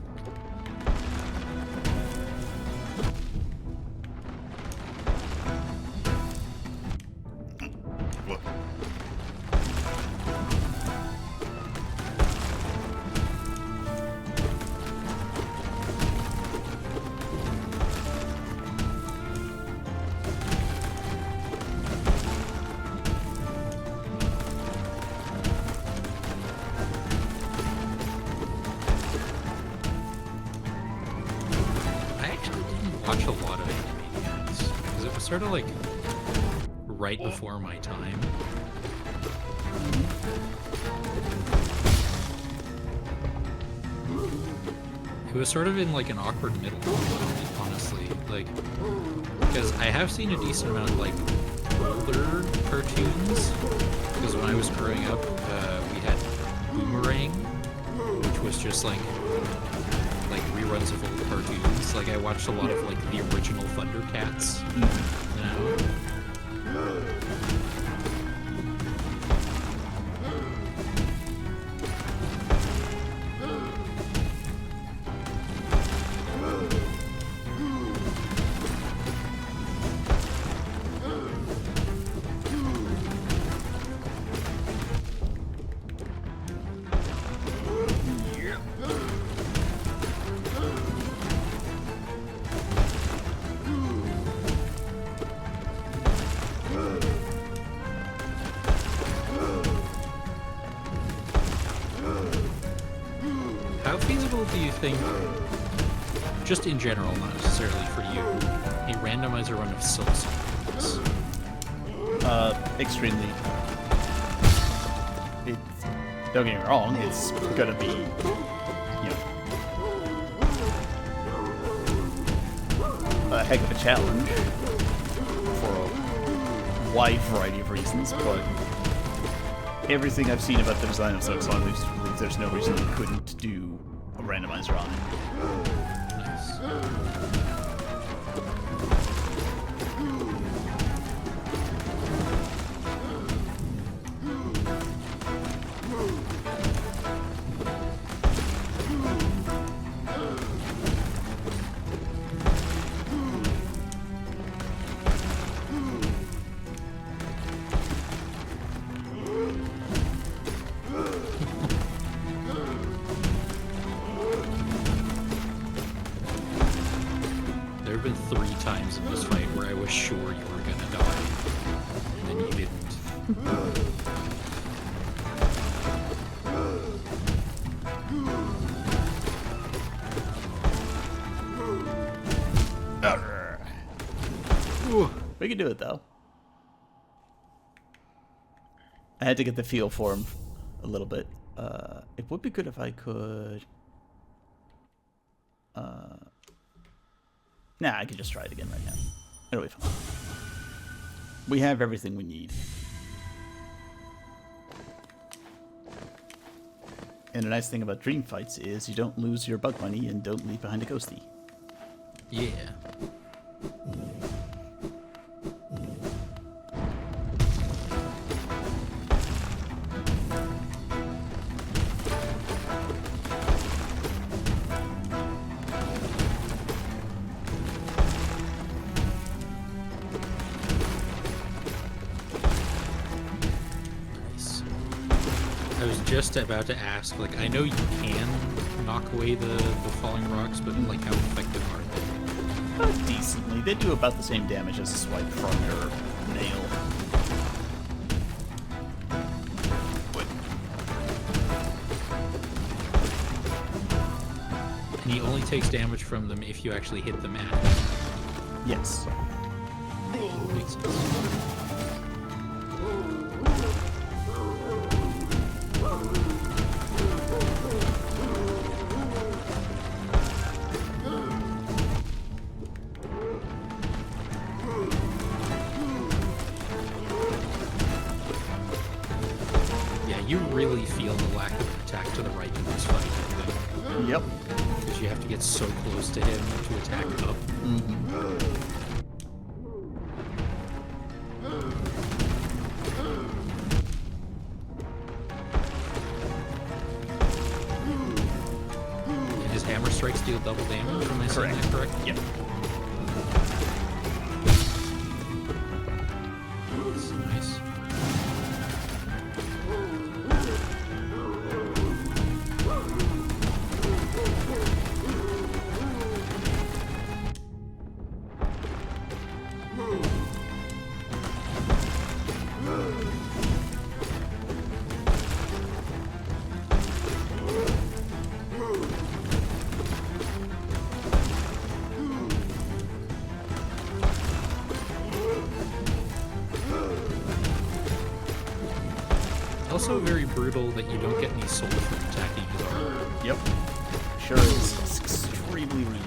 watch a lot of Animaniacs because it was sort of like right before my time. It was sort of in like an awkward middle, honestly. Like, because I have seen a decent amount of like older cartoons. Because when I was growing up, we had Boomerang, which was just like reruns of old cartoons. Like I watched a lot of like the original Thundercats. You know? How feasible do you think, just in general, not necessarily for you, a randomizer run of Silk Songs? Extremely. Don't get me wrong, it's gonna be, you know, a heck of a challenge for a wide variety of reasons, but everything I've seen about the design of Silk Song leaves to believe there's no reason you couldn't do a randomizer on it. Nice. There have been 3 times in this fight where I was sure you were gonna die, and then you didn't. We can do it though. I had to get the feel for him a little bit. It would be good if I could. Nah, I could just try it again right now. It'll be fine. We have everything we need. And the nice thing about dream fights is you don't lose your bug money and don't leave behind a ghosty. Yeah. Nice. I was just about to ask, like, I know you can knock away the falling rocks, but like, how effective are they? Decently. They do about the same damage as a swipe from your nail. And he only takes damage from them if you actually hit them at him. Yes. Makes sense. Yeah, you really feel the lack of attack to the right in this fight, I think. Yep. Because you have to get so close to him to attack up. And his hammer strikes deal double damage, am I saying that correct? Yep. That's nice. also very brutal that you don't get any soul from attacking his armor. Yep. Sure is. It's extremely rude.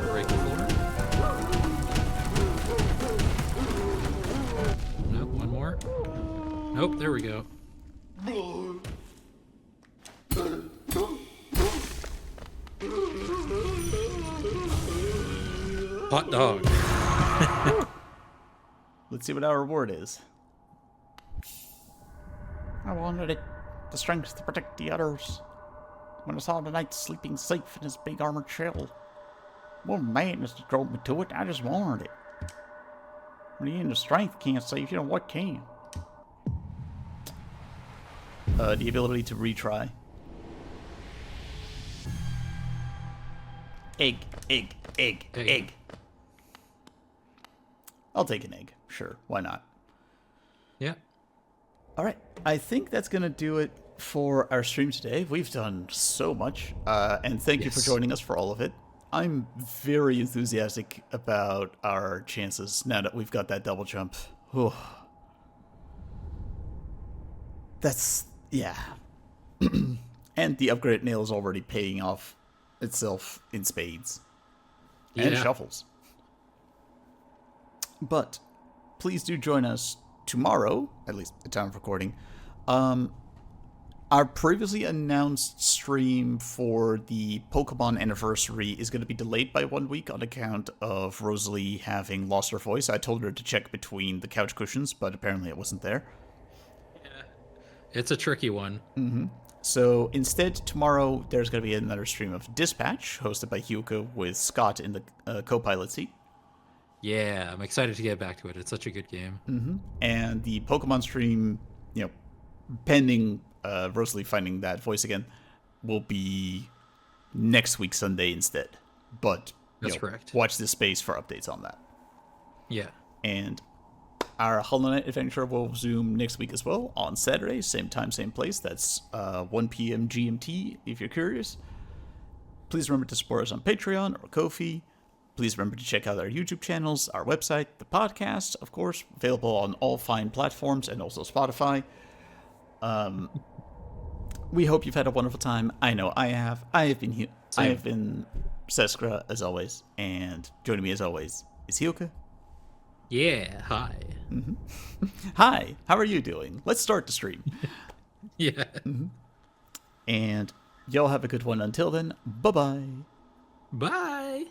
Break the floor. Nope, one more. Nope, there we go. Hot dog. Let's see what our reward is. I wanted it, the strength to protect the others. When I saw the knight sleeping safe in his big armored shell. More madness that drove me to it, I just wanted it. When you in the strength can't save you, know what can? The ability to retry. Egg, egg, egg, egg. I'll take an egg. Sure, why not? Yeah. All right, I think that's going to do it for our stream today. We've done so much, and thank you for joining us for all of it. I'm very enthusiastic about our chances now that we've got that double jump. Whew. That's, yeah. And the upgraded nail is already paying off itself in spades. And shuffles. But please do join us tomorrow, at least the time of recording. Our previously announced stream for the Pokemon anniversary is going to be delayed by 1 week on account of Rosalie having lost her voice. I told her to check between the couch cushions, but apparently it wasn't there. Yeah. It's a tricky one. Mm-hmm. So instead, tomorrow there's going to be another stream of Dispatch, hosted by Hyuka with Scott in the co-pilot seat. Yeah, I'm excited to get back to it. It's such a good game. Mm-hmm. And the Pokemon stream, pending Rosalie finding that voice again, will be next week Sunday instead. But that's correct. Watch this space for updates on that. Yeah. And our Hollow Knight adventure will resume next week as well on Saturday, same time, same place. That's 1 p.m. GMT if you're curious. Please remember to support us on Patreon or Ko-fi. Please remember to check out our YouTube channels, our website, the podcast, of course, available on all fine platforms and also Spotify. We hope you've had a wonderful time. I know I have. I have been Seskra, as always, and joining me as always is Hyuka. Yeah, hi. Mm-hmm. Hi, how are you doing? Let's start the stream. Yeah. Mm-hmm. And y'all have a good one until then. Bye-bye. Bye.